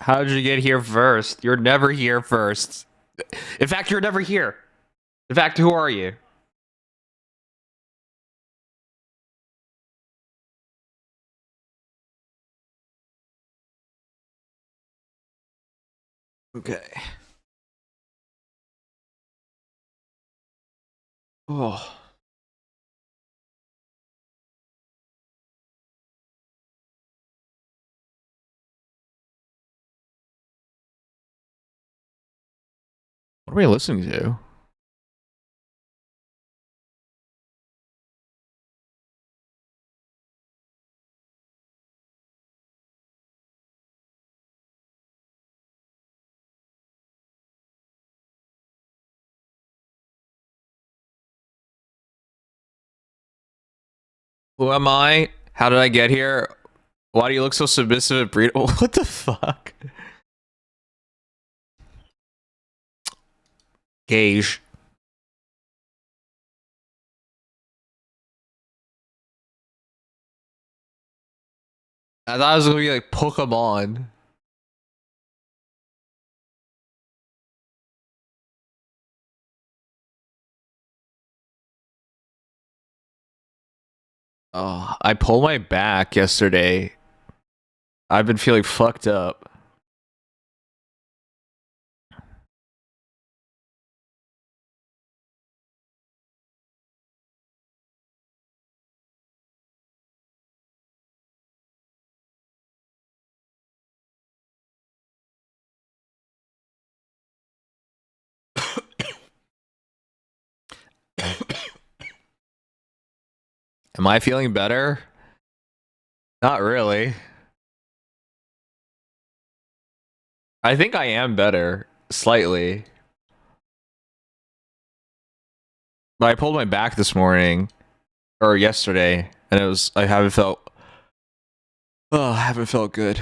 How did you get here first? You're never here first. In fact, you're never here. In fact, who are you? Okay. Oh. What are we listening to? Who am I? How did I get here? Why do you look so submissive and breed? What the fuck? Gage. I thought it was gonna be like Pokemon. Oh, I pulled my back yesterday. I've been feeling fucked up. Am I feeling better? Not really. I think I am better. Slightly. But I pulled my back this morning. Or yesterday. And it was... I haven't felt... Oh, I haven't felt good.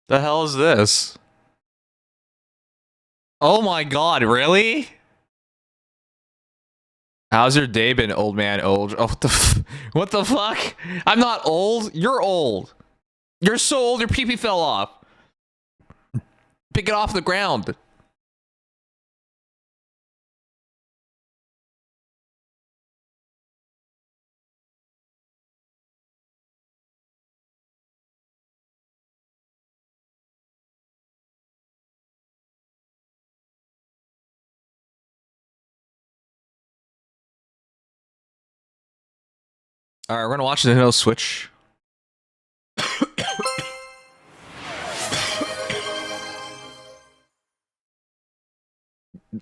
The hell is this? Oh my god, really? How's your day been, old man? Old? Oh, what the fuck? I'm not old. You're old. You're so old. Your pee-pee fell off. Pick it off the ground. All right, we're gonna watch the Nintendo Switch.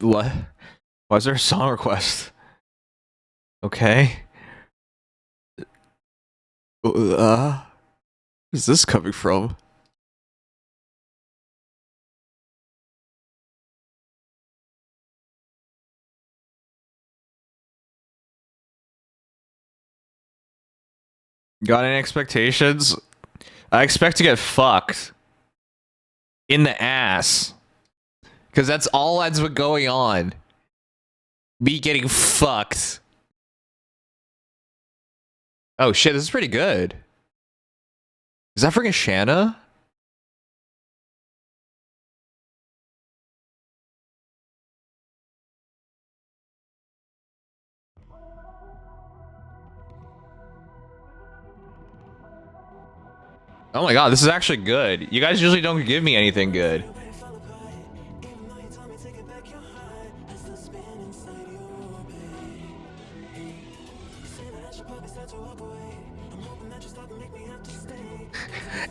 What? Why is there a song request? Okay. Where's this coming from? Got any expectations? I expect to get fucked in the ass. Because that's all that's been going on. Me getting fucked. Oh shit, this is pretty good. Is that freaking Shanna? Oh my god, this is actually good. You guys usually don't give me anything good.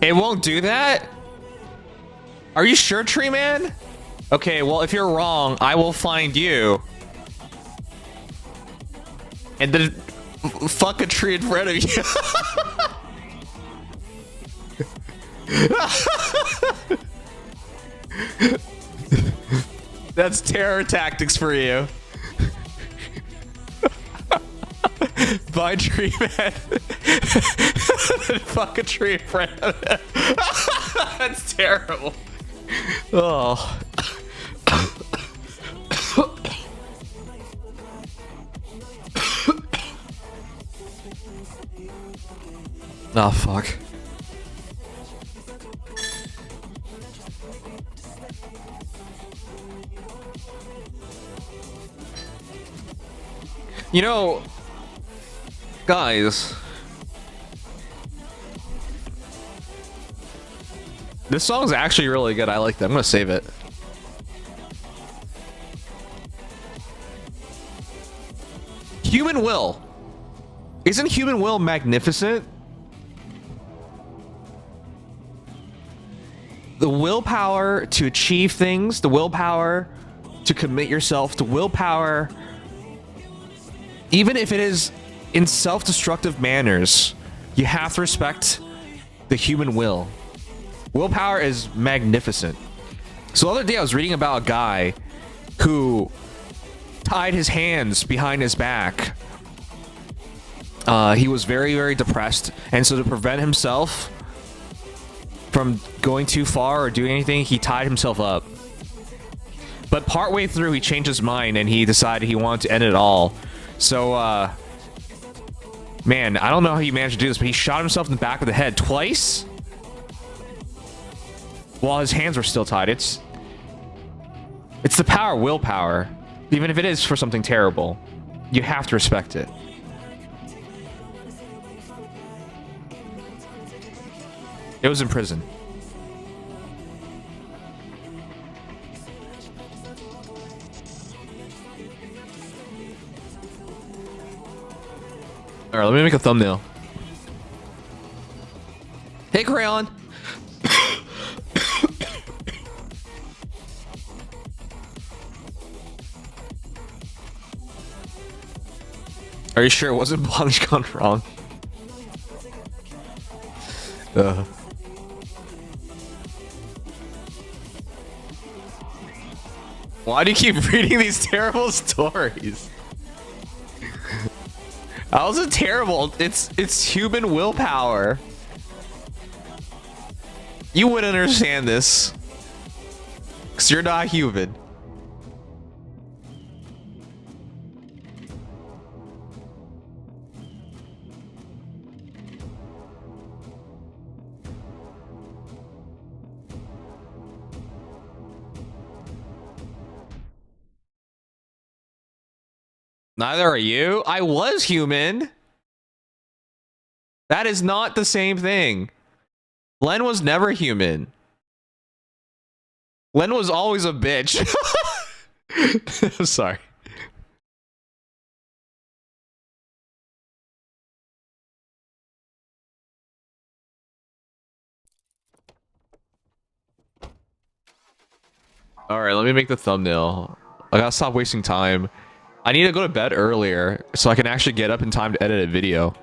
It won't do that? Are you sure, Tree Man? Okay, well, if you're wrong, I will find you. And then Fuck a tree in front of you. That's terror tactics for you. Buy tree man. Fuck a tree in front of it. That's terrible. Oh. Oh fuck. You know, guys, this song's actually really good. I like that. I'm gonna save it. Human will. Isn't human will magnificent? The willpower to achieve things, the willpower to commit yourself, the willpower, even if it is in self-destructive manners, you have to respect the human will. Willpower is magnificent. So the other day I was reading about a guy who tied his hands behind his back. He was very, very depressed, and so to prevent himself from going too far or doing anything, he tied himself up. But partway through, he changed his mind and he decided he wanted to end it all. So, man, I don't know how he managed to do this, but he shot himself in the back of the head twice while his hands were still tied. It's the power of willpower. Even if it is for something terrible, you have to respect it. It was in prison. All right, let me make a thumbnail. Hey, Crayon. Are you sure it wasn't plunge gone wrong? Why do you keep reading these terrible stories? That wasn't terrible. It's human willpower. You wouldn't understand this, 'cause you're not human. Neither are you. I was human. That is not the same thing. Len was never human. Len was always a bitch. I'm sorry. All right, let me make the thumbnail. I gotta stop wasting time. I need to go to bed earlier so I can actually get up in time to edit a video.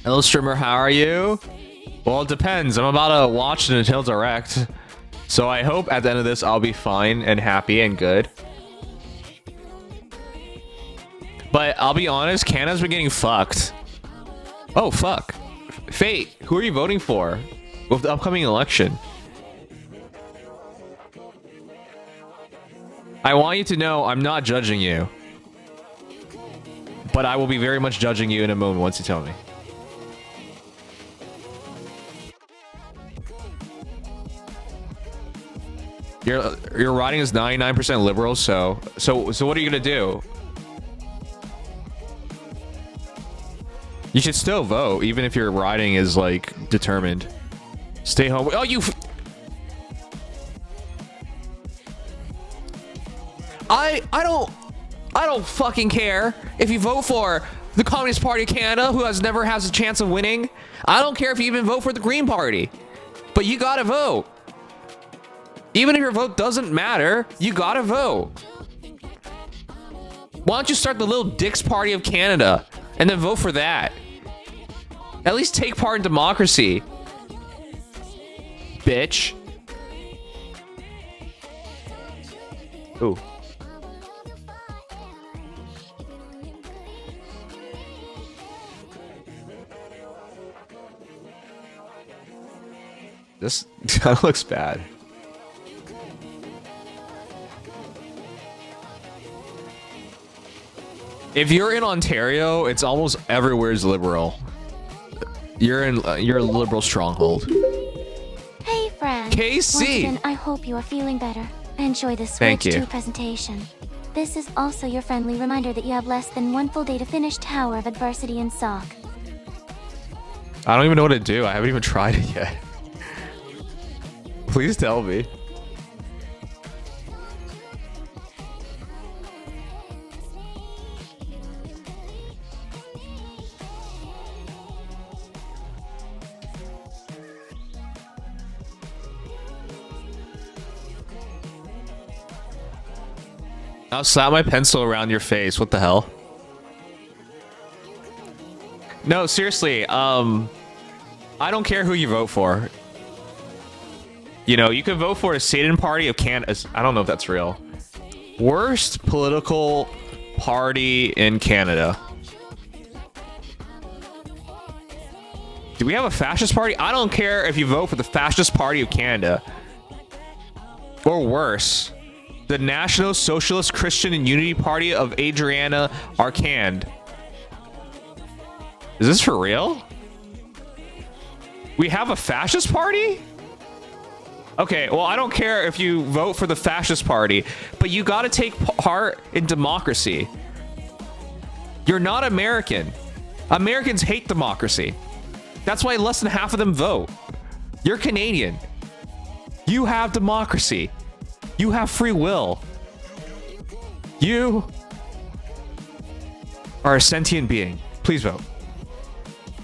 Hello, streamer. How are you? Well, it depends. I'm about to watch the Nintendo Direct, so I hope at the end of this I'll be fine and happy and good. But I'll be honest, Canada's been getting fucked. Oh, fuck. Fate, who are you voting for with the upcoming election? I want you to know I'm not judging you, but I will be very much judging you in a moment once you tell me. Your riding is 99% liberal, so what are you gonna do? You should still vote, even if your riding is like determined. Stay home. Oh, you. I don't fucking care if you vote for the Communist Party of Canada, who never has a chance of winning. I don't care if you even vote for the Green Party, but you gotta vote. Even if your vote doesn't matter, you gotta vote. Why don't you start the Little Dicks Party of Canada and then vote for that? At least take part in democracy. Bitch. Ooh. This kind of looks bad. If you're in Ontario, it's almost everywhere's liberal. You're a liberal stronghold. Hey, friend. KC. Once again, I hope you are feeling better. I enjoy this Thank Switch you. 2 presentation. This is also your friendly reminder that you have less than one full day to finish Tower of Adversity in SOC. I don't even know what to do. I haven't even tried it yet. Please tell me. I'll slap my pencil around your face. What the hell? No, seriously. I don't care who you vote for. You know, you could vote for a Satan Party of Canada. I don't know if that's real. Worst political party in Canada. Do we have a fascist party? I don't care if you vote for the Fascist Party of Canada. Or worse. The National Socialist Christian and Unity Party of Adriana Arcand. Is this for real? We have a fascist party? Okay, well, I don't care if you vote for the fascist party, but you gotta take part in democracy. You're not American. Americans hate democracy. That's why less than half of them vote. You're Canadian. You have democracy. You have free will. You are a sentient being. Please vote.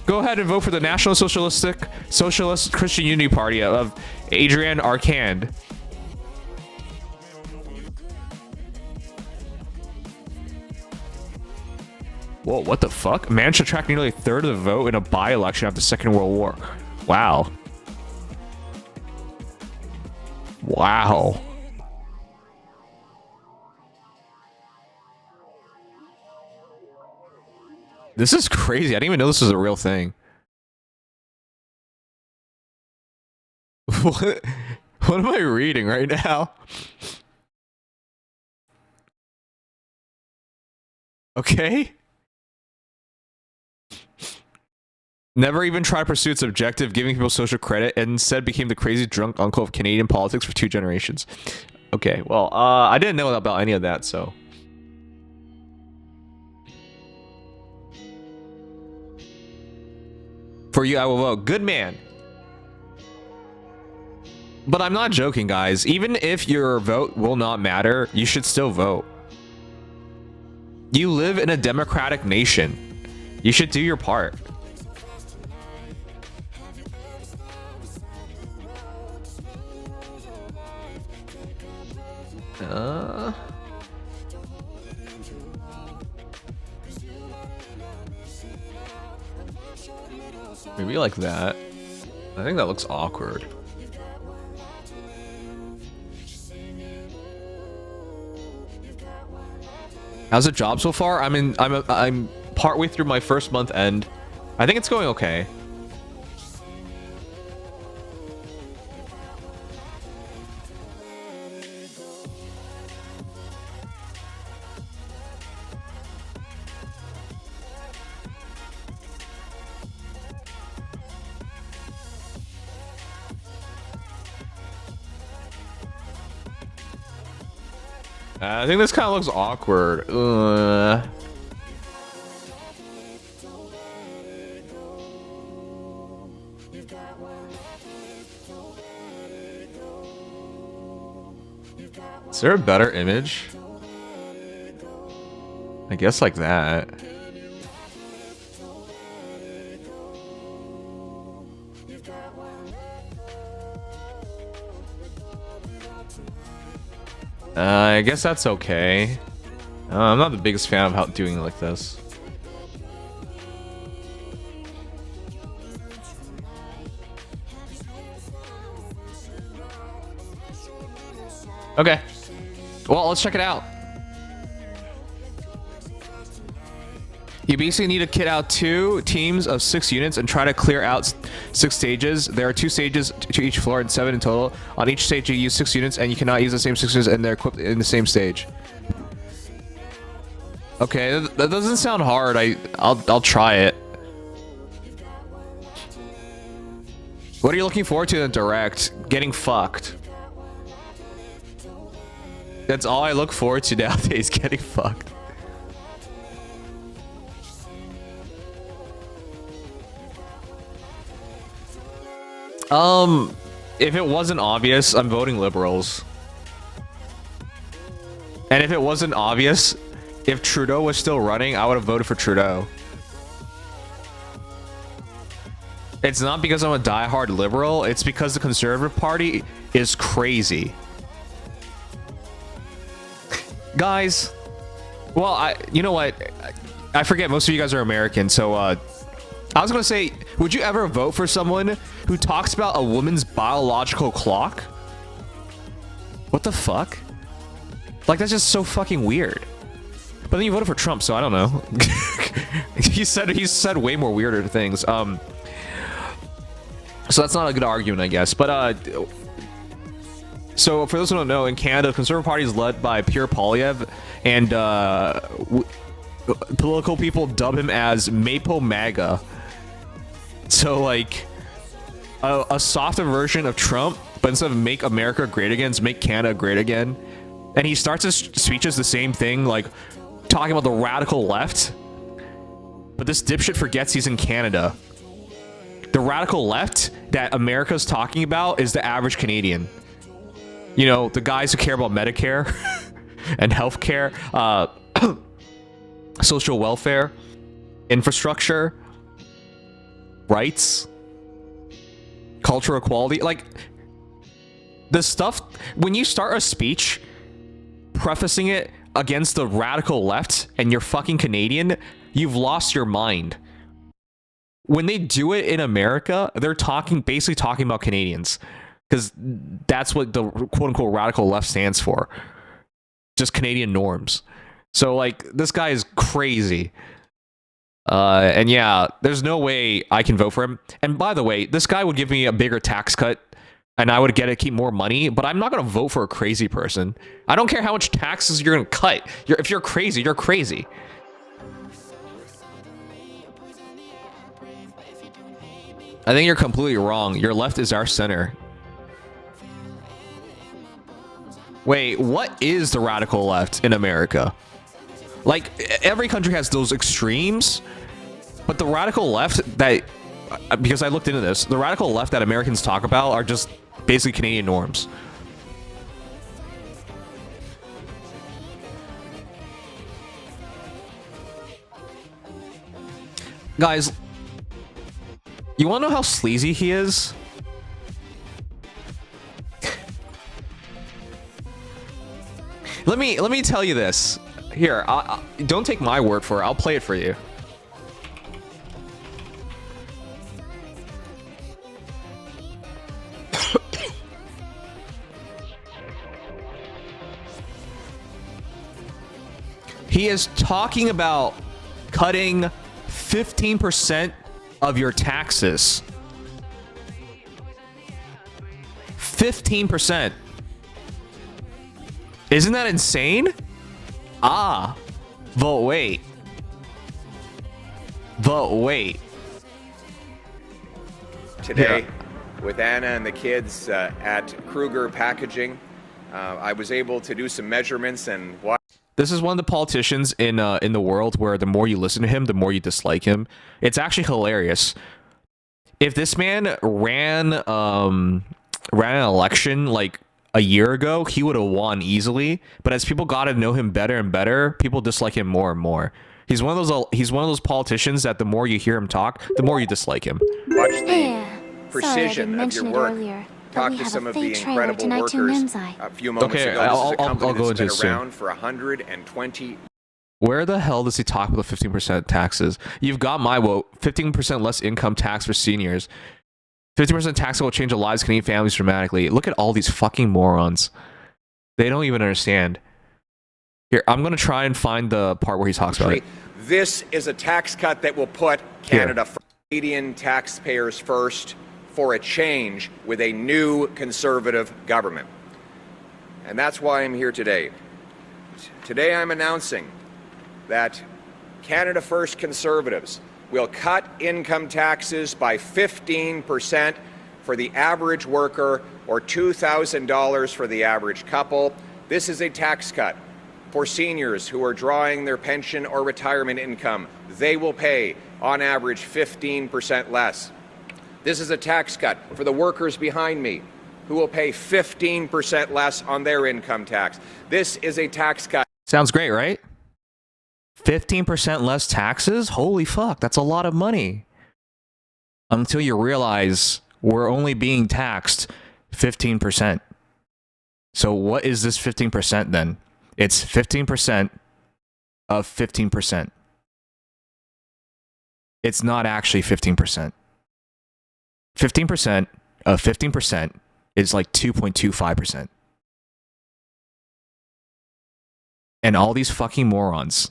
Go ahead and vote for the National Socialist Christian Unity Party of Adrian Arcand. Whoa, what the fuck? A man should attract nearly a third of the vote in a by-election after the Second World War. Wow. Wow. This is crazy. I didn't even know this was a real thing. What am I reading right now? Okay. Never even tried to pursue its objective, giving people social credit, and instead became the crazy drunk uncle of Canadian politics for 2 generations. Okay, well, I didn't know about any of that, so... For you, I will vote. Good man. But I'm not joking, guys. Even if your vote will not matter, you should still vote. You live in a democratic nation. You should do your part. Maybe like that. I think that looks awkward. How's the job so far? I'm partway through my first month end. I think it's going okay. I think this kind of looks awkward. Is there a better image? I guess like that. I guess that's okay. I'm not the biggest fan of how doing it like this. Okay. Well, let's check it out. You basically need to kit out 2 teams of 6 units and try to clear out 6 stages. There are 2 stages to each floor and 7 in total. On each stage, you use 6 units, and you cannot use the same 6 units, and they're equipped in the same stage. Okay, that doesn't sound hard. I'll try it. What are you looking forward to in the direct? Getting fucked. That's all I look forward to nowadays, getting fucked. If it wasn't obvious, I'm voting liberals. And if it wasn't obvious, if Trudeau was still running, I would have voted for Trudeau. It's not because I'm a diehard liberal, it's because the Conservative Party is crazy. Guys, well, you know what? I forget most of you guys are American, so I was gonna say, would you ever vote for someone who talks about a woman's biological clock? What the fuck? Like, that's just so fucking weird. But then you voted for Trump, so I don't know. he said way more weirder things. So that's not a good argument, I guess. But so for those who don't know, in Canada, the Conservative Party is led by Pierre Poilievre, and political people dub him as Maple MAGA. So like a softer version of Trump, but instead of "Make America Great Again," it's "Make Canada Great Again." And he starts his speeches the same thing, like talking about the radical left. But this dipshit forgets he's in Canada. The radical left that America's talking about is the average Canadian. You know, the guys who care about Medicare and healthcare, social welfare, infrastructure, rights, cultural equality. Like, the stuff, when you start a speech prefacing it against the radical left and you're fucking Canadian, you've lost your mind. When they do it in America, they're basically talking about Canadians, because that's what the quote-unquote radical left stands for. Just Canadian norms. So like, this guy is crazy. And yeah, there's no way I can vote for him. And by the way, this guy would give me a bigger tax cut and I would get to keep more money, but I'm not going to vote for a crazy person. I don't care how much taxes you're going to cut. If you're crazy, you're crazy. I think you're completely wrong. Your left is our center. Wait, what is the radical left in America? Like, every country has those extremes, but the radical left that, because I looked into this, the radical left that Americans talk about are just basically Canadian norms. Guys, you want to know how sleazy he is? Let me tell you this. Here, don't take my word for it. I'll play it for you. He is talking about cutting 15% of your taxes. 15%. Isn't that insane? Ah, but wait. But wait. Today, with Anna and the kids at Kruger Packaging, I was able to do some measurements and watch. This is one of the politicians in the world where the more you listen to him, the more you dislike him. It's actually hilarious. If this man ran an election like a year ago, he would have won easily. But as people got to know him better and better, people dislike him more and more. He's one of those politicians that the more you hear him talk, the more you dislike him. Watch the Hey, sorry I precision didn't of your mention it work. earlier. talked we to have some a of the fake trailer incredible tonight to workers Nimzai. a few moments Okay, ago. I'll This is a company go that's into been it soon. around for 120. Where the hell does he talk about the 15% taxes? You've got my vote. 15% less income tax for seniors. 50% tax will change the lives of Canadian families dramatically. Look at all these fucking morons. They don't even understand. Here, I'm going to try and find the part where he talks about it. This is a tax cut that will put Canada first, Canadian taxpayers first, for a change with a new Conservative government. And that's why I'm here today. Today I'm announcing that Canada First Conservatives will cut income taxes by 15% for the average worker or $2,000 for the average couple. This is a tax cut for seniors who are drawing their pension or retirement income. They will pay, on average, 15% less. This is a tax cut for the workers behind me who will pay 15% less on their income tax. This is a tax cut. Sounds great, right? 15% less taxes? Holy fuck, that's a lot of money. Until you realize we're only being taxed 15%. So what is this 15% then? It's 15% of 15%. It's not actually 15%. 15% of 15% is like 2.25%. And all these fucking morons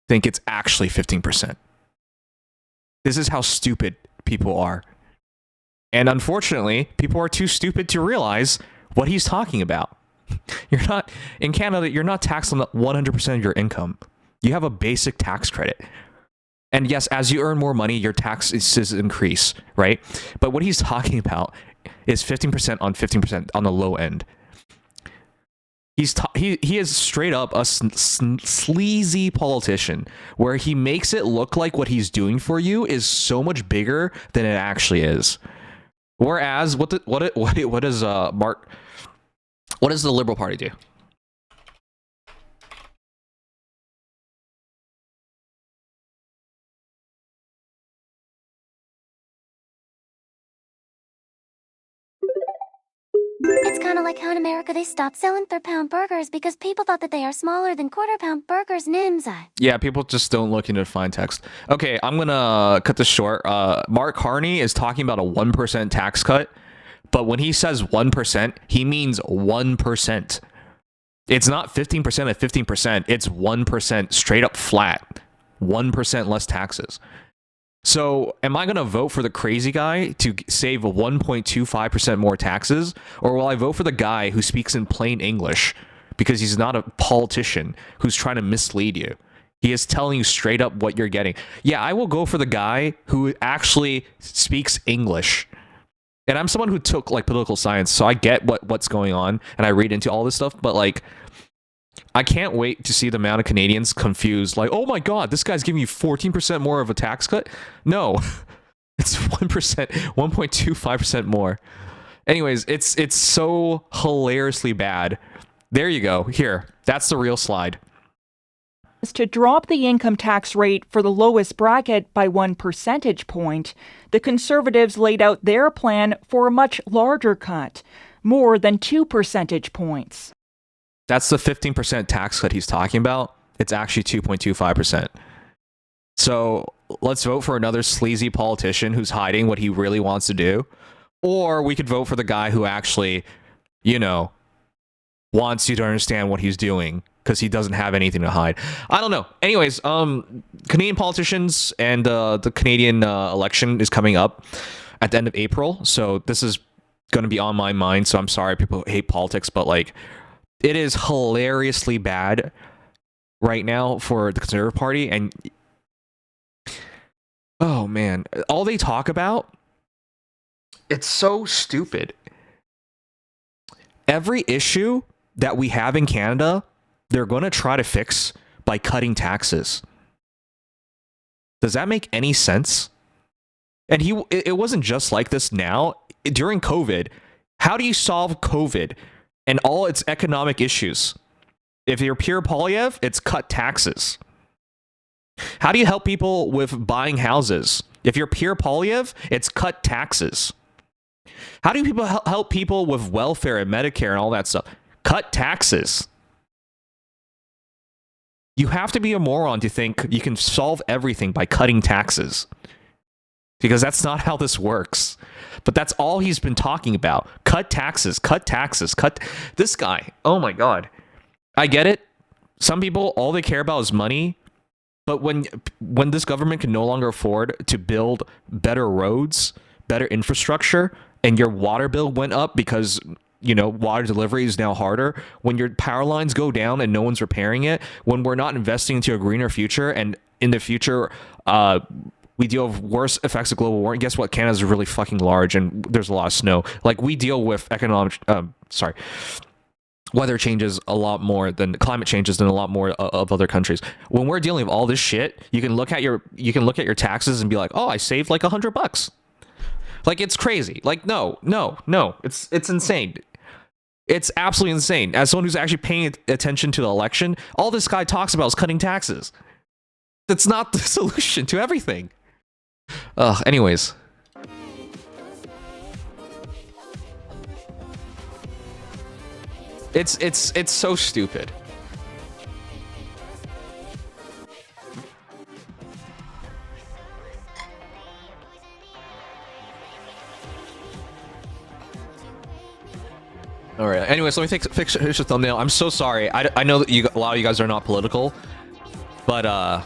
think it's actually 15%. This is how stupid people are. And unfortunately, people are too stupid to realize what he's talking about. You're not, in Canada, you're not taxed on 100% of your income. You have a basic tax credit. And yes, as you earn more money, your taxes increase, right? But what he's talking about is 15% on 15% on the low end. He is straight up a sleazy politician where he makes it look like what he's doing for you is so much bigger than it actually is. Whereas what does the Liberal Party do? It's kind of like how in America they stopped selling third-pound burgers because people thought that they are smaller than quarter-pound burgers. Nimzai. Yeah, people just don't look into fine text. Okay, I'm gonna cut this short. Mark Carney is talking about a 1% tax cut, but when he says 1%, he means 1%. It's not 15% of 15%. It's 1% straight up flat. 1% less taxes. So, am I going to vote for the crazy guy to save 1.25% more taxes? Or will I vote for the guy who speaks in plain English because he's not a politician who's trying to mislead you? He is telling you straight up what you're getting. Yeah, I will go for the guy who actually speaks English. And I'm someone who took like political science, so I get what's going on and I read into all this stuff, but like I can't wait to see the amount of Canadians confused, like, oh my god, this guy's giving you 14% more of a tax cut? No, it's 1%, 1.25% more. Anyways, it's so hilariously bad. There you go. Here, that's the real slide. To drop the income tax rate for the lowest bracket by 1 percentage point, the Conservatives laid out their plan for a much larger cut, more than 2 percentage points. That's the 15% tax cut he's talking about. It's actually 2.25%. So let's vote for another sleazy politician who's hiding what he really wants to do. Or we could vote for the guy who actually, wants you to understand what he's doing because he doesn't have anything to hide. I don't know. Anyways, Canadian politicians and the Canadian election is coming up at the end of April. So this is going to be on my mind. So I'm sorry people hate politics, but like, it is hilariously bad right now for the Conservative Party. And oh man, all they talk about, it's so stupid. Every issue that we have in Canada, they're going to try to fix by cutting taxes. Does that make any sense? And it wasn't just like this now. During COVID, how do you solve COVID and all its economic issues? If you're Pierre Poilievre, it's cut taxes. How do you help people with buying houses? If you're Pierre Poilievre, it's cut taxes. How do people help people with welfare and Medicare and all that stuff? Cut taxes. You have to be a moron to think you can solve everything by cutting taxes. Because that's not how this works. But that's all he's been talking about. Cut taxes, cut taxes, cut... This guy, oh my god. I get it. Some people, all they care about is money. But when this government can no longer afford to build better roads, better infrastructure, and your water bill went up because, you know, water delivery is now harder, when your power lines go down and no one's repairing it, when we're not investing into a greener future, and in the future, we deal with worse effects of global warming. Guess what? Canada's really fucking large and there's a lot of snow. Like, we deal with weather changes a lot more than climate changes than a lot more of other countries. When we're dealing with all this shit, you can look at your taxes and be like, oh, I saved like $100. Like, it's crazy. Like, no. It's insane. It's absolutely insane. As someone who's actually paying attention to the election, all this guy talks about is cutting taxes. That's not the solution to everything. Anyways. It's so stupid. All right. Anyways, let me fix the thumbnail. I'm so sorry. I know that a lot of you guys are not political, but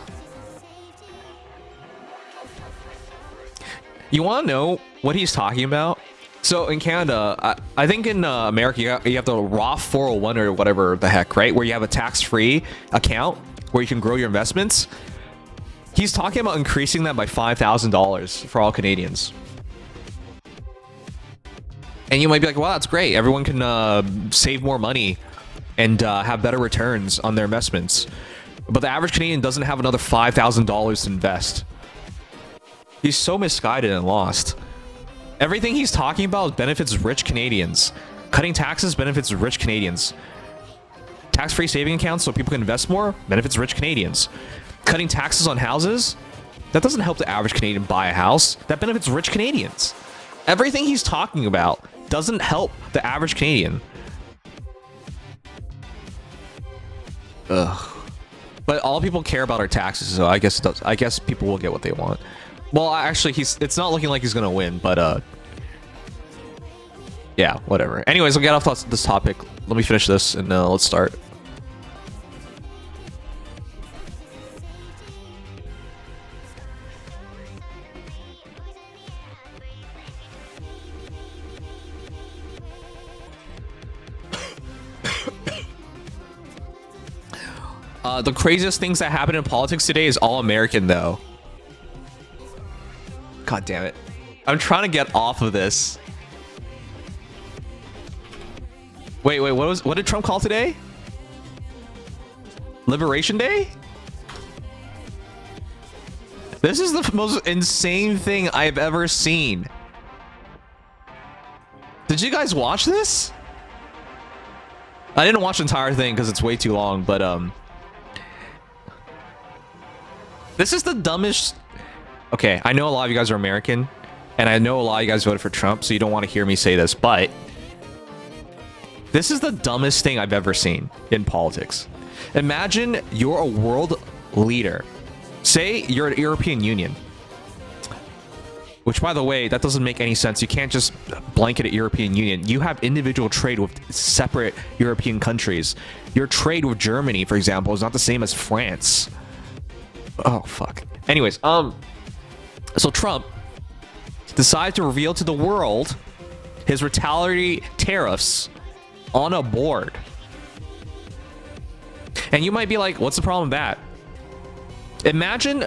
you want to know what he's talking about? So in Canada, I think in America, you have the Roth 401 or whatever the heck, right? Where you have a tax-free account where you can grow your investments. He's talking about increasing that by $5,000 for all Canadians. And you might be like, well, that's great. Everyone can save more money and have better returns on their investments. But the average Canadian doesn't have another $5,000 to invest. He's so misguided and lost. Everything he's talking about benefits rich Canadians. Cutting taxes benefits rich Canadians. Tax-free saving accounts so people can invest more benefits rich Canadians. Cutting taxes on houses, that doesn't help the average Canadian buy a house. That benefits rich Canadians. Everything he's talking about doesn't help the average Canadian. Ugh. But all people care about are taxes, so I guess it does. I guess people will get what they want. Well, actually, it's not looking like he's gonna win, but yeah, whatever. Anyways, we'll get off this topic. Let me finish this, and let's start. The craziest things that happen in politics today is all American, though. God damn it. I'm trying to get off of this. Wait, what did Trump call today? Liberation Day? This is the most insane thing I've ever seen. Did you guys watch this? I didn't watch the entire thing because it's way too long, but this is the dumbest... Okay, I know a lot of you guys are American, and I know a lot of you guys voted for Trump, so you don't want to hear me say this, but this is the dumbest thing I've ever seen in politics. Imagine you're a world leader. Say you're at European Union. Which, by the way, that doesn't make any sense. You can't just blanket at European Union. You have individual trade with separate European countries. Your trade with Germany, for example, is not the same as France. Oh, fuck. Anyways, so Trump decided to reveal to the world his retaliatory tariffs on a board. And you might be like, what's the problem with that? Imagine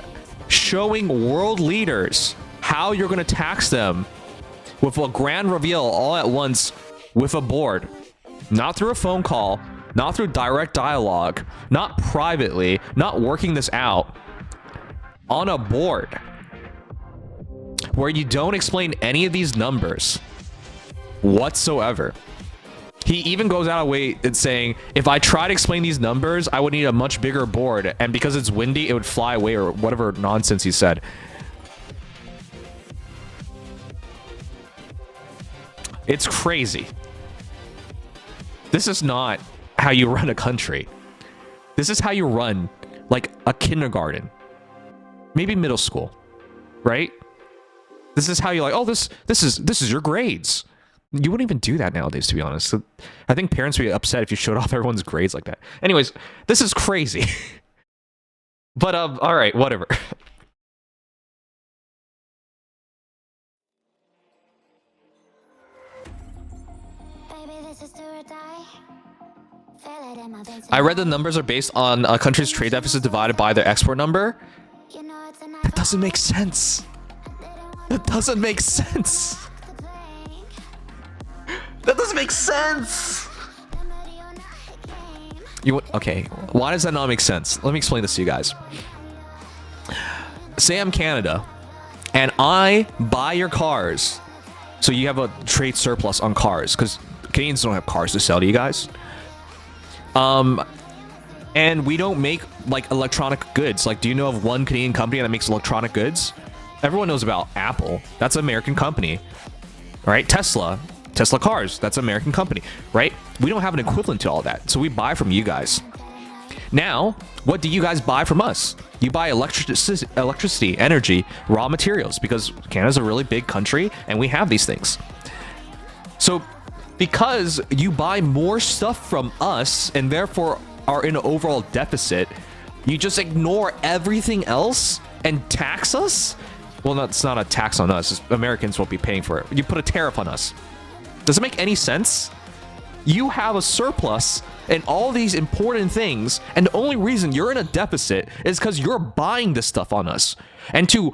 showing world leaders how you're going to tax them with a grand reveal all at once with a board. Not through a phone call, not through direct dialogue, not privately, not working this out. On a board where you don't explain any of these numbers whatsoever. He even goes out of way in saying, if I try to explain these numbers, I would need a much bigger board, and because it's windy, it would fly away, or whatever nonsense he said. It's crazy. This is not how you run a country. This is how you run like a kindergarten, maybe middle school, right? This is how you like, oh, this is your grades. You wouldn't even do that nowadays, to be honest. So I think parents would be upset if you showed off everyone's grades like that. Anyways, this is crazy. But all right, whatever. I read the numbers are based on a country's trade deficit divided by their export number. That doesn't make sense. That doesn't make sense. That doesn't make sense. Okay, why does that not make sense? Let me explain this to you guys. Say I'm Canada, and I buy your cars, so you have a trade surplus on cars, because Canadians don't have cars to sell to you guys. And we don't make like electronic goods. Like, do you know of one Canadian company that makes electronic goods? Everyone knows about Apple. That's an American company. All right, Tesla cars. That's an American company, right? We don't have an equivalent to all that, so we buy from you guys. Now, what do you guys buy from us? You buy electricity, energy, raw materials, because Canada's a really big country and we have these things. So because you buy more stuff from us and therefore are in an overall deficit, you just ignore everything else and tax us? Well, it's not a tax on us. Americans won't be paying for it. You put a tariff on us. Does it make any sense? You have a surplus in all these important things, and the only reason you're in a deficit is because you're buying this stuff on us. And to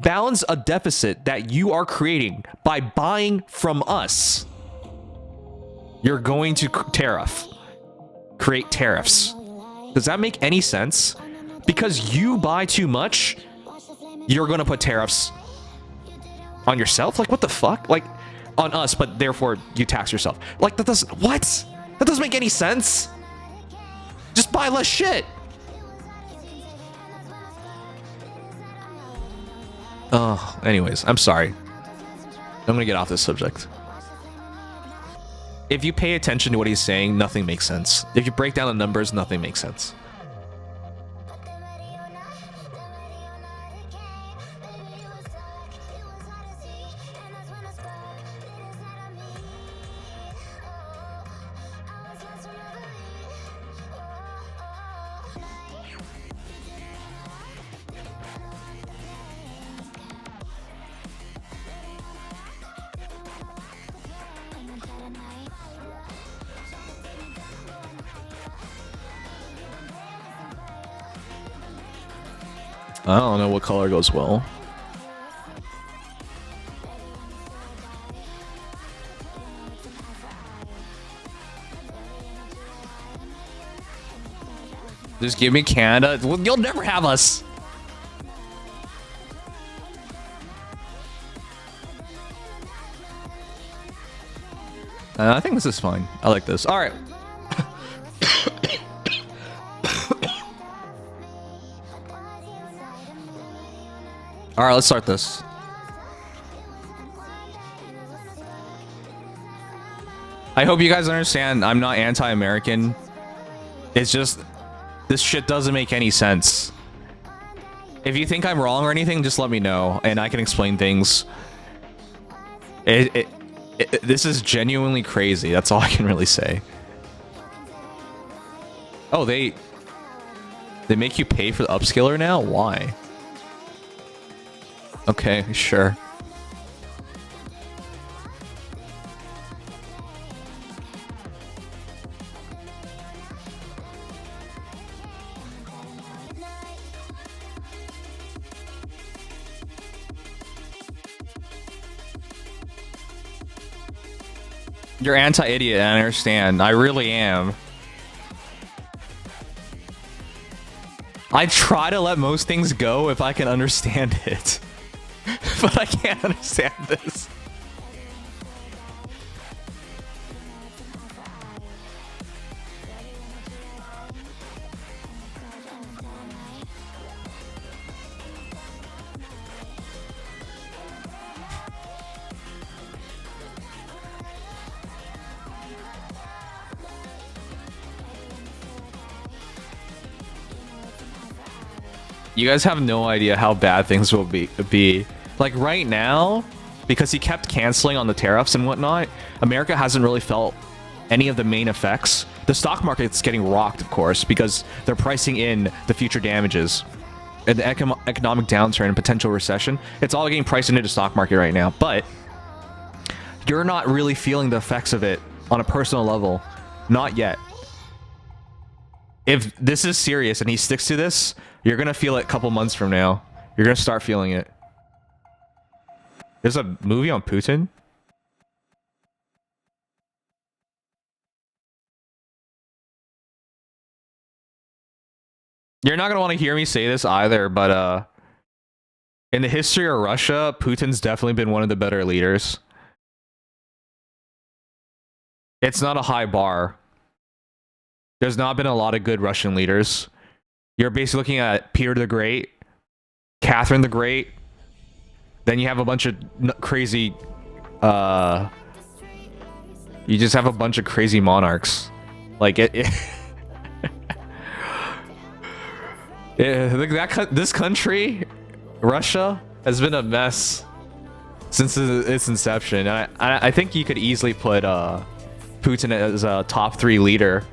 balance a deficit that you are creating by buying from us, you're going to create tariffs. Does that make any sense? Because you buy too much, you're going to put tariffs on yourself? Like, what the fuck? Like, on us, but therefore you tax yourself. Like, that doesn't... What? That doesn't make any sense. Just buy less shit. Oh, anyways, I'm sorry. I'm gonna get off this subject. If you pay attention to what he's saying, nothing makes sense. If you break down the numbers, nothing makes sense. I don't know what color goes well. Just give me Canada. Well, you'll never have us. I think this is fine. I like this. All right. All right, let's start this. I hope you guys understand I'm not anti-American. It's just, this shit doesn't make any sense. If you think I'm wrong or anything, just let me know, and I can explain things. This is genuinely crazy. That's all I can really say. Oh, they make you pay for the upscaler now? Why? Okay, sure. You're anti-idiot, I understand. I really am. I try to let most things go if I can understand it. But I can't understand this. You guys have no idea how bad things will be. Like right now, because he kept canceling on the tariffs and whatnot, America hasn't really felt any of the main effects. The stock market's getting rocked, of course, because they're pricing in the future damages and the economic downturn and potential recession. It's all getting priced into the stock market right now, but you're not really feeling the effects of it on a personal level. Not yet. If this is serious and he sticks to this, you're gonna feel it a couple months from now. You're gonna start feeling it. There's a movie on Putin? You're not gonna want to hear me say this either, but in the history of Russia, Putin's definitely been one of the better leaders. It's not a high bar. There's not been a lot of good Russian leaders. You're basically looking at Peter the Great, Catherine the Great, then you have a bunch of crazy, you just have a bunch of crazy monarchs. Like, this country, Russia, has been a mess since its inception. And I think you could easily put Putin as a top 3 leader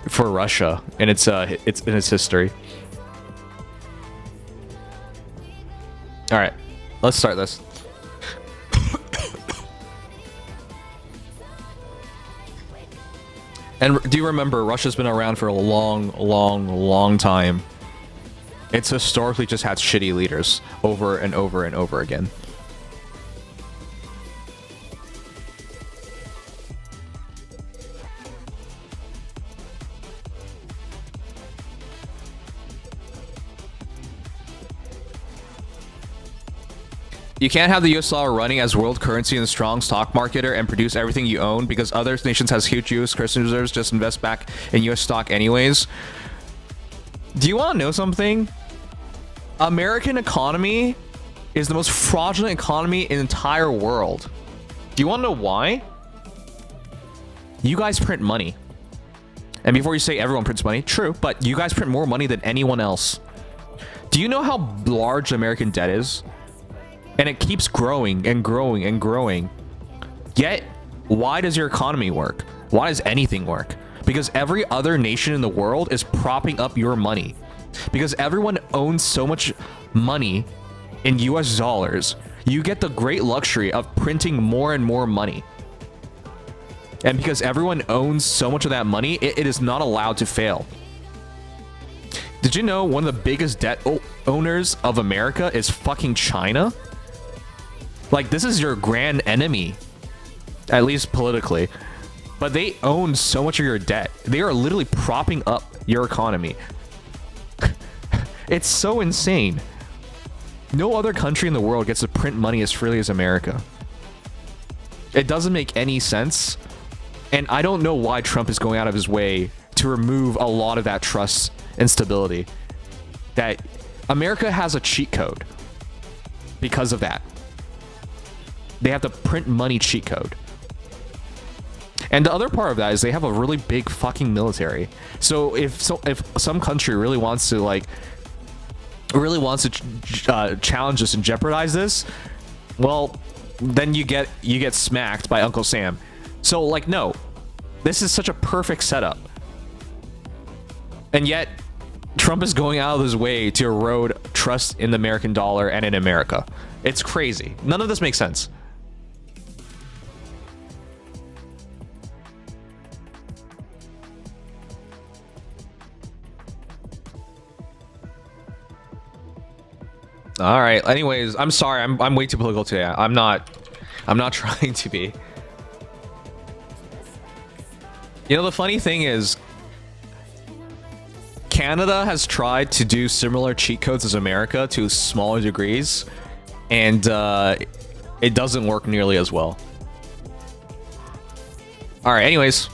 for Russia in its history. All right, let's start this. And do you remember, Russia's been around for a long time. It's historically just had shitty leaders over and over and over again. You can't have the US dollar running as world currency and a strong stock marketer and produce everything you own because other nations has huge US currency reserves. Just invest back in US stock anyways. Do you want to know something? American economy is the most fraudulent economy in the entire world. Do you want to know why? You guys print money. And before you say everyone prints money, true, but you guys print more money than anyone else. Do you know how large American debt is? And it keeps growing and growing and growing. Yet, why does your economy work? Why does anything work? Because every other nation in the world is propping up your money. Because everyone owns so much money in US dollars, you get the great luxury of printing more and more money. And because everyone owns so much of that money, it is not allowed to fail. Did you know one of the biggest debt owners of America is fucking China? Like, this is your grand enemy, at least politically. But they own so much of your debt. They are literally propping up your economy. It's so insane. No other country in the world gets to print money as freely as America. It doesn't make any sense. And I don't know why Trump is going out of his way to remove a lot of that trust and stability. That America has a cheat code because of that. They have to print money cheat code. And the other part of that is they have a really big fucking military. So if some country really wants to challenge this and jeopardize this, well, then you get smacked by Uncle Sam. So like, no, this is such a perfect setup. And yet Trump is going out of his way to erode trust in the American dollar and in America. It's crazy. None of this makes sense. All right. Anyways, I'm sorry. I'm way too political today. I'm not trying to be. You know, the funny thing is, Canada has tried to do similar cheat codes as America to smaller degrees, and it doesn't work nearly as well. All right. Anyways.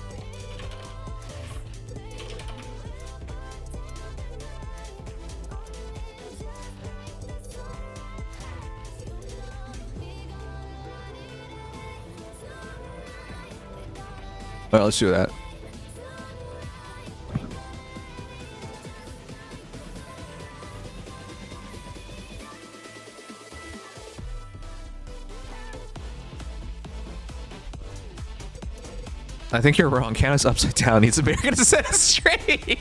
All right, let's do that. I think you're wrong. Canada's upside down. Needs America to set it straight.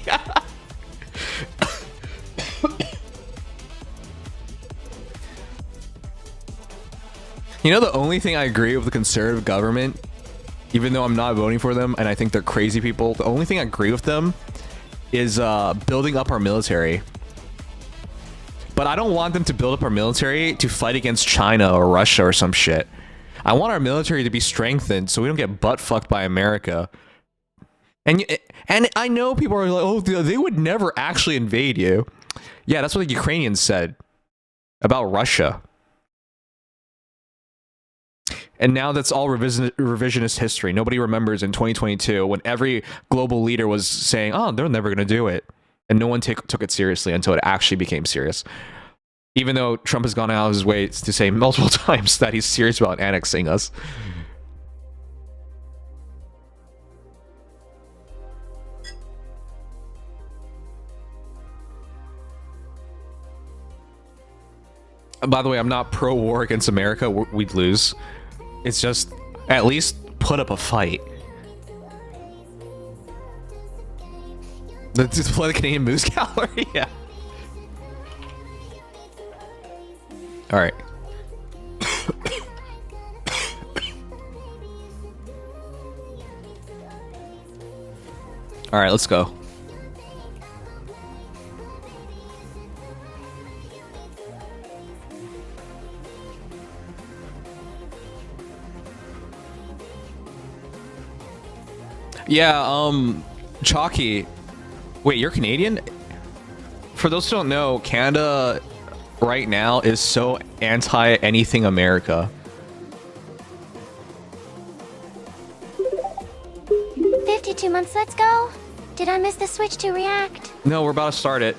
You know, the only thing I agree with the conservative government, even though I'm not voting for them and I think they're crazy people, the only thing I agree with them is building up our military. But I don't want them to build up our military to fight against China or Russia or some shit. I want our military to be strengthened so we don't get butt fucked by America. And I know people are like, oh, they would never actually invade you. Yeah, that's what the Ukrainians said about Russia. And now that's all revisionist history. Nobody remembers in 2022 when every global leader was saying, oh, they're never going to do it. And no one took it seriously until it actually became serious. Even though Trump has gone out of his way to say multiple times that he's serious about annexing us. By the way, I'm not pro-war against America. We'd lose. It's just, at least put up a fight. Let's play the Canadian Moose Gallery? Yeah. Alright. Alright, let's go. Yeah, Chalky. Wait, you're Canadian? For those who don't know, Canada right now is so anti-anything America. 52 months, let's go. Did I miss the switch to React? No, we're about to start it.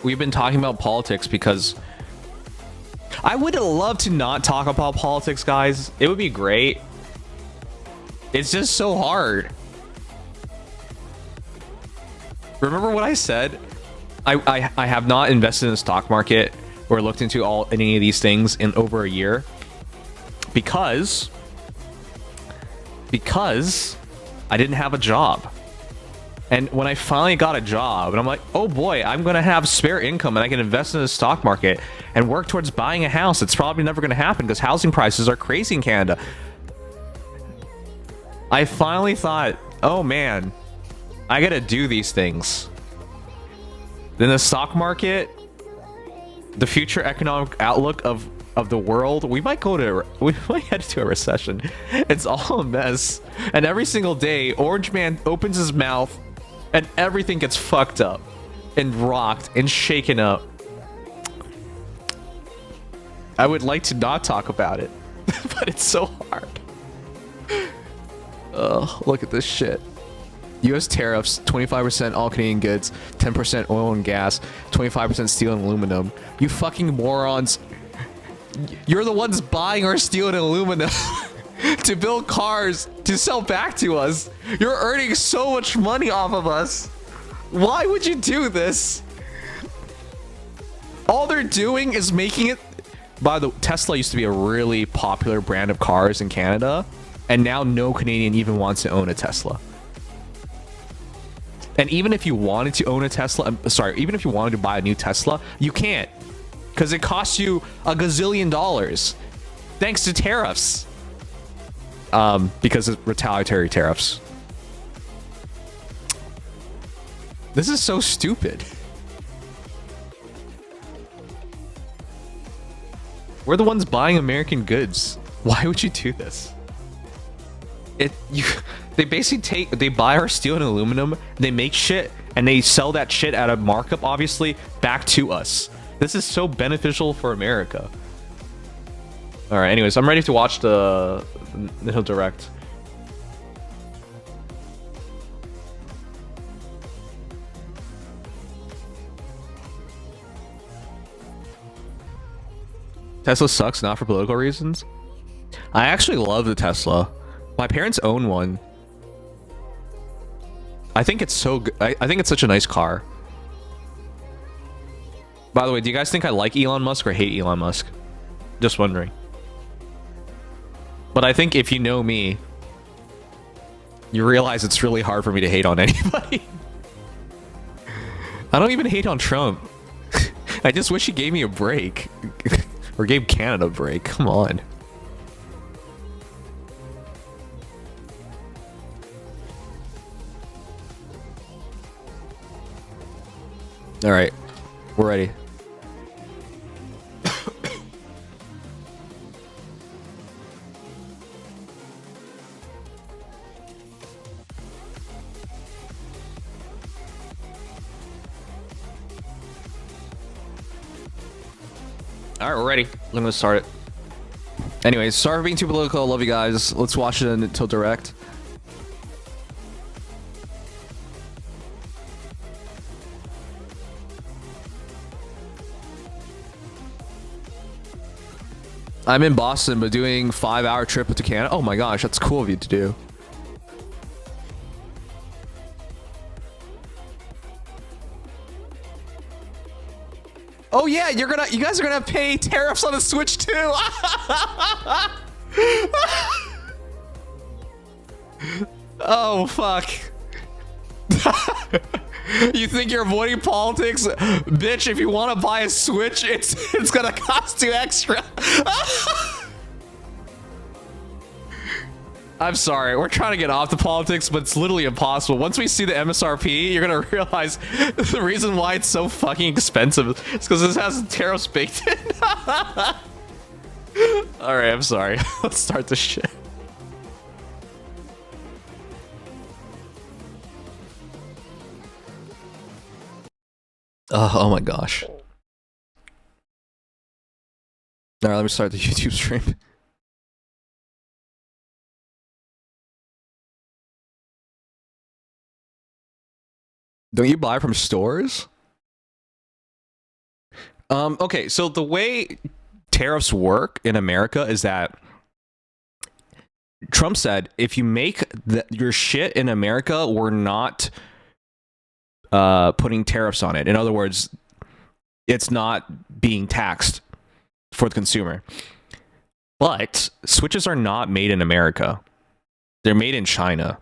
We've been talking about politics because I would love to not talk about politics, guys. It would be great. It's just so hard. Remember what I said? I have not invested in the stock market or looked into any of these things in over a year because I didn't have a job. And when I finally got a job and I'm like, oh boy, I'm gonna have spare income and I can invest in the stock market and work towards buying a house. It's probably never gonna happen because housing prices are crazy in Canada. I finally thought, oh man, I gotta do these things. Then the stock market, the future economic outlook of the world, we might head to a recession. It's all a mess. And every single day, Orange Man opens his mouth and everything gets fucked up and rocked and shaken up. I would like to not talk about it, but it's so hard. Ugh, look at this shit. U.S. tariffs, 25% all Canadian goods, 10% oil and gas, 25% steel and aluminum. You fucking morons. You're the ones buying our steel and aluminum to build cars to sell back to us. You're earning so much money off of us. Why would you do this? All they're doing is making it... By the way, Tesla used to be a really popular brand of cars in Canada. And now no Canadian even wants to own a Tesla. And even if you wanted to own a Tesla, even if you wanted to buy a new Tesla, you can't. Because it costs you a gazillion dollars. Thanks to tariffs. Because of retaliatory tariffs. This is so stupid. We're the ones buying American goods. Why would you do this? They basically they buy our steel and aluminum, they make shit, and they sell that shit at a markup, obviously, back to us. This is so beneficial for America. Alright, anyways, I'm ready to watch the Nintendo Direct. Tesla sucks, not for political reasons. I actually love the Tesla. My parents own one. I think it's so good. I think it's such a nice car. By the way, do you guys think I like Elon Musk or hate Elon Musk? Just wondering. But I think if you know me, you realize it's really hard for me to hate on anybody. I don't even hate on Trump. I just wish he gave me a break. Or gave Canada a break. Come on. Alright. We're ready. Alright, we're ready. I'm gonna start it. Anyways, sorry for being too political. Love you guys. Let's watch it until direct. I'm in Boston, but doing 5-hour trip to Canada. Oh my gosh, that's cool of you to do. Oh yeah, you guys are gonna pay tariffs on the Switch too. Oh fuck. You think you're avoiding politics? Bitch, if you want to buy a Switch, it's gonna cost you extra. I'm sorry, we're trying to get off the politics, but it's literally impossible. Once we see the MSRP, you're gonna realize the reason why it's so fucking expensive is because this has tariffs baked in. Alright, I'm sorry. Let's start this shit. Oh my gosh. Alright, let me start the YouTube stream. Don't you buy from stores? Okay, so the way tariffs work in America is that Trump said if you make your shit in America, we're not putting tariffs on it. In other words, it's not being taxed for the consumer. But Switches are not made in America. They're made in China.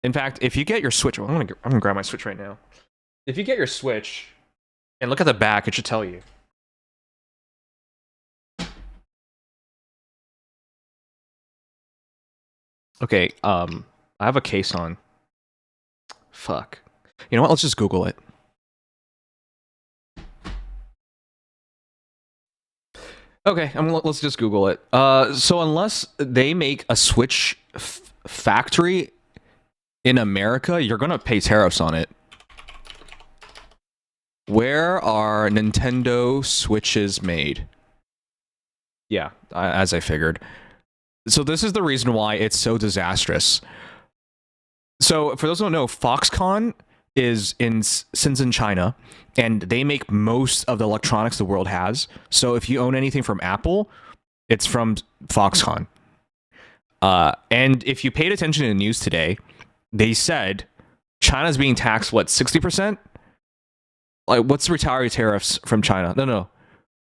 In fact, if you get your Switch, I'm gonna grab my Switch right now. If you get your Switch and look at the back, it should tell you. Okay, I have a case on. Fuck. You know what? Let's just Google it. Okay, let's just Google it. So unless they make a Switch factory in America, you're gonna pay tariffs on it. Where are Nintendo Switches made? Yeah, as I figured. So this is the reason why it's so disastrous. So for those who don't know, Foxconn is in Shenzhen, China, and they make most of the electronics the world has. So if you own anything from Apple, it's from Foxconn. And if you paid attention to the news today, they said China's being taxed, what, 60%? Like, what's the retaliatory tariffs from China? No,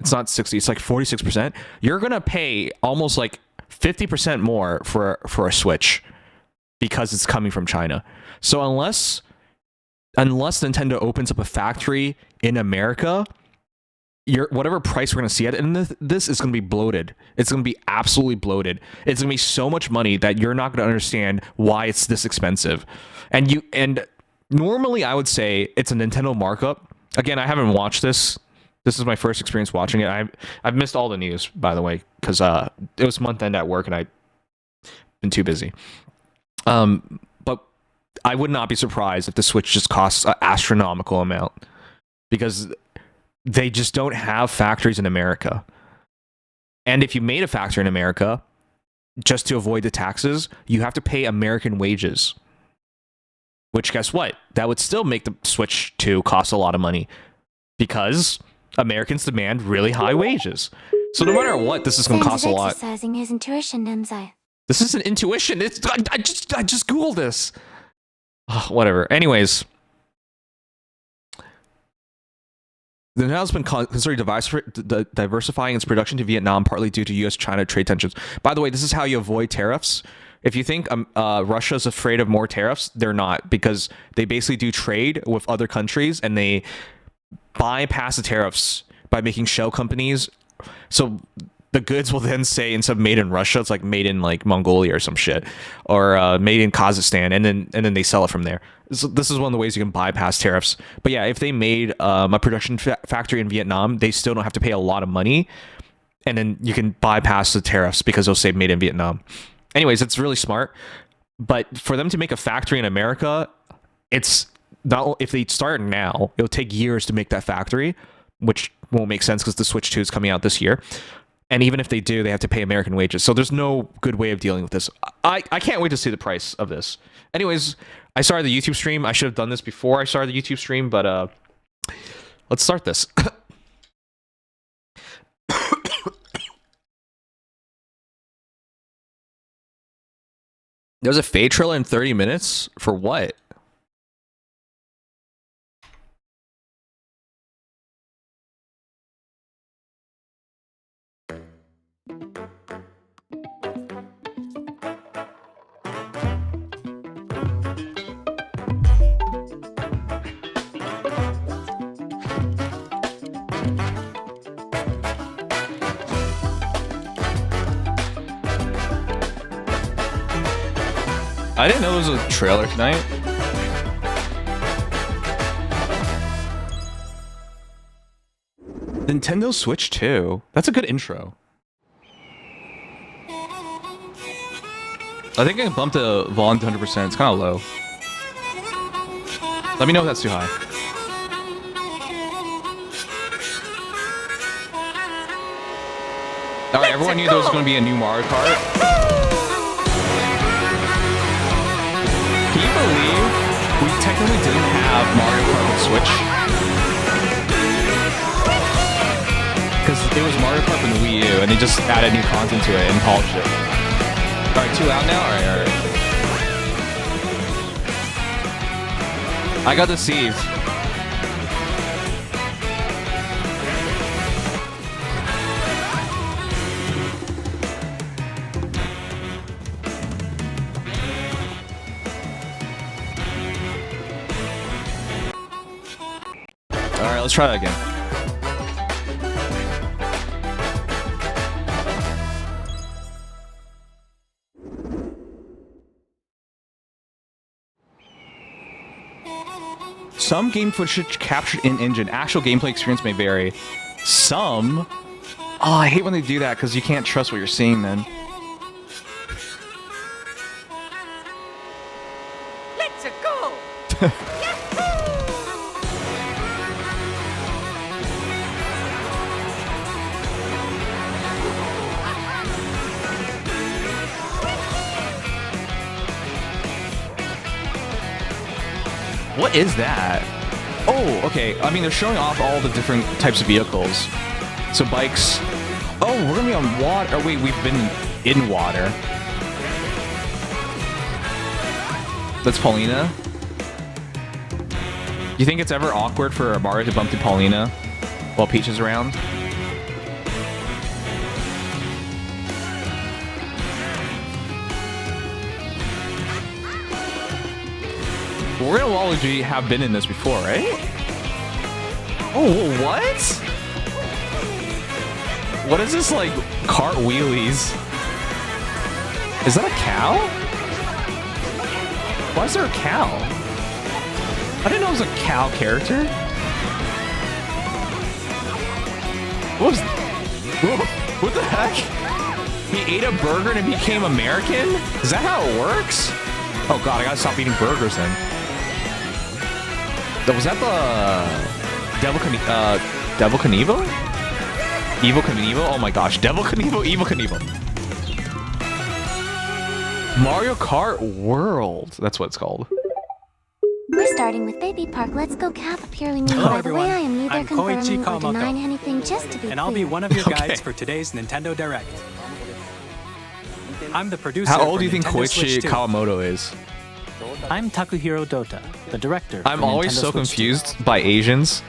it's not 60, it's like 46%. You're gonna pay almost like 50% more for a Switch because it's coming from China. So unless Nintendo opens up a factory in America, whatever price we're going to see at it, and this is going to be bloated. It's going to be absolutely bloated. It's going to be so much money that you're not going to understand why it's this expensive. And normally I would say it's a Nintendo markup. Again, I haven't watched this. This is my first experience watching it. I've missed all the news, by the way, because it was month end at work and I've been too busy. But I would not be surprised if the Switch just costs an astronomical amount, because they just don't have factories in America. And if you made a factory in America, just to avoid the taxes, you have to pay American wages. Which, guess what? That would still make the Switch 2 cost a lot of money, because Americans demand really high wages. So no matter what, this is going to cost a lot. Exercising his intuition, Nemzai. This isn't intuition. I just Googled this. Oh, whatever. Anyways. The Nintendo has been considering diversifying its production to Vietnam, partly due to U.S.-China trade tensions. By the way, this is how you avoid tariffs. If you think Russia's afraid of more tariffs, they're not, because they basically do trade with other countries and they bypass the tariffs by making shell companies. So the goods will then say, instead of made in Russia, it's like made in like Mongolia or some shit, or made in Kazakhstan, and then they sell it from there. So this is one of the ways you can bypass tariffs. But yeah, if they made a production factory in Vietnam, they still don't have to pay a lot of money, and then you can bypass the tariffs because they'll say made in Vietnam. Anyways, it's really smart. But for them to make a factory in America, it's not, if they start now, it'll take years to make that factory, which won't make sense because the Switch 2 is coming out this year. And even if they do, they have to pay American wages. So there's no good way of dealing with this. I can't wait to see the price of this. Anyways, I started the YouTube stream. I should have done this before I started the YouTube stream, but let's start this. There's a Fade trailer in 30 minutes? For what? I didn't know there was a trailer tonight. Nintendo Switch 2. That's a good intro. I think I can bump the volume to 100%. It's kind of low. Let me know if that's too high. Alright, everyone knew there was going to be a new Mario Kart. We technically didn't have Mario Kart on Switch because it was Mario Kart from the Wii U and they just added new content to it and polished it. Alright, too loud now? Alright. I got deceived. Alright, let's try that again. Some game footage captured in engine. Actual gameplay experience may vary. Some? Oh, I hate when they do that because you can't trust what you're seeing then. Let's go! What is that? Oh, okay. I mean, they're showing off all the different types of vehicles. So bikes. Oh, we're gonna be on water. Oh, wait, we've been in water. That's Paulina. You think it's ever awkward for Mario to bump to Paulina while Peach is around? We're in Waluigi have been in this before, right? Oh, what? What is this, like, cart wheelies? Is that a cow? Why is there a cow? I didn't know it was a cow character. What the heck? He ate a burger and it became American? Is that how it works? Oh god, I gotta stop eating burgers then. Was that the Devil Knievel? Evil Knievel? Oh my gosh, Devil Knievel, Evil Knievel. Mario Kart World. That's what it's called. We're starting with Baby Park. Let's go Cap. Purely me. Hello, By the way, everyone. I am neither I'm confirming Koichi or Kawamoto. denying anything, just to be And I'll be clear. one of your Okay. guides for today's Nintendo Direct. I'm the producer. How old for do you think Nintendo Koichi Switch 2. Kawamoto is? I'm Takuhiro Dota, the director. I'm for always Nintendo so Switch 2. confused by Asians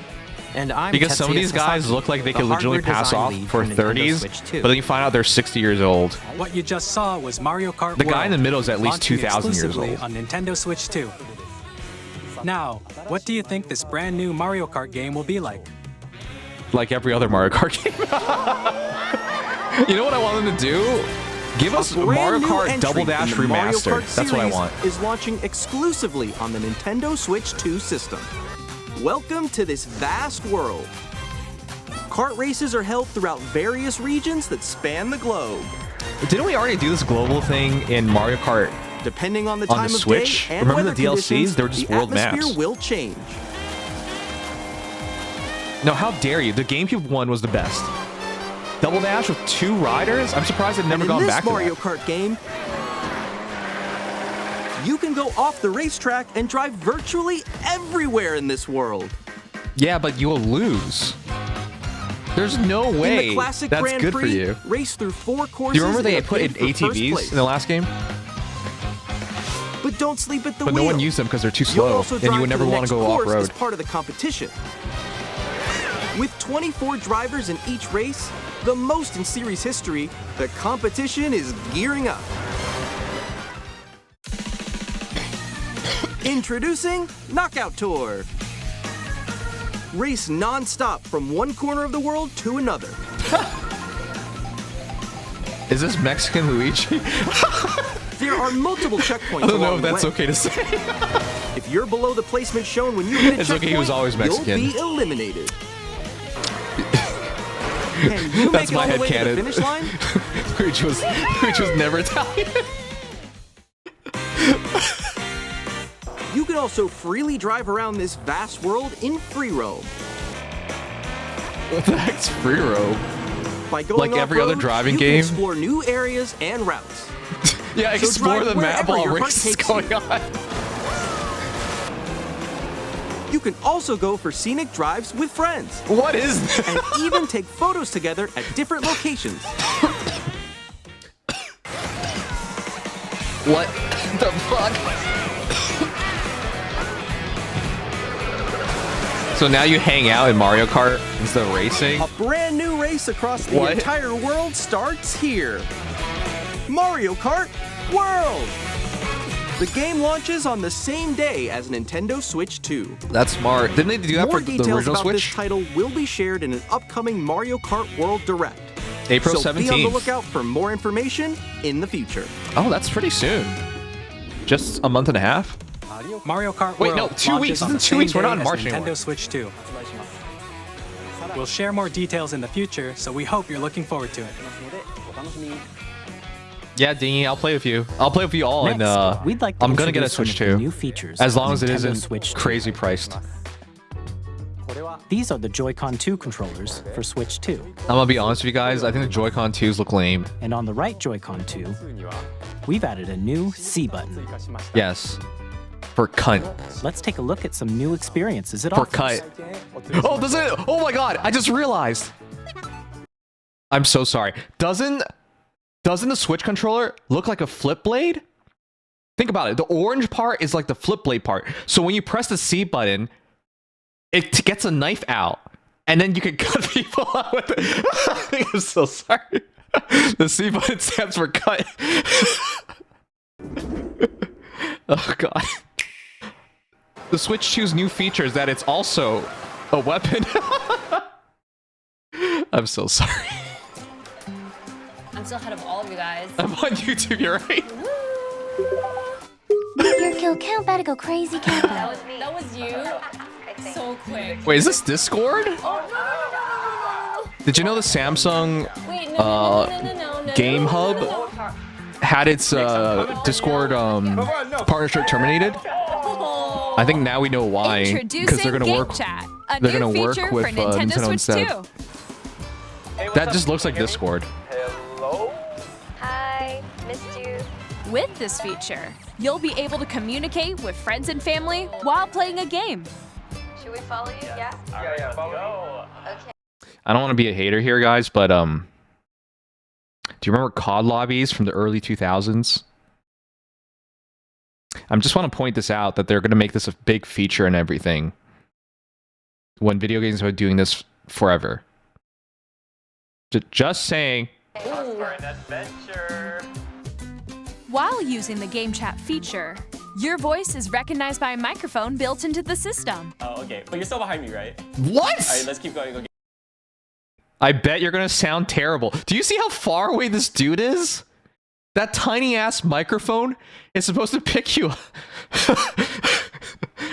And I'm Because some of Tetsuya these guys Sasaki, look like they the could legitimately hardware pass design off lead for Nintendo 30s, Switch 2. but then you find out they're 60 years old. What you just saw was Mario Kart The guy World, in the middle is at least launching 2,000 years exclusively old. on Nintendo Switch 2. Now, what do you think this brand new Mario Kart game will be like? Like every other Mario Kart game. You know what I want them to do? Give us Mario Kart Double Dash Remastered. That's what I want. Is launching exclusively on the Nintendo Switch 2 system. Welcome to this vast world. Kart races are held throughout various regions that span the globe. Didn't we already do this global thing in Mario Kart? Depending on the On time the of Switch? day and Remember weather the DLCs? conditions, They were just the world atmosphere maps. will change. No, how dare you? The GameCube one was the best. Double Dash with 2 riders? I'm surprised they've never And gone in this back to Mario that. Kart game, you can go off the racetrack and drive virtually everywhere in this world. Yeah, but you'll lose. There's no In way the classic that's Grand good Prix, for you. race through 4 courses. Do you remember they in a put in bid for first ATVs place. in the last game? But don't sleep at the But wheel. no one used them because they're too You'll slow, also and you drive would to never the want next to go course off-road. as part of the competition. With 24 drivers in each race, the most in series history, the competition is gearing up. Introducing Knockout Tour. Race non-stop from one corner of the world to another. Is this Mexican Luigi? There are multiple checkpoints I don't know along if the that's way. okay to say. If you're below the placement shown when you hit a It's checkpoint, okay, he was always Mexican. you'll be eliminated. Can you That's make it my all the way to the headcanon. finish line? which was never Italian. You can also freely drive around this vast world in free roam. What the heck's free roam? By going Like every other off-road, driving you game? can explore new areas and routes. Yeah, So explore drive the map wherever while your heart race is takes going you. on. You can also go for scenic drives with friends What is this? and even take photos together at different locations. What the fuck? So now you hang out in Mario Kart instead of racing? A brand new race across the What? entire world starts here. Mario Kart World! The game launches on the same day as Nintendo Switch 2. That's smart. Didn't they do that More for the details original about this Switch? title will be shared in an upcoming Mario Kart World Direct. April so 17th. be on the lookout for more information in the future. Oh, that's pretty soon. Just a month and a half? Mario Kart Wait, World no, 2 launches weeks. on Isn't the 2 same weeks? We're day not in as March Nintendo anymore. Switch 2. We'll share more details in the future, so we hope you're looking forward to it. Yeah, Dingy, I'll play with you. I'll play with you all, Next, and we'd like to I'm gonna get a introduce some Switch of the 2. new features As long on as it Nintendo isn't Switch 2. crazy priced. These are the Joy-Con 2 controllers for Switch 2. I'm gonna be honest with you guys, I think the Joy-Con 2s look lame. And on the right Joy-Con 2, we've added a new C button. Yes. For cunt. Let's take a look at some new experiences it For offers. cut. Oh, does it? Oh my god, I just realized. I'm so sorry. Doesn't the Switch controller look like a flip blade? Think about it. The orange part is like the flip blade part. So when you press the C button, it gets a knife out. And then you can cut people out with it. I'm so sorry. The C button stands for cut. Oh god. The Switch 2's new feature is that it's also a weapon. I'm so sorry. I'm still ahead of all of you guys. I'm on YouTube, you're right. Your kill count about to go crazy, Kappa. That was you. So quick. Wait, is this Discord? Did you know the Samsung Wait, no, Game Hub had its Discord partnership terminated? I think now we know why. Because they're gonna work. They're gonna work with Nintendo instead. That just looks like Discord. Hi, missed you. With this feature, you'll be able to communicate with friends and family while playing a game. Should we follow you? Yeah? Yeah, follow me. Okay. I don't want to be a hater here, guys, but do you remember COD lobbies from the early 2000s? I just want to point this out that they're going to make this a big feature and everything. when video games are doing this forever. Just saying. For an adventure. While using the game chat feature, your voice is recognized by a microphone built into the system. Oh, okay. But you're still behind me, right? What? All right, let's keep going. Okay. I bet you're gonna sound terrible. Do you see how far away this dude is? That tiny ass microphone is supposed to pick you up.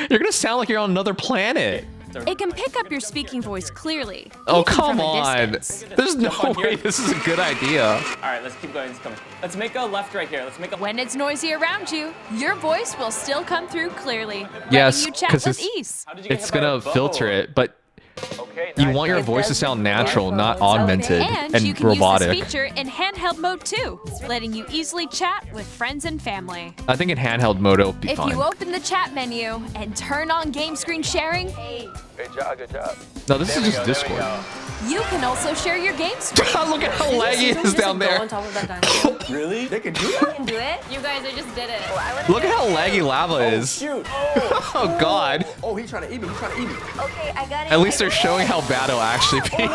You're gonna sound like you're on another planet. It can pick up your speaking voice clearly. Oh, even come from a on. distance. There's no way this is a good idea. All right, let's keep going. Let's make a left right here. Let's make a. When it's noisy around you, your voice will still come through clearly, Yes, letting you chat 'cause with it's- ease. It's gonna filter it, but Okay, you nice. want your voice to sound natural, not augmented And and you can robotic. use this feature in handheld mode too, letting you easily chat with friends and family. I think in handheld mode it'll be If fine. you open the chat menu and turn on game screen sharing, Good job, good job. No, this is There we just go, there we Discord. go. you can also share your game screen. Look at how laggy it is down there. Really? They can do that? can do it. You guys are just did it. Look at how laggy lava is. Shoot. Oh god. Oh, he's trying to eat me. He's trying to eat me. Okay, I got it. At least they're showing how bad it'll actually be.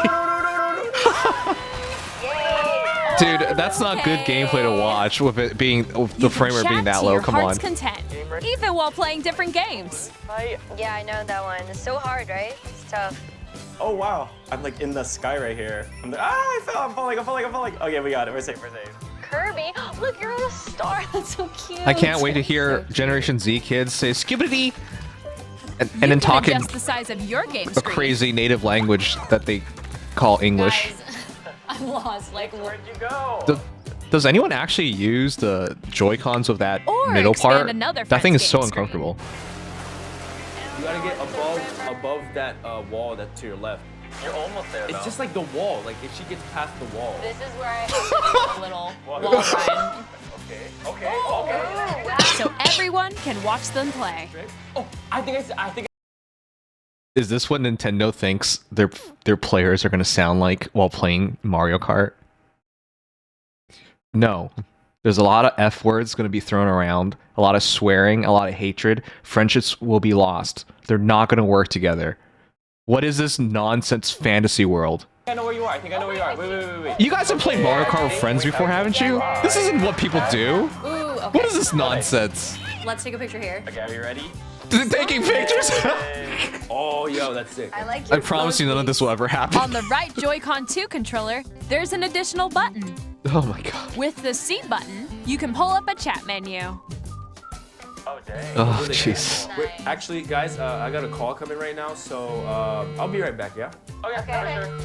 Dude, that's not good gameplay to watch with it being with the frame rate being that low. Come on. Heart's content, even while playing different games. Yeah, I know that one. It's so hard, right? It's tough. Oh wow. I'm like in the sky right here. I fell. I'm falling. Okay, we got it. We're safe. Kirby, look, you're on a star. That's so cute. I can't wait to hear Generation Z kids say skibbity and You then can talking adjust the size of your game a screen. crazy native language that they call English. Guys, I'm lost. Like, Where'd you go? Does anyone actually use the Joy-Cons with that Or middle expand part? another That thing is friend's so game screen. uncomfortable. You gotta get above that wall that's to your left. You're almost there, It's just like the wall. Like if she gets past the wall. this is where I have a little wall run. Okay. So everyone can watch them play. Oh, I think. Is this what Nintendo thinks their players are going to sound like while playing Mario Kart? No. There's a lot of F words going to be thrown around, a lot of swearing, a lot of hatred. Friendships will be lost. They're not going to work together. What is this nonsense fantasy world? I know where you are. I think I know where you are. Wait. You guys have played Mario Kart with friends before, haven't you? This isn't what people do. Ooh, okay. What is this nonsense? Let's take a picture here. Okay, are you ready? Taking pictures? Oh, yo, that's sick. I like I your promise you none of this will ever On happen. the right Joy-Con 2 controller, there's an additional button. Oh my god. With the C button, you can pull up a chat menu. Oh, dang. Oh, jeez. Wait, actually, guys, I got a call coming right now, so I'll be right back, yeah? Okay, sure.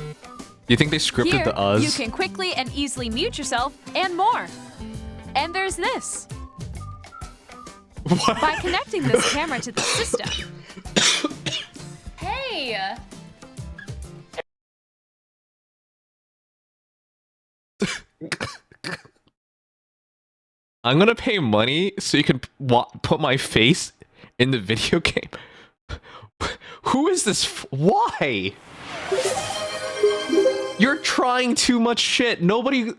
You think they scripted Here, the us? you can quickly and easily mute yourself and more. And there's this. What? By connecting this camera to the system, Hey! I'm gonna pay money so you can put my face in the video game. Who is this? Why? You're trying too much shit. Nobody.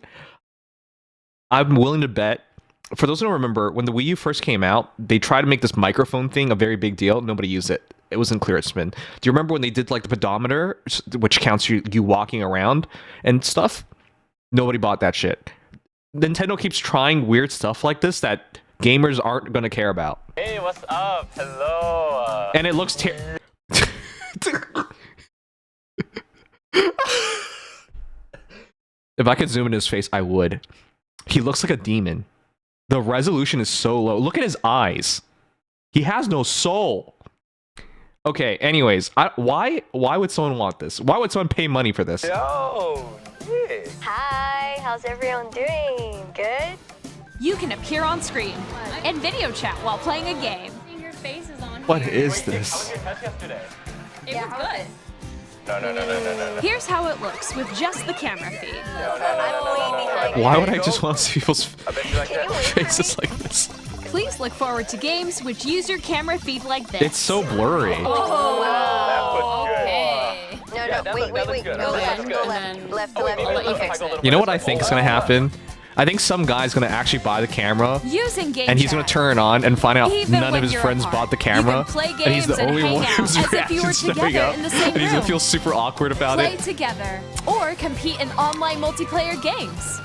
I'm willing to bet. For those who don't remember, when the Wii U first came out, they tried to make this microphone thing a very big deal. Nobody used it. It wasn't clear at spin. Do you remember when they did like the pedometer, which counts you walking around and stuff? Nobody bought that shit. Nintendo keeps trying weird stuff like this that gamers aren't going to care about. Hey, what's up? Hello. And it looks If I could zoom in his face, I would. He looks like a demon. The resolution is so low. Look at his eyes. He has no soul. Okay, anyways, why would someone want this? Why would someone pay money for this? Yo, yeah. Hi, how's everyone doing? Good? you can appear on screen and video chat while playing a game. Your face is on What here. is this? How was your test yesterday? It was good. No. Here's how it looks with just the camera feed. I'm way behind. Why would I just want to see people's I bet you like that. faces like this? Please look forward to games which use your camera feed like this. It's so blurry. That was good. Okay. No, Yeah, that wait. looks good. Go That left, looks go good. left. Left, Oh, wait, left. oh, Let you let's fix cycle a it. little You know bit. what I think is gonna happen? I think some guy's gonna actually buy the camera, Using game and he's gonna chat. turn it on and find out Even none when of his you're friends apart, bought the you camera, can play and he's the games and only hang one out whose as if you were reaction's showing together up, in the same and he's gonna room. feel super awkward about Play it. together or compete in online multiplayer games.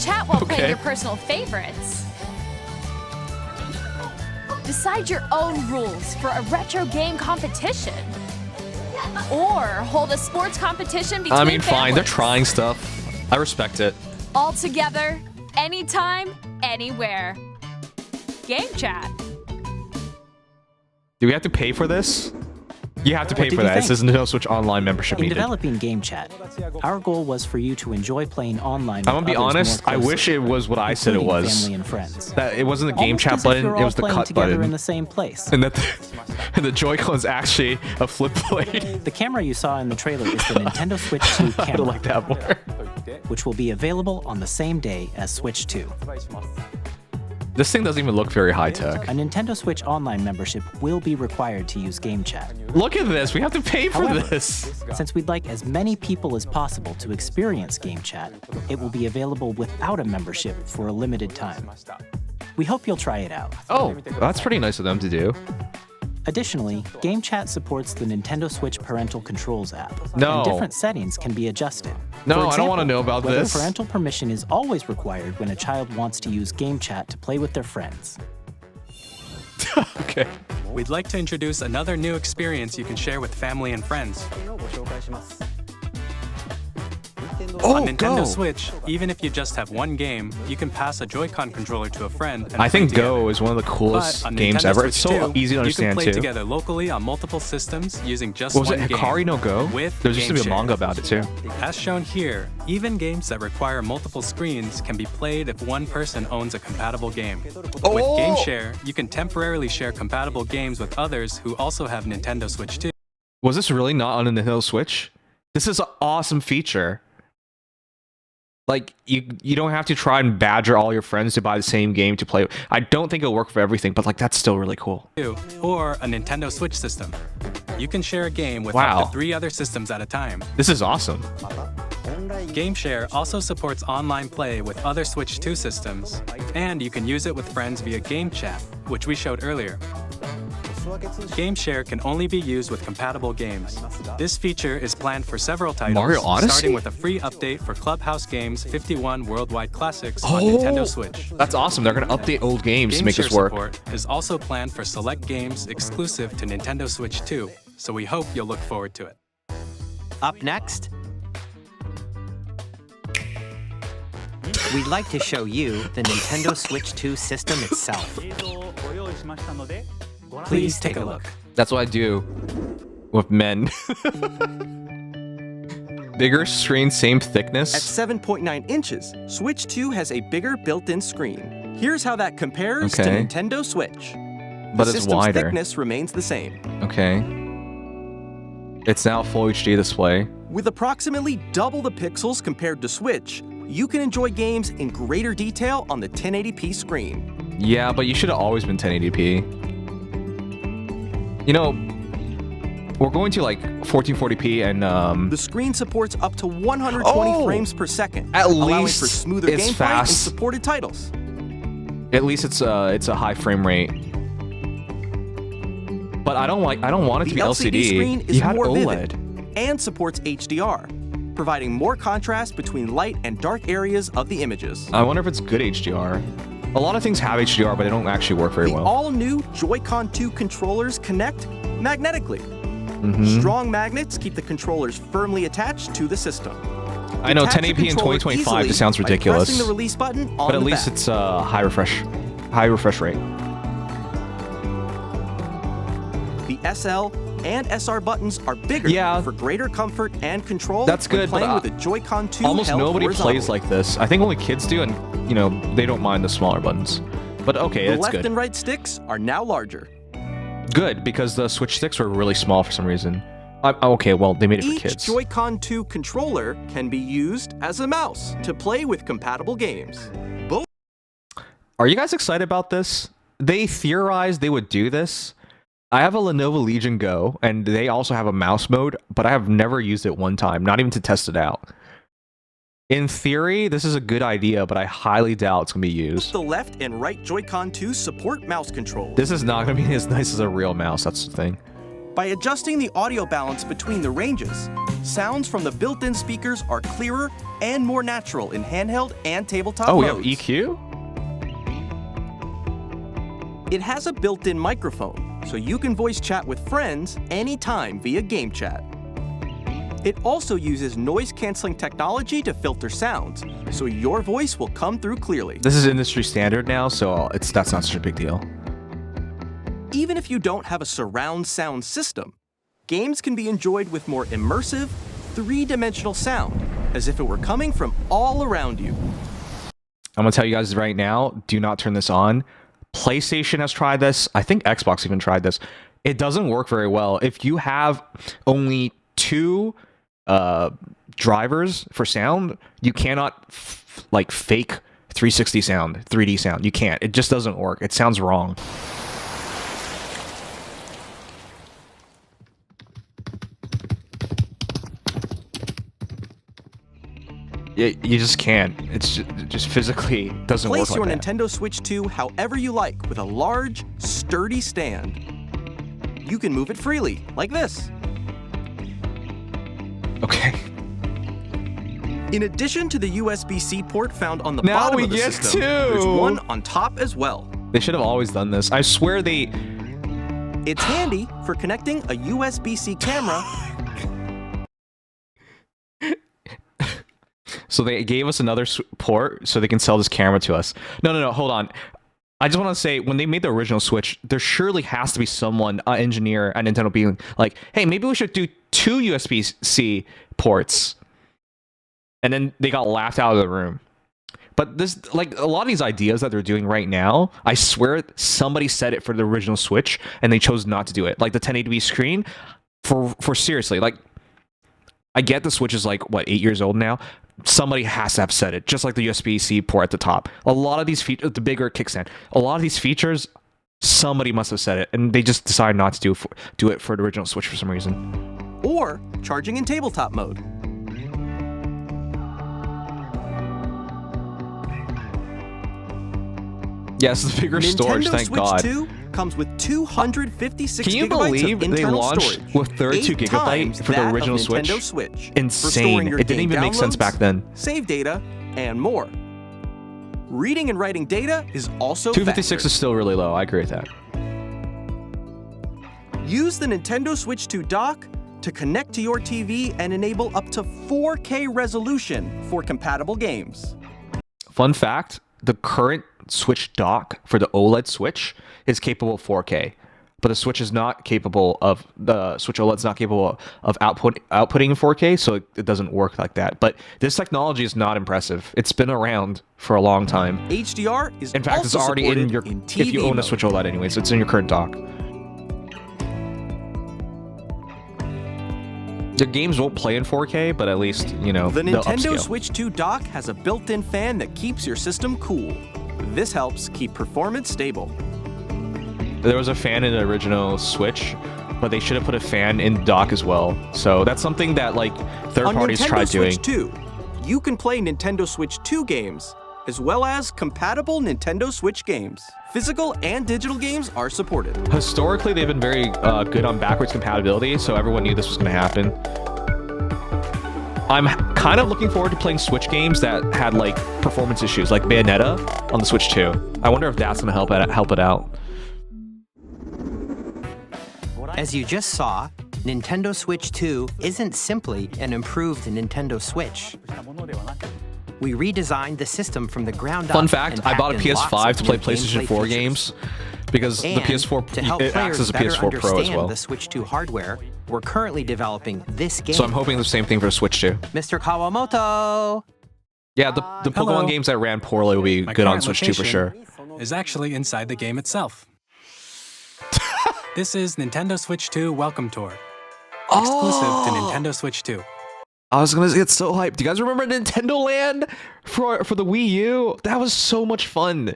Chat while playing Okay. your personal favorites. Decide your own rules for a retro game competition. Or hold a sports competition between I mean, fine, they're families. trying stuff. I respect it. All together, anytime, anywhere. Game chat. Do we have to pay for this? You have to What pay did for you that. It think? says Nintendo Switch Online membership In needed. developing Game Chat, our goal was for you to enjoy playing online. I'm gonna be with others honest, more I wish closely, it was what I said it including was. Family and friends. That it wasn't the game Almost chat as if button, you're it all was the playing cut together button. in the same place. And that and the Joy-Con's actually a flip blade. The camera you saw in the trailer is the Nintendo Switch 2 I camera, like that more. which will be available on the same day as Switch 2. This thing doesn't even look very high tech. A Nintendo Switch Online membership will be required to use Game Chat. Look at this. We have to pay for However, this. Since we'd like as many people as possible to experience Game Chat, it will be available without a membership for a limited time. We hope you'll try it out. Oh, that's pretty nice of them to do. Additionally, Game Chat supports the Nintendo Switch Parental Controls app, No. and different settings can be adjusted. No, For I don't example, wanna know about whether this. Parental permission is always required when a child wants to use Game Chat to play with their friends. Okay. We'd like to introduce another new experience you can share with family and friends. On Nintendo Switch, even if you just have one game, you can pass a Joy-Con controller to a friend and I play think together. Go is one of the coolest But on games Nintendo ever. Switch It's so 2, easy to you understand can play too. together locally on multiple systems using just What was one it? game. Hikari no Go? With There's used to be a Game Share. manga about it too. As shown here, even games that require multiple screens can be played if one person owns a compatible game. With Game Share, you can temporarily share compatible games with others who also have Nintendo Switch 2. Was this really not on the Nintendo Switch? This is an awesome feature. Like, you don't have to try and badger all your friends to buy the same game to play. I don't think it'll work for everything, but like that's still really cool. Or a Nintendo Switch system. You can share a game with Wow. up to 3 other systems at a time. This is awesome. Game Share also supports online play with other Switch 2 systems, and you can use it with friends via Game Chat, which we showed earlier. Game Share can only be used with compatible games. This feature is planned for several titles, Mario Odyssey? starting with a free update for Clubhouse Games 51 Worldwide Classics on Nintendo Switch. That's awesome. They're gonna update old games to Game make Share this work. support is also planned for select games exclusive to Nintendo Switch 2, so we hope you'll look forward to it. Up next, we'd like to show you the Nintendo Switch 2 system itself. Please take a look. That's what I do with men. Bigger screen, same At thickness. 7.9 inches, Switch 2 has a bigger built-in screen. Here's how that compares to Okay. Nintendo Switch. But The it's system's wider. thickness remains the same. Okay. It's now a full HD display. With approximately double the pixels compared to Switch, you can enjoy games in greater detail on the 1080p screen. Yeah, but you should have always been 1080p. You know, we're going to like 1440p and The screen supports up to 120 Oh! frames per second, At allowing least for smoother it's gameplay and fast. supported titles. at least it's a high frame rate. But I don't want it to The be LCD screen is You had more OLED. vivid and supports HDR, providing more contrast between light and dark areas of the images. I wonder if it's good HDR. A lot of things have HDR, but they don't actually work very The well. all-new Joy-Con 2 controllers connect magnetically. Mhm. Strong magnets keep the controllers firmly attached to the system. I know, Detach the 1080p in controller 2025 easily just sounds by ridiculous. pressing the release button on But at the least back. it's high refresh rate. The SL and SR buttons are bigger Yeah. for greater comfort and control. That's when good, but playing with a Joy-Con 2 almost held nobody horizontally. plays like this. I think only kids do, and you know they don't mind the smaller buttons. But okay, The it's left good. and right sticks are now larger. Good, because the Switch sticks were really small for some reason. Okay, well they made it for Each kids. Joy-Con 2 controller can be used as a mouse to play with compatible games. Both Are you guys excited about this? They theorized they would do this. I have a Lenovo Legion Go, and they also have a mouse mode, but I have never used it one time, not even to test it out. In theory, this is a good idea, but I highly doubt it's gonna be used. The left and right Joy-Con 2 support mouse controls. This is not gonna be as nice as a real mouse, that's the thing. By adjusting the audio balance between the ranges, sounds from the built-in speakers are clearer and more natural in handheld and tabletop modes. We have EQ? It has a built-in microphone, so you can voice chat with friends anytime via game chat. It also uses noise-canceling technology to filter sounds, so your voice will come through clearly. This is industry standard now, so that's not such a big deal. Even if you don't have a surround sound system, games can be enjoyed with more immersive, three-dimensional sound, as if it were coming from all around you. I'm gonna tell you guys right now, do not turn this on. PlayStation has tried this. I think Xbox even tried this. It doesn't work very well. If you have only 2 drivers for sound, you cannot like fake 360 sound, 3D sound. You can't. It just doesn't work. It sounds wrong. You just can't. It's just physically doesn't work like that. Place your Nintendo Switch 2 however you like with a large, sturdy stand. You can move it freely, like this. Okay. In addition to the USB-C port found on the bottom of the system, there's one on top as well. They should have always done this. I swear they... It's handy for connecting a USB-C camera. So they gave us another port so they can sell this camera to us. No, hold on. I just want to say, when they made the original Switch, there surely has to be someone, an engineer at Nintendo being like, hey, maybe we should do 2 USB-C ports. And then they got laughed out of the room. But this, like, a lot of these ideas that they're doing right now, I swear somebody said it for the original Switch, and they chose not to do it. Like the 1080p screen, for seriously, like, I get the Switch is like, what, 8 years old now? Somebody has to have said it, just like the USB-C port at the top. A lot of these features, the bigger kickstand, a lot of these features, somebody must have said it, and they just decided not to do it for the original Switch for some reason. Or charging in tabletop mode. Yes, the bigger storage, thank God. Nintendo Switch 2 comes with 256 Can you gigabytes believe of internal they launched storage, with 32 gigabytes for the original Switch? Insane. It didn't even make sense back then. Save data, and more. Reading and writing data is also 256 faster. is still really low. I agree with that. Use the Nintendo Switch 2 dock to connect to your TV and enable up to 4K resolution for compatible games. Fun fact, the current Switch dock for the OLED Switch is capable of 4K, but the Switch is not capable of, the Switch OLED's not capable of outputting in 4K, so it doesn't work like that. But this technology is not impressive. It's been around for a long time. HDR is in fact, it's already in your, if you own a Switch OLED anyways, it's in your current dock. The games won't play in 4K, but at least, you know, the Nintendo upscale. Switch 2 dock has a built-in fan that keeps your system cool. This helps keep performance stable. There was a fan in the original Switch, but they should have put a fan in the dock as well. So that's something that, like, third parties tried doing. On Nintendo Switch 2, you can play Nintendo Switch 2 games, as well as compatible Nintendo Switch games. Physical and digital games are supported. Historically, they've been very good on backwards compatibility, so everyone knew this was going to happen. I'm kind of looking forward to playing Switch games that had, like, performance issues, like Bayonetta on the Switch 2. I wonder if that's going to help it out. As you just saw, Nintendo Switch 2 isn't simply an improved Nintendo Switch. We redesigned the system from the ground up. Fun fact, I bought a PS5 to play new PlayStation 4 features. games because the PS4 to help it acts as a players PS4 better Pro as understand well. the Switch 2 hardware, we're currently developing this game. So I'm hoping the same thing for the Switch 2. Mr. Kawamoto! Yeah, the Pokemon Hello. games that ran poorly will be My good on current Switch 2 for sure. location is actually inside the game itself. This is Nintendo Switch 2 Welcome Tour. Exclusive to Nintendo Switch 2. I was gonna get so hyped. Do you guys remember Nintendo Land for the Wii U? That was so much fun.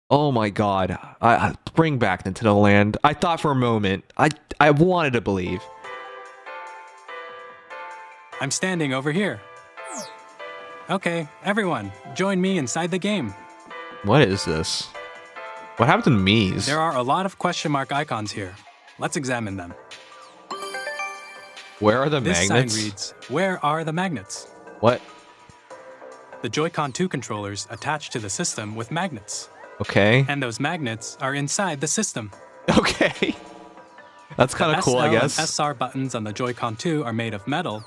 Oh my god. I bring back Nintendo Land. I thought for a moment. I wanted to believe. I'm standing over here. Okay, everyone, join me inside the game. What is this? What happened to Mies? There are a lot of question mark icons here. Let's examine them. Where are the This magnets? sign reads, "Where are the magnets?" What? The Joy-Con 2 controllers attach to the system with magnets. Okay. And those magnets are inside the system. Okay. That's kind of cool, I guess. The SR buttons on the Joy-Con 2 are made of metal.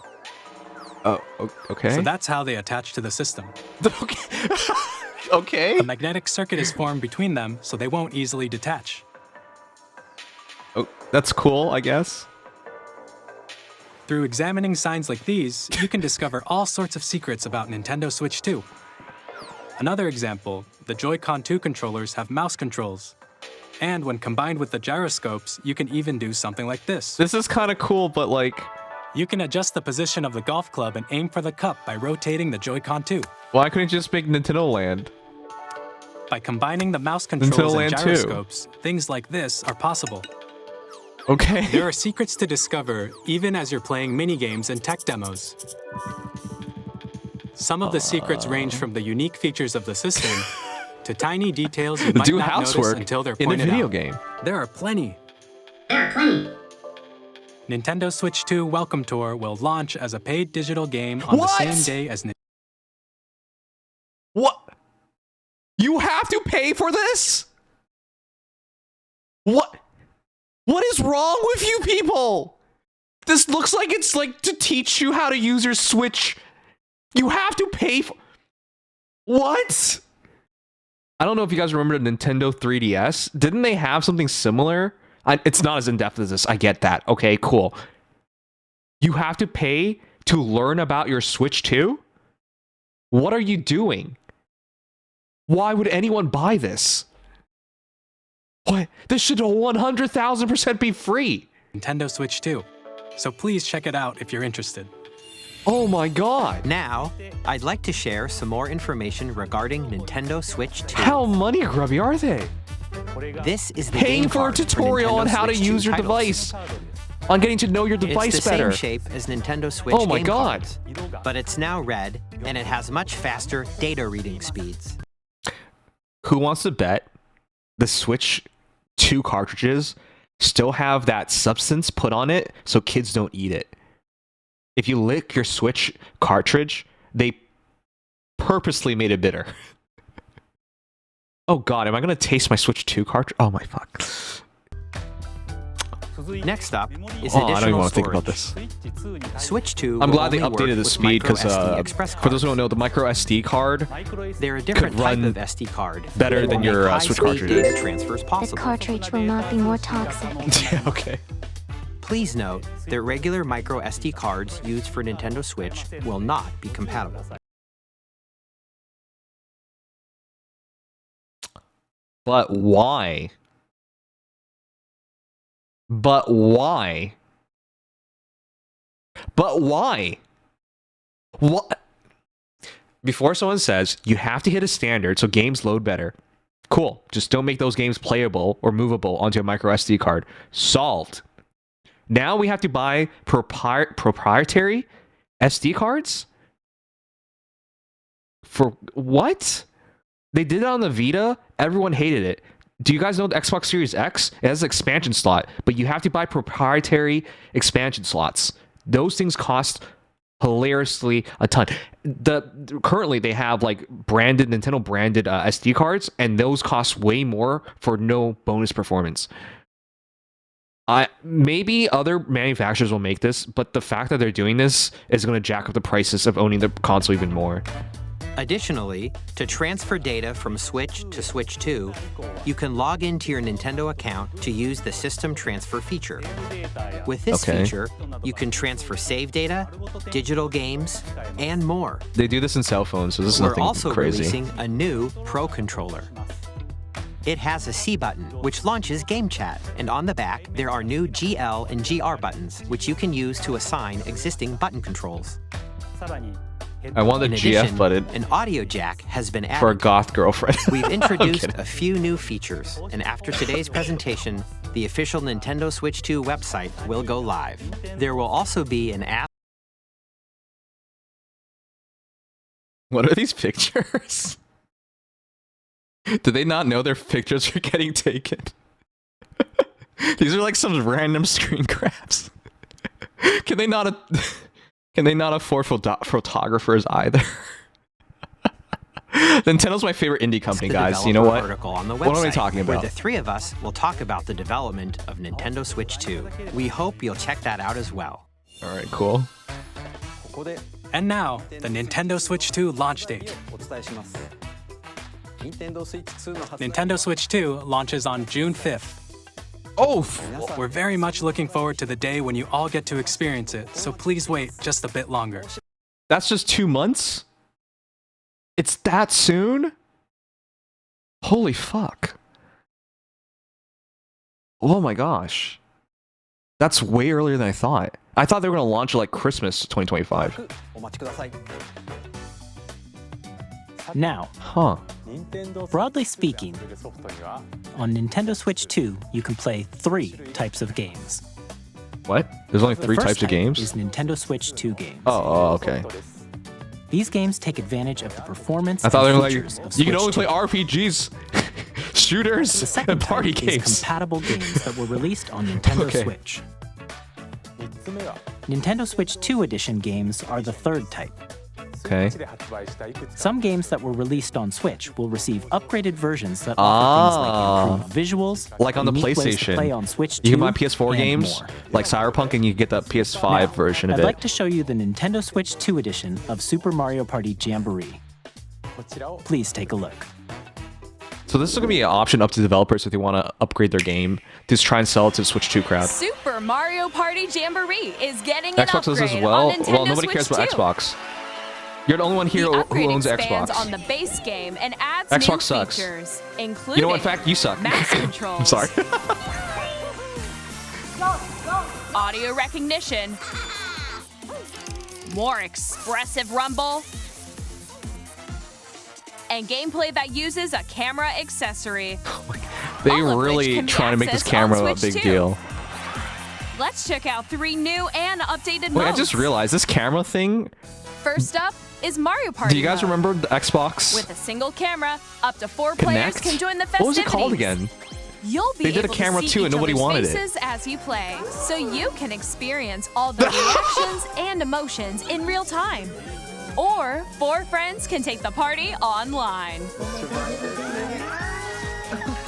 Oh, okay. So that's how they attach to the system. Okay. Okay. A magnetic circuit is formed between them, so they won't easily detach. Oh, that's cool, I guess. Through examining signs like these, you can discover all sorts of secrets about Nintendo Switch 2. Another example, the Joy-Con 2 controllers have mouse controls. And when combined with the gyroscopes, you can even do something like this. This is kind of cool, but like... You can adjust the position of the golf club and aim for the cup by rotating the Joy-Con 2. Why couldn't you just make Nintendo Land? By combining the mouse controls Nintendo and Land 2. gyroscopes, things like this are possible. Okay. There are secrets to discover even as you're playing minigames and tech demos. Some of the secrets range from the unique features of the system to tiny details you might Do not notice housework until they're in a pointed video out. game. There are plenty. Nintendo Switch 2 Welcome Tour will launch as a paid digital game on the same day as What? You have to pay for this? What? What is wrong with you people? This looks like it's like to teach you how to use your Switch. You have to pay for... What? I don't know if you guys remember the Nintendo 3DS. Didn't they have something similar? It's not as in-depth as this. I get that. Okay, cool. You have to pay to learn about your Switch too? What are you doing? Why would anyone buy this? What? This should 100,000% be free. Nintendo Switch 2. So please check it out if you're interested. Oh my god. Now, I'd like to share some more information regarding Nintendo Switch 2. How money grubby are they? This is the Paying game for a card tutorial Nintendo on how to Switch 2 use your titles. device. On getting to know your device it's the better. Same shape as Nintendo Switch Oh my game god. cards, but it's now red and it has much faster data reading speeds. Who wants to bet the Switch 2 cartridges still have that substance put on it so kids don't eat it? If you lick your Switch cartridge, they purposely made it bitter. Oh god, am I gonna taste my Switch 2 cartridge? Oh my fuck. Next up is I don't even additional want to think storage. about this. Switch 2 I'm will glad they only work updated the with speed because micro SD Express for those who cards. don't know, the micro SD card They're a different type run of SD card. better that than will your make Switch high-speed cartridges. data transfers The possible. cartridge will not be more toxic. Yeah, okay. Please note that regular micro SD cards used for Nintendo Switch will not be compatible. But why? But why? But why? What? Before someone says, you have to hit a standard so games load better. Cool. Just don't make those games playable or movable onto a micro SD card. Solved. Now we have to buy proprietary SD cards? For what? They did it on the Vita. Everyone hated it. Do you guys know the Xbox Series X? It has an expansion slot, but you have to buy proprietary expansion slots. Those things cost hilariously a ton. Currently they have like Nintendo branded SD cards, and those cost way more for no bonus performance. Maybe other manufacturers will make this, but the fact that they're doing this is going to jack up the prices of owning the console even more. Additionally, to transfer data from Switch to Switch 2, you can log into your Nintendo account to use the System Transfer feature. With this feature, you can transfer save data, digital games, and more. They do this in cell phones, so this is We're nothing also crazy. releasing a new Pro Controller. It has a C button, which launches Game Chat, and on the back, there are new GL and GR buttons, which you can use to assign existing button controls. I want the In GF addition, button an audio jack has been added. for a goth girlfriend. We've I'm introduced kidding. a few new features, and after today's presentation, the official Nintendo Switch 2 website will go live. There will also be an app What are these pictures? Do they not know their pictures are getting taken? These are like some random screen grabs. Can they not afford photographers either? Nintendo's my favorite indie company, guys. You know what? On the What am I website, talking where about? the three of us will talk about the development of Nintendo Switch 2. We hope you'll check that out as well. All right, cool. And now, the Nintendo Switch 2 launch date. Nintendo Switch 2 launches on June 5th. Oh! We're very much looking forward to the day when you all get to experience it, so please wait just a bit longer. That's just 2 months? It's that soon? Holy fuck. Oh my gosh. That's way earlier than I thought. I thought they were going to launch it like Christmas 2025. Now, broadly speaking, on Nintendo Switch 2, you can play 3 types of games. What? There's only The 3 first types of type games? is Nintendo Switch 2 games. Oh, okay. These games take advantage of the performance I thought they and were like, features of you can Switch only 2. play RPGs, shooters, The second and party type is games. compatible games that were released on Nintendo Okay. Switch. Nintendo Switch 2 Edition games are the third type. Okay. Some games that were released on Switch will receive upgraded versions that offer things like improved visuals, Like on the unique ways to PlayStation. play on Switch 2, You can buy PS4 and games, more. like Cyberpunk, and you get the PS5 Now, version of I'd it. like to show you the Nintendo Switch 2 edition of Super Mario Party Jamboree. Please take a look. So this is going to be an option up to developers if they want to upgrade their game to just try and sell it to the Switch 2 crowd. Super Mario Party Jamboree is getting Xbox an does this upgrade as well. on Nintendo Well, nobody Switch cares about 2. Xbox. You're the only one here The who upgrade owns expands Xbox. on the base game and adds Xbox new sucks. features, including You know what? In fact, you suck. mouse controls, I'm sorry. audio recognition, more expressive rumble, and gameplay that uses a camera accessory. They all of which really can be trying to make this accessed camera on a Switch big 2. deal. Let's check out 3 new and updated Wait, I modes. just realized this camera thing. First up is Mario Party Do you guys mode. remember the Xbox With a single camera, up to 4 players Connect? can join the What festivities. was it called again? You'll be They did a able camera to see too, and each nobody other's wanted it. faces as you play, so you can experience all the reactions and emotions in real time. Or 4 friends can take the party online.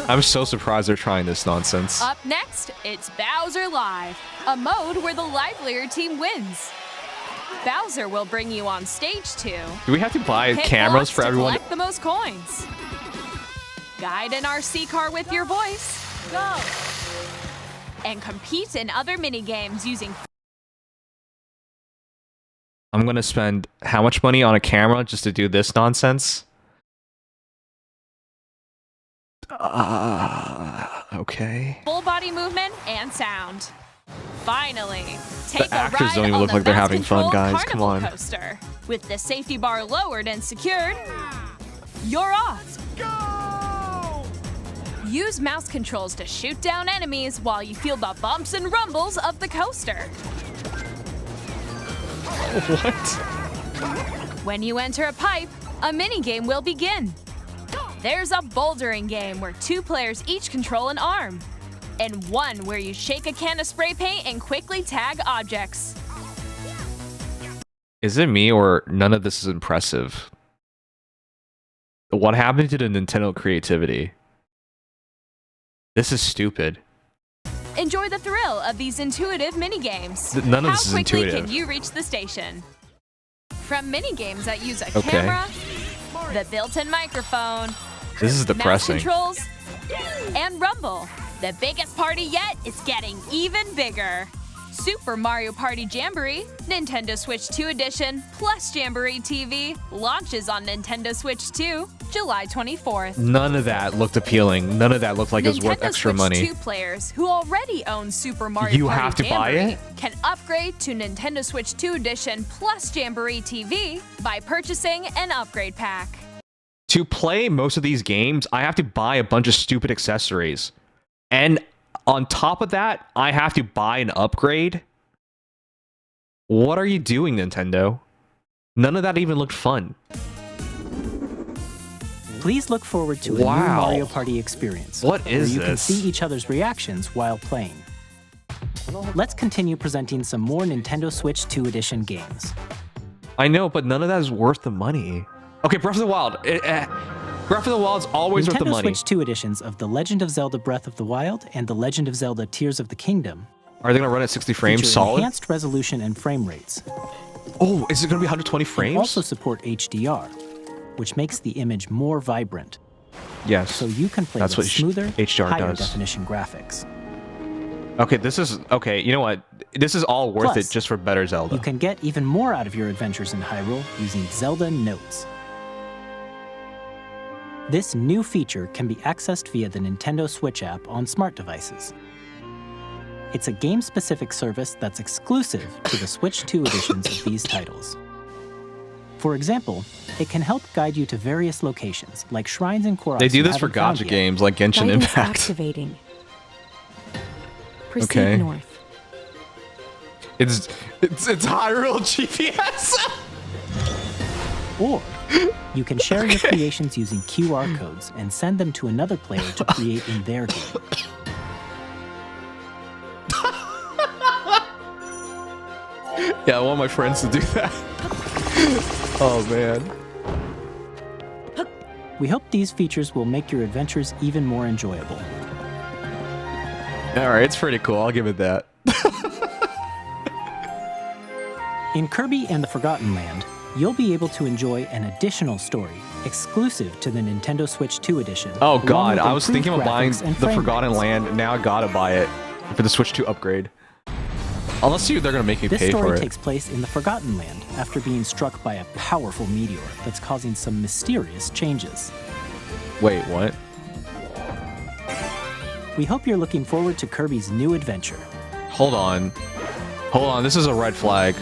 I'm so surprised they're trying this nonsense. Up next, it's Bowser Live, a mode where the livelier team wins. Bowser will bring you on stage 2. Do we have to buy Hit cameras blocks for to everyone? collect the most coins. Guide an RC car with your voice. Go. And compete in other mini games using. I'm gonna spend how much money on a camera just to do this nonsense? Okay. Full body movement and sound. Finally, take The a actors ride don't even on look the like they're having fun, mouse-controlled guys. Come carnival on. Coaster. With the safety bar lowered and secured, you're off. Go! Use mouse controls to shoot down enemies while you feel the bumps and rumbles of the coaster. What? When you enter a pipe, a minigame will begin. There's a bouldering game where 2 players each control an arm, and one where you shake a can of spray paint and quickly tag objects. Is it me or none of this is impressive? What happened to the Nintendo creativity? This is stupid. Enjoy the thrill of these intuitive minigames. None of this is How quickly intuitive. can you reach the station? From minigames that use a Okay. camera, the built-in microphone, This is depressing. mouse controls, and rumble, the biggest party yet is getting even bigger. Super Mario Party Jamboree, Nintendo Switch 2 Edition, plus Jamboree TV, launches on Nintendo Switch 2, July 24th. None of that looked appealing. None of that looked like it was worth Nintendo extra Switch money. 2 players who already own Super Mario You Party have to buy Jamboree it? can upgrade to Nintendo Switch 2 Edition plus Jamboree TV by purchasing an upgrade pack. To play most of these games, I have to buy a bunch of stupid accessories. And on top of that, I have to buy an upgrade. What are you doing, Nintendo? None of that even looked fun. Please look forward to a new Mario Party experience. What is where you can this? see each other's reactions while playing. Let's continue presenting some more Nintendo Switch 2 Edition games. I know, but none of that is worth the money. Okay, Breath of the Wild. Breath of the Wild is always worth the Nintendo money. Switch 2 editions of The Legend of Zelda Breath of the Wild and The Legend of Zelda Tears of the Kingdom Are they going to run at 60 frames feature solid? enhanced resolution and frame rates. Oh, is it going to be 120 frames? They also support HDR, which makes the image more vibrant. Yes. So you can play That's with what smoother, HDR higher does. definition graphics. Okay, this is... Okay, you know what? This is all worth Plus, it just for better Zelda. You can get even more out of your adventures in Hyrule using Zelda Notes. This new feature can be accessed via the Nintendo Switch app on smart devices. It's a game-specific service that's exclusive to the Switch 2 editions of these titles. For example, it can help guide you to various locations, like shrines and Koroks. They do you this for haven't found gacha yet. games like Genshin Guidance Impact. activating. Proceed Okay. north. It's Hyrule GPS. Or you can share your creations using QR codes and send them to another player to create in their game. Yeah, I want my friends to do that. Oh, man. We hope these features will make your adventures even more enjoyable. All right, it's pretty cool. I'll give it that. In Kirby and the Forgotten Land, you'll be able to enjoy an additional story exclusive to the Nintendo Switch 2 edition. Oh, along God. with I was thinking of improved buying graphics and the frame Forgotten rates. Land, and now I gotta buy it for the Switch 2 upgrade. Unless they're gonna make me This pay for story it. takes place in the Forgotten Land after being struck by a powerful meteor that's causing some mysterious changes. Wait, what? We hope you're looking forward to Kirby's new adventure. Hold on. Hold on, this is a red flag.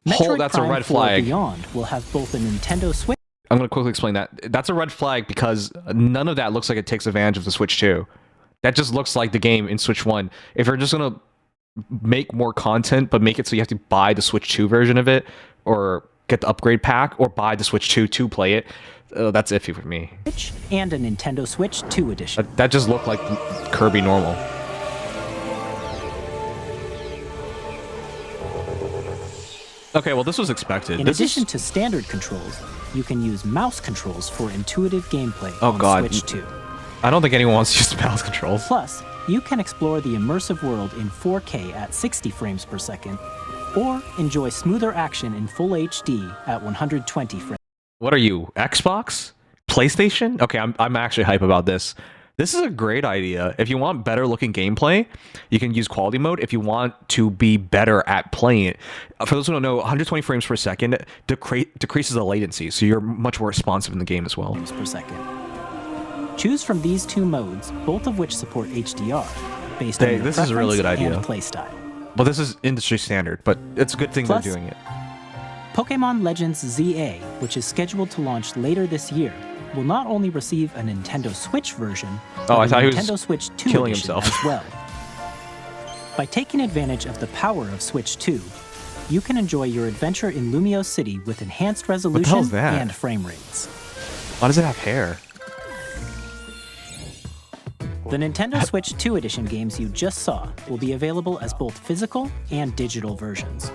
Metroid That's a Prime red 4 flag. Beyond will have both a Nintendo Switch. I'm gonna quickly explain that. That's a red flag because none of that looks like it takes advantage of the Switch 2. That just looks like the game in Switch 1. If you're just gonna make more content, but make it so you have to buy the Switch 2 version of it, or get the upgrade pack, or buy the Switch 2 to play it, that's iffy for me. And a Nintendo Switch 2 edition. That just looked like Kirby normal. Okay, well, this was expected. In This addition is... to standard controls, you can use mouse controls for intuitive gameplay Oh, on God. Switch 2. I don't think anyone wants to use the mouse controls. Plus, you can explore the immersive world in 4K at 60 frames per second, or enjoy smoother action in full HD at 120 frames. What are you, Xbox? PlayStation? Okay, I'm actually hype about this. This is a great idea. If you want better looking gameplay, you can use quality mode. If you want to be better at playing it, for those who don't know, 120 frames per second decreases the latency, so you're much more responsive in the game as well. Per second. Choose from these two modes, both of which support HDR, based on your This is a really good preference idea. and playstyle. But this is industry standard, but it's a good thing Plus, they're doing it. Pokemon Legends ZA, which is scheduled to launch later this year, will not only receive a Nintendo Switch version, but I a thought he was Nintendo Switch 2 killing edition himself. as well. By taking advantage of the power of Switch 2, you can enjoy your adventure in Lumio City with enhanced resolution is that? and frame rates. Why does it have hair? The Nintendo Switch 2 edition games you just saw will be available as both physical and digital versions.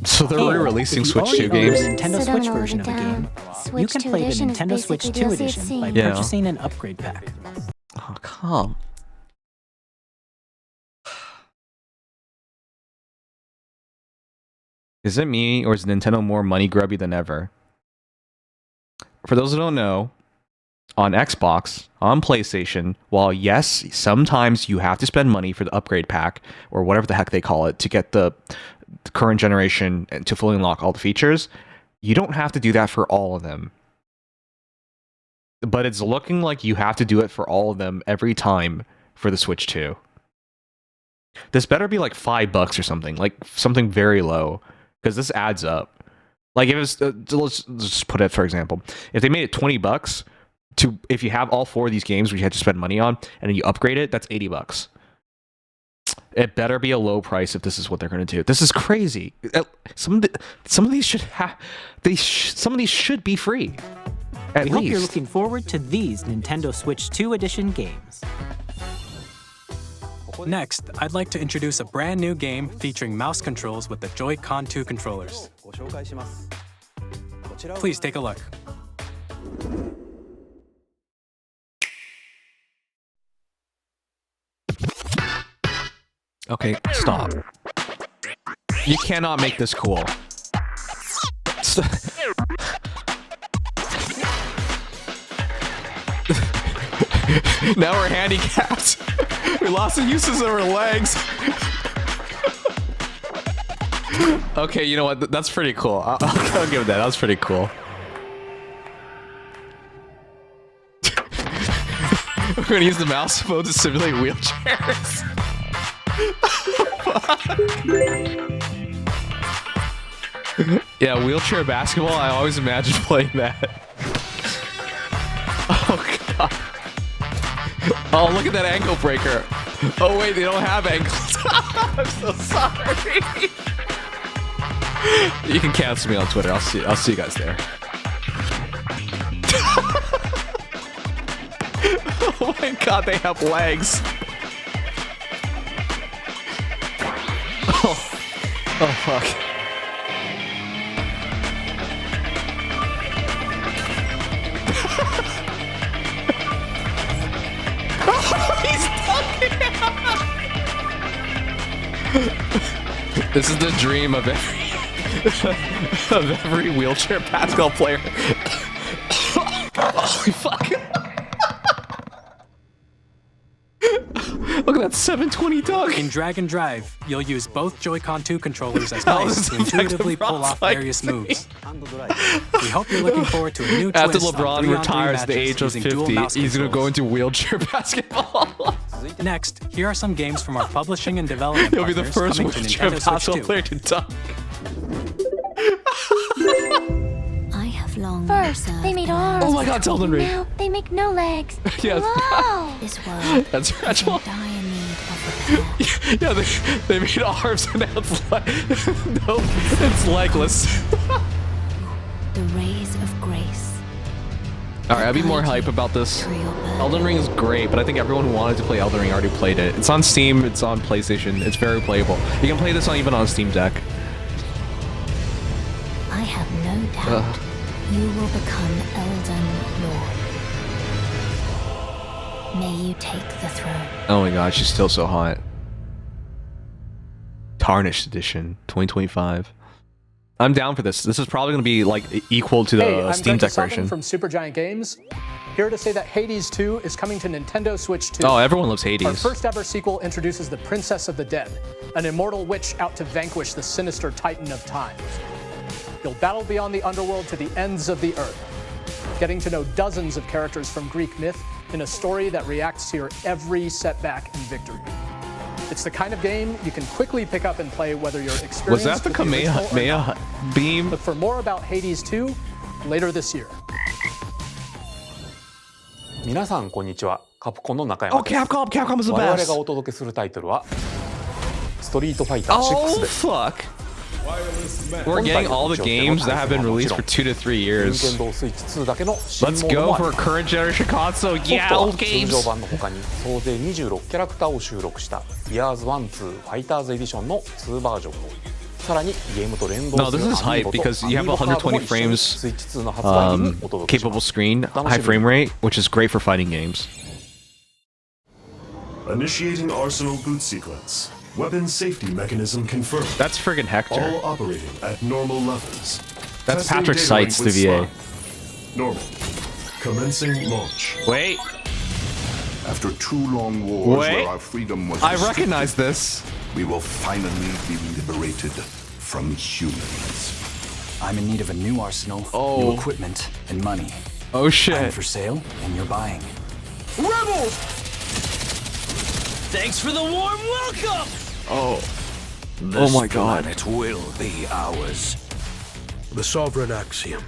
So they're And re-releasing if you Switch 2 already own games? the Nintendo So Switch download version it of the down. game, you Switch can 2 play the edition is Nintendo Switch basically 2 DLC edition by Yeah. purchasing an upgrade pack. Oh, come. Is it me, or is Nintendo more money grubby than ever? For those who don't know, on Xbox, on PlayStation, while yes, sometimes you have to spend money for the upgrade pack, or whatever the heck they call it, to get the current generation and to fully unlock all the features, you don't have to do that for all of them. But it's looking like you have to do it for all of them every time for the Switch 2. This better be like $5 or something, like something very low, because this adds up. Like if it's, let's just put it for example, if they made it $20 to, if you have all 4 of these games which you had to spend money on, and then you upgrade it, that's $80. It better be a low price if this is what they're gonna do. This is crazy. Some of these should have. Some of these should be free. At We least. hope you're looking forward to these Nintendo Switch 2 Edition games. Next, I'd like to introduce a brand new game featuring mouse controls with the Joy-Con 2 controllers. Please take a look. Okay, stop. You cannot make this cool. Now we're handicapped. We lost the uses of our legs. Okay, you know what? That's pretty cool. I'll give it that. That was pretty cool. We're gonna use the mouse phone to simulate wheelchairs. Yeah, wheelchair basketball. I always imagined playing that. Oh god. Oh, look at that ankle breaker. Oh wait, they don't have ankles. I'm so sorry. You can cancel me on Twitter. I'll see you guys there. Oh my god, they have legs. Oh fuck. He's This is the dream of every wheelchair basketball player. Holy fuck. Look at that 720 dog. In Drag and Drive, you'll use both Joy-Con 2 controllers as mice to intuitively pull off various moves. We hope you're looking forward to a new After twist LeBron on 3-on-3 retires at the matches age of using dual 50, mouse he's gonna controls. go into wheelchair basketball. Next, here are some games from our publishing and development He'll be the partners first coming to wheelchair Nintendo Switch basketball 2. player to dunk. I have long First, they made arms. Oh my god, it's Elden Ring. Now they make no legs. Yes. Wow. This world That's is Rachel. in dire need of repair. Yeah, they made arms and now it's like no, it's legless. The rays of grace. Alright, I'd be more hype about this. Elden Ring is great, but I think everyone who wanted to play Elden Ring already played it. It's on Steam, it's on PlayStation, it's very playable. You can play this even on Steam Deck. I have no doubt you will become Elden Lord. May you take the throne. Oh my god, she's still so hot. Tarnished Edition, 2025. I'm down for this. This is probably going to be like equal to the Steam Deck version. From Supergiant Games, here to say that Hades 2 is coming to Nintendo Switch 2. Oh, everyone loves Hades. Our first ever sequel introduces the Princess of the Dead, an immortal witch out to vanquish the sinister Titan of Time. You'll battle beyond the underworld to the ends of the earth, getting to know dozens of characters from Greek myth in a story that reacts to your every setback and victory. It's the kind of game you can quickly pick up and play whether you're experienced Was that the with original or Kamehameha not. beam? Look for more about Hades 2 later this year. 皆さんこんにちは。カプコンの中山 Oh, です。 Capcom is the 我々 best. がお届けするタイトルはストリートファイター Oh, 6です。 fuck. We're getting all the games that have been released for 2 to 3 years. 任天堂スイッチ2だけの新 Let's モード go もあり for a current generation console. ソフ Yeah, トは old 通 games. 常版の他に総勢26キャラクターを収録した Years 1-2 ファイターズエディションの2バージョンをさらにゲームと連動 No, す this る is アミー hype ボと because you have アミーボカードも 120一緒に frames スイッチ2の発売日にお届けしま capable す。 screen, high frame rate, which is great for fighting games. Initiating Arsenal boot sequence. Weapon safety mechanism confirmed. That's friggin' Hector. All operating at normal levels. That's Testing Patrick data Seitz, link the with VA. Smart. Normal. Commencing launch. Wait. After 2 long wars Wait. where our freedom was I restricted, recognize this. we will finally be liberated from humans. I'm in need of a new arsenal, new equipment, and money. Oh shit. I'm for sale, and you're buying. Rebels! Thanks for the warm welcome! Oh. This my god. planet will be ours. The Sovereign Axiom.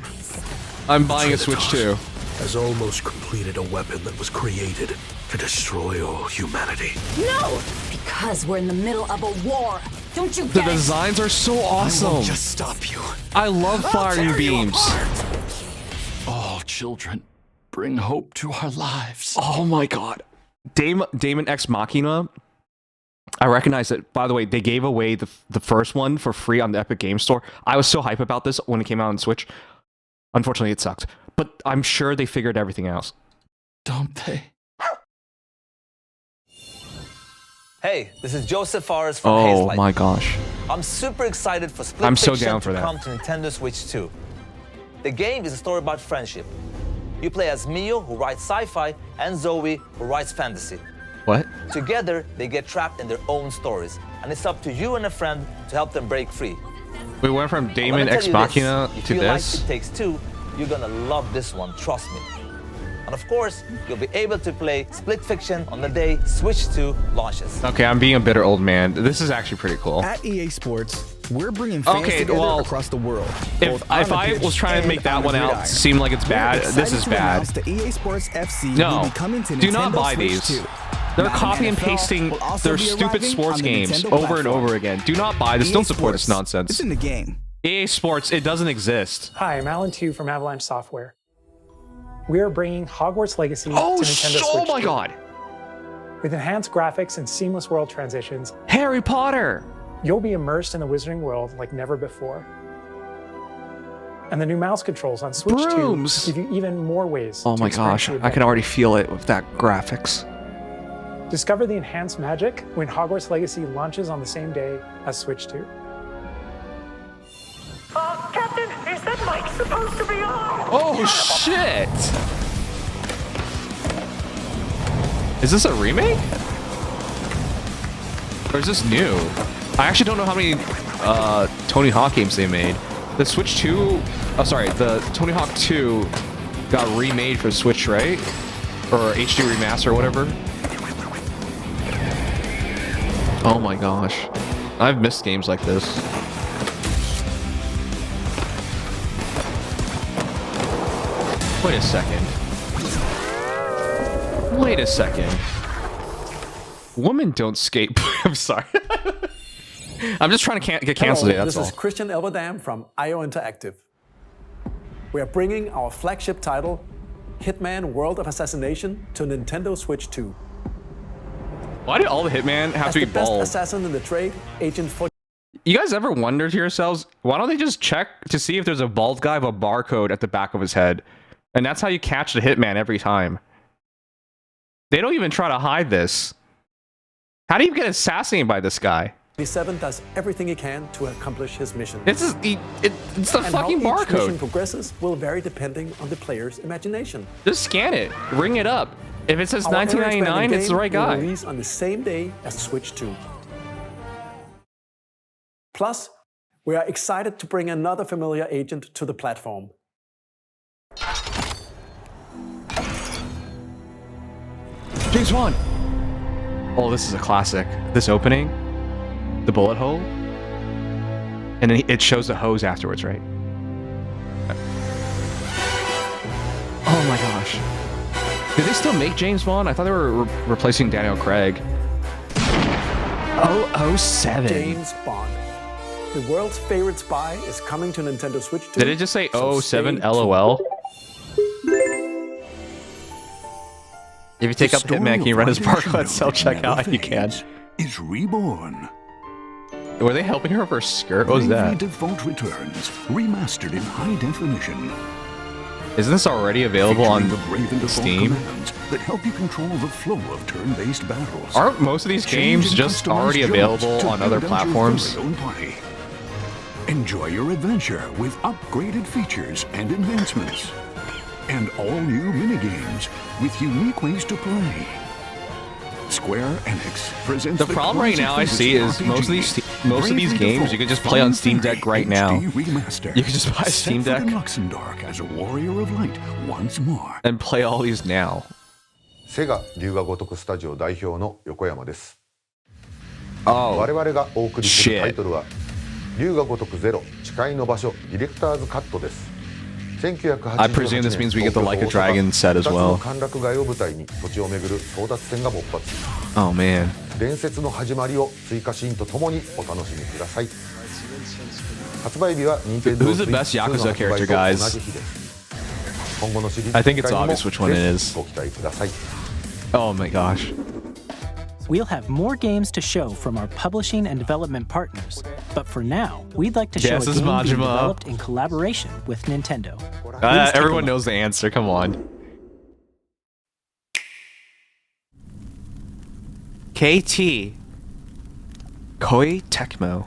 I'm buying a Switch too. Has almost completed a weapon that was created to destroy all humanity. No! Because we're in the middle of a war. Don't you The get it? designs are so awesome. I won't just stop you. I love firing beams. All children, bring hope to our lives. Oh my god. Damon X Machina. I recognize it. By the way, they gave away the first one for free on the Epic Game Store. I was so hype about this when it came out on Switch. Unfortunately, it sucked. But I'm sure they figured everything out. Don't they? Hey, this is Joseph Fares from Oh Hazelight. my gosh. I'm super excited for Split I'm so Fiction down for to that. come to Nintendo Switch 2. The game is a story about friendship. You play as Mio, who writes sci-fi, and Zoe, who writes fantasy. What? Together, they get trapped in their own stories, and it's up to you and a friend to help them break free. We went from Let me Damon tell X you Machina this, if to you this. like It Takes Two, you're gonna love this one, trust me. And of course, you'll be able to play Split Fiction on the day Switch 2 launches. Okay, I'm being a bitter old man. This is actually pretty cool. At EA Sports, we're bringing fans together across the world. If I was trying to make that one out seem like it's bad, this is bad. The EA Sports FC No, will be coming to do not Nintendo buy Switch these. 2. They're Madden copy and NFL pasting will also their be stupid arriving sports on the games Nintendo over and platform. over again. Do not buy this. EA Don't support this Sports, nonsense. It's in the game. EA Sports, it doesn't exist. Hi, I'm Alan Tu from Avalanche Software. We are bringing Hogwarts Legacy Oh, to Nintendo Switch. oh my 2. god. With enhanced graphics and seamless world transitions, Harry Potter! You'll be immersed in the Wizarding world like never before. And the new mouse controls on Switch Brooms. 2 give you even more ways Oh to my experience gosh, the I can already feel it with that graphics. adventure. Discover the enhanced magic when Hogwarts Legacy launches on the same day as Switch 2. Captain, is that mic supposed to be on? Oh shit! Is this a remake? Or is this new? I actually don't know how many Tony Hawk games they made. The Switch 2, oh sorry, the Tony Hawk 2 got remade for Switch, right? Or HD remaster or whatever. Oh my gosh. I've missed games like this. Wait a second. Wait a second. Women don't skate. I'm sorry. I'm just trying to get canceled today, that's this all. is Christian Elverdam from IO Interactive. We are bringing our flagship title, Hitman World of Assassination, to Nintendo Switch 2. Why did all the Hitman have As to be the best bald? assassin in the trade, Agent 40. You guys ever wonder to yourselves, why don't they just check to see if there's a bald guy with a barcode at the back of his head? And that's how you catch the Hitman every time. They don't even try to hide this. How do you get assassinated by this guy? 47 does everything he can to accomplish his mission. It's the And fucking how each mission barcode. progresses will vary depending on the player's imagination. Just scan it, ring it up. If it says Our ever-expanding 1999, it's the game right will guy. release on the same day as Switch 2. Plus, we are excited to bring another familiar agent to the platform. James Wan. Oh, this is a classic. This opening, the bullet hole, and then it shows the hose afterwards, right? Oh my gosh. Do they still make James Bond? I thought they were replacing Daniel Craig. 007. James Bond. The world's favorite spy is coming to Nintendo Switch 2. Did it just say so 07 stay LOL? If you take The up Hitman, can you run his story of barcode at self-checkout? You can. Is reborn. Were they helping her with her skirt? What was Bravely that? Default Returns, remastered in high definition. Isn't this already available on Featuring the Brave and Default Steam? commands that help you control the flow of turn-based battles. Aren't most of these games Change and just customize already jobs available to on other build out your platforms? very own party. Enjoy your adventure with upgraded features and enhancements. And all new minigames with unique ways to play. Square Enix presents The problem right now I see is most of these games you can just play on Steam Deck right now. You can just buy a Steam Deck Luxembourg as a warrior of light once more. and play all these now. セガ龍が如くスタジオ代表の横山です。 Oh, 我々がお送りするタイトルは龍が如くゼロ誓いの場所ディレクターズカットです。I presume this means we get the Like a Dragon set as well. Oh man. 伝説の始まりを追加シーンとともにお楽しみください。発売日は Nintendo Who's the best Yakuza character, guys? I think it's obvious which one it is. Oh my gosh. We'll have more games to show from our publishing and development partners, but for now, we'd like to show a game being developed in collaboration with Nintendo. Everyone knows the answer, come on. KT Koei Tecmo.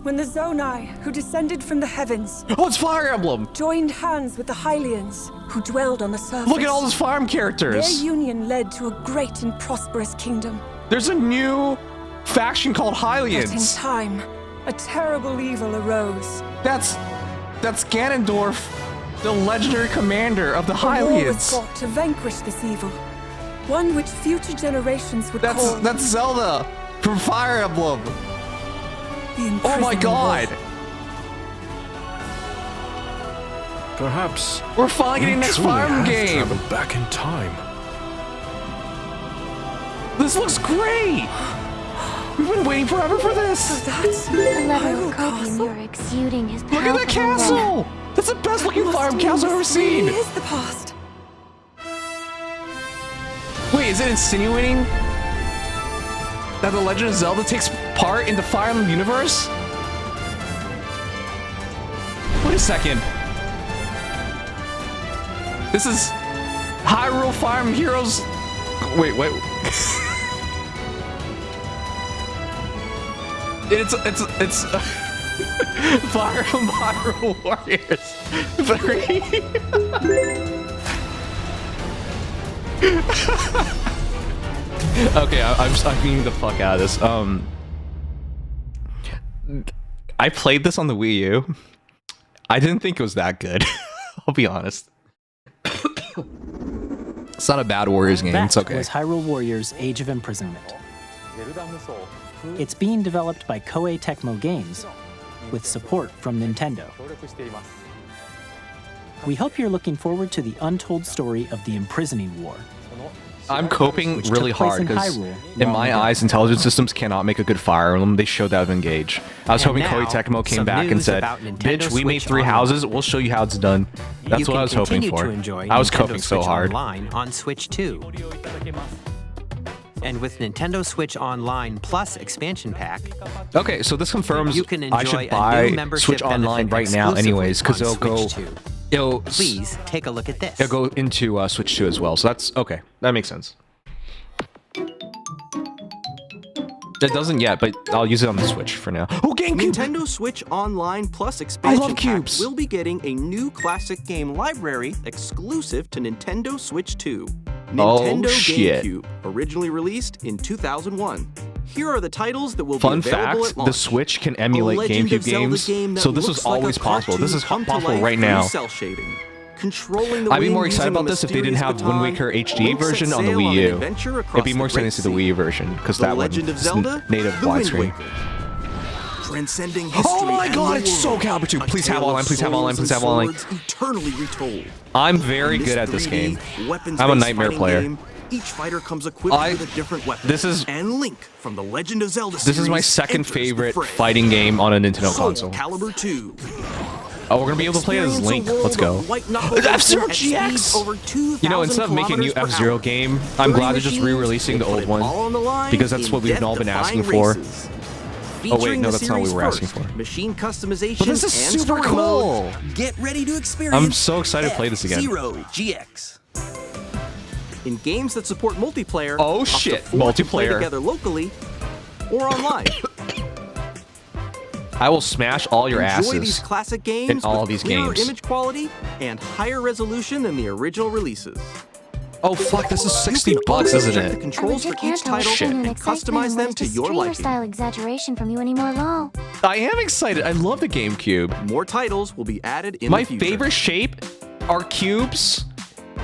When the Zonai, who descended from the heavens, oh, it's Fire Emblem, joined hands with the Hylians, who dwelled on the surface. Look at all those farm characters. Their union led to a great and prosperous kingdom. There's a new faction called Hylians. But in time, a terrible evil arose. That's Ganondorf, the legendary commander of the Hylians. A war was fought to vanquish this evil, one which future generations would call. That's Zelda from Fire Emblem. Oh my god! Perhaps we're finally getting next Fire Emblem game. Travel back in time. This looks great. We've been waiting forever for this. So that's the level of copium you're exuding is powerful. Look at the castle. That's the best looking Fire Emblem castle I've ever seen. It is the past. Wait, is it insinuating that The Legend of Zelda takes part in the Fire Emblem universe? Wait a second. This is Hyrule Fire Emblem Heroes. Wait. It's Fire Emblem Hyrule Warriors 3. Okay, I'm getting the fuck out of this. I played this on the Wii U. I didn't think it was that good. I'll be honest. It's not a bad Warriors game. It's okay. That was Hyrule Warriors: Age of Imprisonment. It's being developed by Koei Tecmo Games, with support from Nintendo. We hope you're looking forward to the untold story of the Imprisoning War. I'm coping really hard because, in my eyes, intelligent systems cannot make a good Fire Emblem. They showed that of Engage. I was hoping Koei Tecmo came back and said, "Bitch, we made 3 houses. We'll show you how it's done." That's what I was hoping for. I was coping so hard. On Switch 2. And with Nintendo Switch Online Plus expansion pack. Okay, so this confirms I should buy Switch Online right now, anyways, because it'll go. Please take a look at this. It'll go into Switch 2 as well, so that's okay. That makes sense. It doesn't yet, but I'll use it on the Switch for now. Oh, GameCube! Nintendo Switch Online Plus expansion pack will be getting a new classic game library exclusive to Nintendo Switch 2. Nintendo GameCube, originally released in 2001. Here are the titles that will be available at launch. Fun fact, the Switch can emulate GameCube games, so this is always possible. This is possible right now. I'd be more excited about this if they didn't have Wind Waker HD version on the Wii U. It'd be more exciting to see the Wii U version, because that one is native widescreen. Transcending history. Oh my god, it's so Caliber 2. Please have online, please have online, please have online. Eternally retold. I'm very good at this game. I'm a nightmare player. Each fighter comes equipped with a different weapon. And Link from the Legend of Zelda series. This is my second favorite fighting game on a Nintendo console. Calibur 2. Oh, we're gonna be able to play as Link. Let's go. F-Zero GX! You know, instead of making a new F-Zero game, I'm glad they're just re-releasing the old one. Because that's what we've all been asking for. Oh wait, no, that's not what we were asking for. Machine customization. But this is super cool! Get ready to experience I'm so excited to play this again. F-Zero GX. In games that support multiplayer, oh shit, multiplayer play together locally or online. I will smash all your asses. Enjoy these classic games in all with these clearer games. image quality and higher resolution than the original releases. Oh fuck, this is $60, isn't it? The controls for each title and customize them to your liking. Style exaggeration from you anymore, lol. I am excited. I love the GameCube. More titles will be added in My the future. favorite shape are cubes,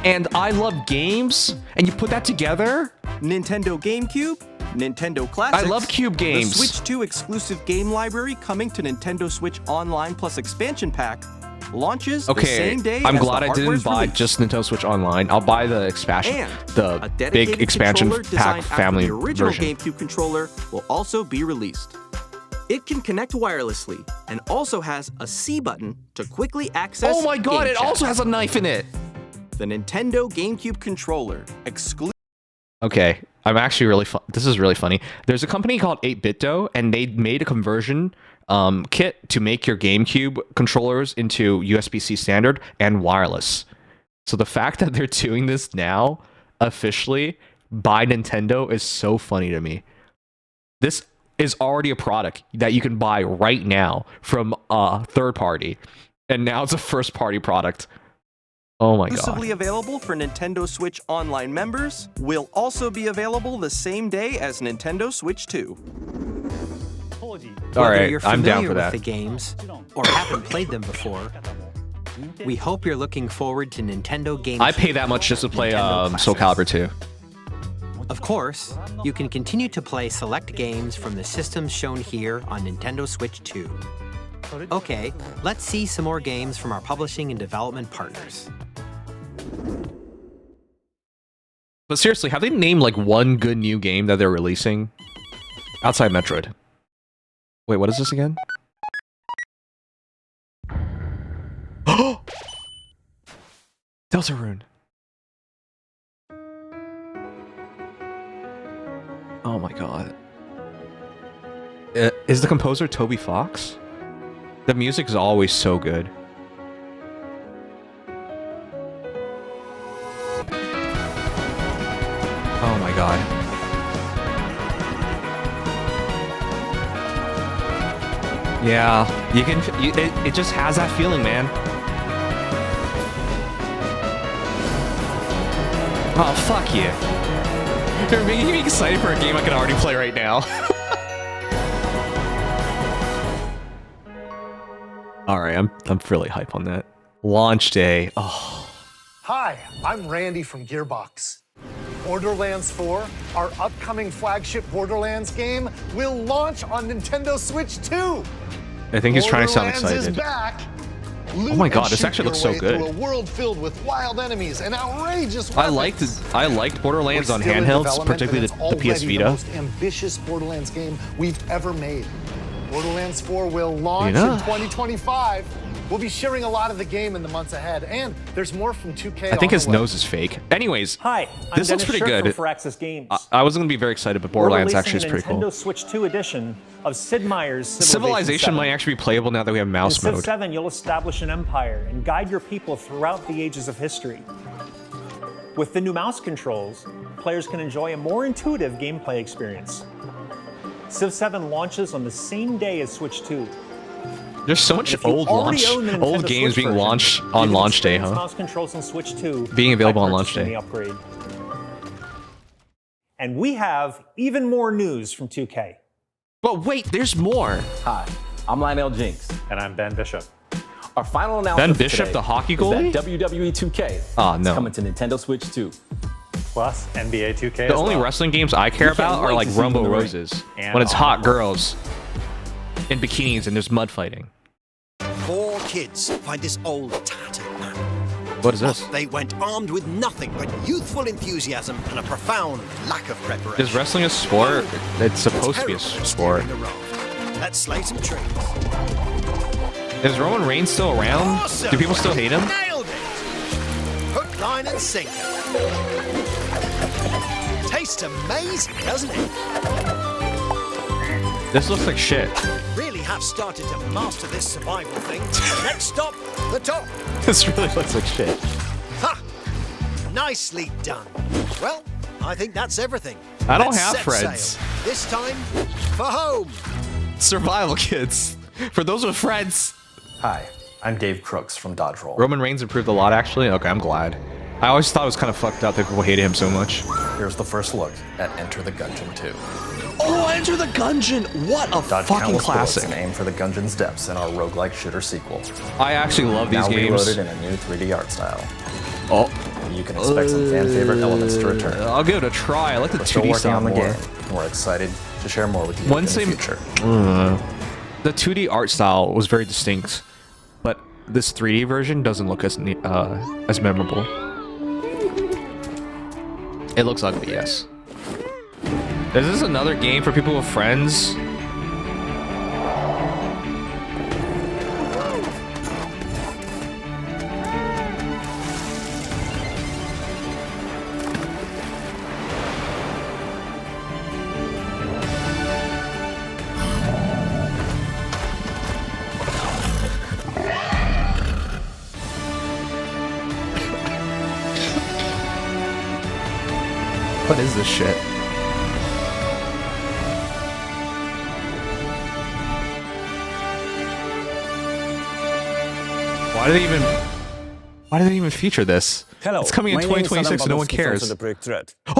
and I love games, and you put that together. Nintendo GameCube, Nintendo Classics. I love cube games. The Switch 2 exclusive game library coming to Nintendo Switch Online plus expansion pack launches the same day I'm as glad the I didn't hardware's buy release. just Nintendo Switch Online. I'll buy the expansion, And the a dedicated big expansion controller pack designed family after the original version. GameCube controller will also be released. It can connect wirelessly and also has a C button to quickly access. Oh my god! game It chat. also has a knife in it. The Nintendo GameCube controller exclusive. Okay, I'm actually really. This is really funny. There's a company called 8BitDo, and they made a conversion kit to make your GameCube controllers into USB-C standard and wireless. So the fact that they're doing this now officially by Nintendo is so funny to me. This is already a product that you can buy right now from a third party, and now it's a first party product. Oh my god. Exclusively available for Nintendo Switch Online members, will also be available the same day as Nintendo Switch 2. Whether you're I'm down familiar for with that. the games or haven't played them before, we hope you're looking forward to Nintendo GameCube. I pay that much just to play Soul Calibur 2. Of course, you can continue to play select games from the systems shown here on Nintendo Switch 2. Okay, let's see some more games from our publishing and development partners. But seriously, have they named like one good new game that they're releasing? Outside Metroid. Wait, what is this again? Deltarune. Oh my god. Is the composer Toby Fox? The music is always so good. Oh my god. Yeah, you can. It just has that feeling, man. Oh fuck you! You're making me excited for a game I can already play right now. All right, I'm really hype on that. Launch day. Oh. Hi, I'm Randy from Gearbox. Borderlands 4, our upcoming flagship Borderlands game, will launch on Nintendo Switch 2. I think he's trying to sound Borderlands excited. Is back. Oh my god, this actually looks so good. A world filled with wild enemies and outrageous I liked Borderlands on handhelds, particularly the PS Vita. The most ambitious Borderlands game we've ever made. Borderlands 4 will launch in 2025. We'll be sharing a lot of the game in the months ahead, and there's more from 2K. I think his nose is fake. Anyways, hi, this looks pretty good. From Firaxis Games. I wasn't gonna be very excited, but Borderlands actually is pretty cool. Nintendo Switch 2 edition of Sid Meier's Civilization might actually be playable now that we have mouse mode. In mode. Civ 7, you'll establish an empire and guide your people throughout the ages of history. With the new mouse controls, players can enjoy a more intuitive gameplay experience. Civ 7 launches on the same day as Switch 2. There's so much old games being launched on launch day, huh? Mouse controls on Switch 2 being available on launch day. The upgrade. And we have even more news from 2K. But wait, there's more. Hi, I'm Lionel Jinx. And I'm Ben Bishop. Our final announcement Ben Bishop, the hockey goalie? WWE 2K is coming to Nintendo Switch 2. Plus NBA 2K. The only wrestling games I care about are like Rumble Roses, when it's hot girls in bikinis and there's mud fighting. 4 kids find this old tattered man. What is this? They went armed with nothing but youthful enthusiasm and a profound lack of preparation. Is wrestling a sport? It's supposed to be a sport. Let's slay some trees. Is Roman Reigns still around? Awesome. Do people still hate him? Nailed it! Hook, line, and sinker. Tastes amazing, doesn't it? This looks like shit. Really have started to master this survival thing. Next stop, the top. This really looks like shit. Ha! Nicely done. Well, I think that's everything. I don't Let's have set friends. sail. This time, for home. Survival kids. For those with friends. Hi, I'm Dave Crooks from Dodge Roll. Roman Reigns improved a lot, actually. Okay, I'm glad. I always thought it was kind of fucked up that people hated him so much. Here's the first look at Enter the Gungeon 2. Oh, Enter the Gungeon! What a Dodge fucking countless classic. bullets and aim for the Gungeon's depths in our roguelike shooter sequel. I actually love these now games. reloaded in a new 3D art style. Oh. you can expect some fan favorite elements to return. I'll give it a try. I like the 2D Still working sound on the more. game, and we're excited to share more with you in the future. The 2D art style was very distinct, but this 3D version doesn't look as memorable. It looks ugly, yes. Is this another game for people with friends? What is this shit? Why do they even feature this? Hello, it's coming in 2026 and no one cares. Oh,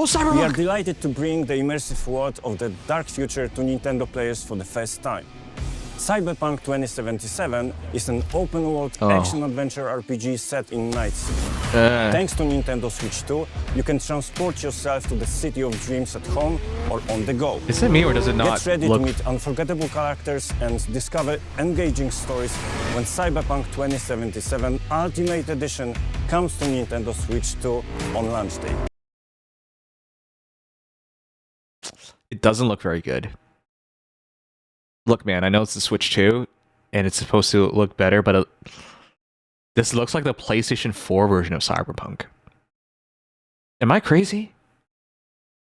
Cyberpunk! We are delighted to bring the immersive world of the dark future to Nintendo players for the first time. Cyberpunk 2077 is an open-world action-adventure RPG set in Night City. Thanks to Nintendo Switch 2, you can transport yourself to the city of dreams at home or on the go. Is it me or does it not Get ready look... to meet unforgettable characters and discover engaging stories when Cyberpunk 2077 Ultimate Edition comes to Nintendo Switch 2 on launch day. It doesn't look very good. Look, man, I know it's the Switch 2, and it's supposed to look better, but this looks like the PlayStation 4 version of Cyberpunk. Am I crazy?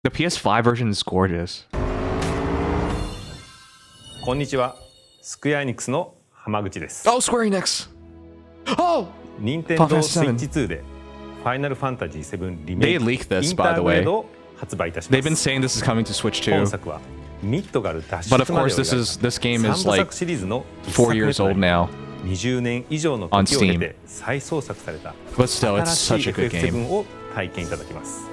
The PS5 version is gorgeous. こんにちは。スクエアエニックスの浜口です。Oh, Square Enix! Oh! Nintendo Switch 2で Final Fantasy 7 リメイク They leaked this, インタ by ー the グレー way. ドを発売いたします。 They've been saying this is coming to Switch 2. 本作は But of course, this game is like 4 years old now. 20年以上の時を経て再創作された But still, it's such a good game. FF7 を体験いただきます。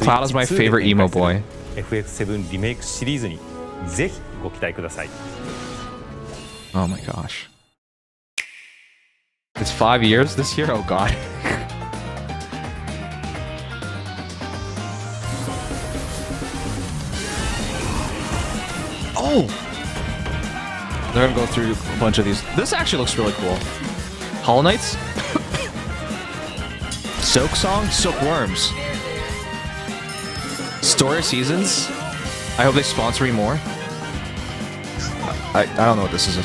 Cloud is my favorite emo boy. FF7 リメイクシリーズにぜひご期待ください。Oh my gosh. It's 5 years this year? Oh god. Oh! They're gonna go through a bunch of these. This actually looks really cool. Hollow Knights? Silk Song? Silkworms. Story of Seasons? I hope they sponsor me more. I don't know what this is.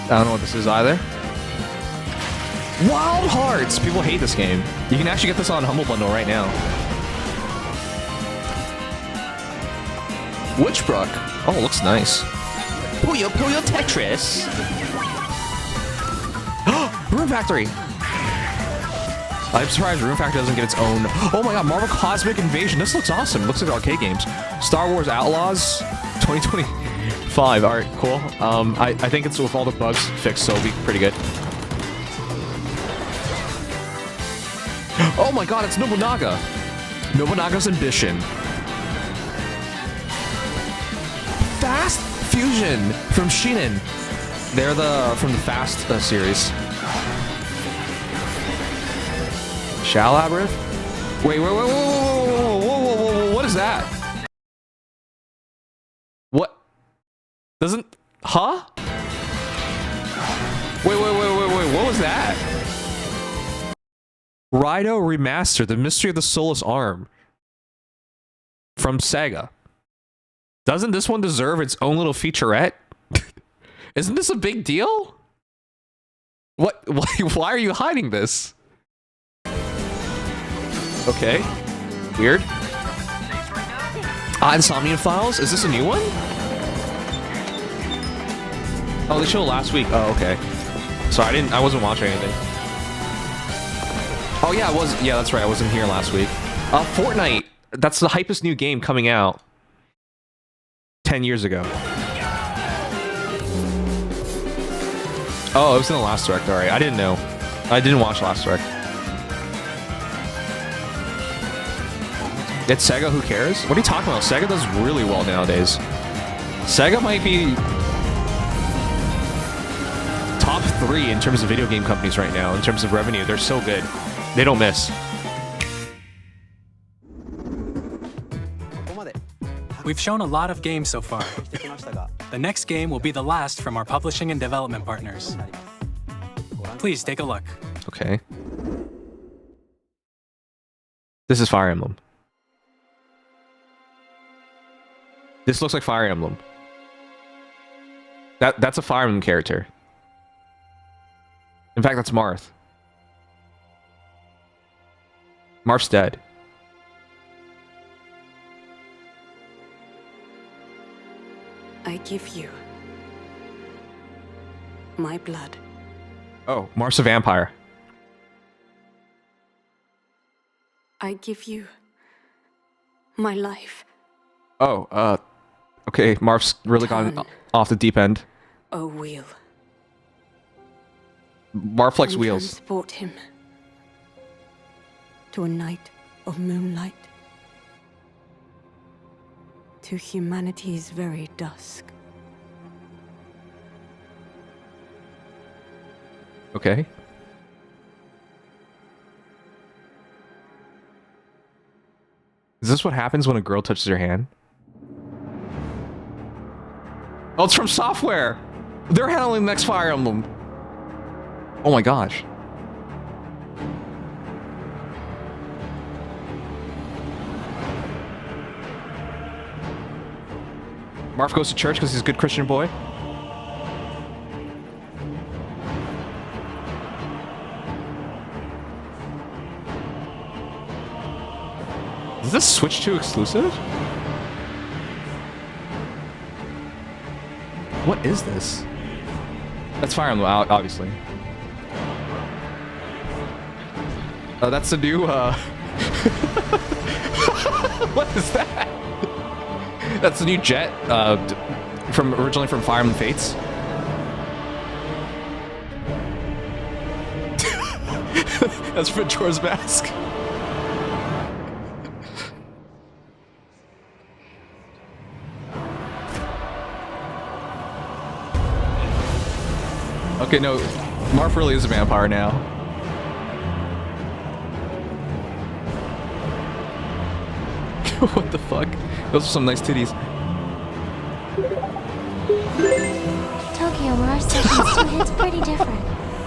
I don't know what this is either. Wild Hearts! People hate this game. You can actually get this on Humble Bundle right now. Witchbrook. Oh, it looks nice. Puyo Puyo Tetris. Rune Factory. I'm surprised Rune Factory doesn't get its own. Oh my god, Marvel Cosmic Invasion. This looks awesome. It looks like arcade games. Star Wars Outlaws 2025. All right, cool. I think it's with all the bugs fixed, so it'll be pretty good. Oh my god, it's Nobunaga. Nobunaga's Ambition. Fast Fusion from Shinen. They're from the Fast series. Shao Labyrinth? Wait, whoa, what is that? What? Doesn't... Huh? Wait, what was that? Raido Remastered, The Mystery of the Soulless Arm. From Sega. Doesn't this one deserve its own little featurette? Isn't this a big deal? What? Why are you hiding this? Okay. Weird. Insomnian Files? Is this a new one? Oh, they showed last week. Oh, okay. Sorry, I wasn't watching anything. Oh yeah, I was. Yeah, that's right. I wasn't here last week. Fortnite. That's the hypest new game coming out 10 years ago. Oh, it was in the last direct. All right, I didn't know. I didn't watch last direct. It's Sega, who cares? What are you talking about? Sega does really well nowadays. Sega might be top 3 in terms of video game companies right now, in terms of revenue. They're so good. They don't miss. We've shown a lot of games so far. The next game will be the last from our publishing and development partners. Please take a look. Okay. This is Fire Emblem. This looks like Fire Emblem. That's a Fire Emblem character. In fact, that's Marth. Marth's dead. I give you my blood. Oh, Marth's a vampire. I give you my life. Oh, okay, Marth's really gone off the deep end. A wheel. Marth likes wheels. Transport him to a night of moonlight, to humanity's very dusk. Okay. Is this what happens when a girl touches your hand? Oh, it's from Software! They're handling the next Fire Emblem. Oh my gosh. Marth goes to church because he's a good Christian boy. Is this Switch 2 exclusive? What is this? That's Fire Emblem, obviously. That's the new, what is that? That's the new jet, originally from Fire Emblem Fates. That's Majora's Mask. Okay, no, Marth really is a vampire now. What the fuck? Those are some nice titties. Tokyo Mirage Sessions 2 hits pretty different.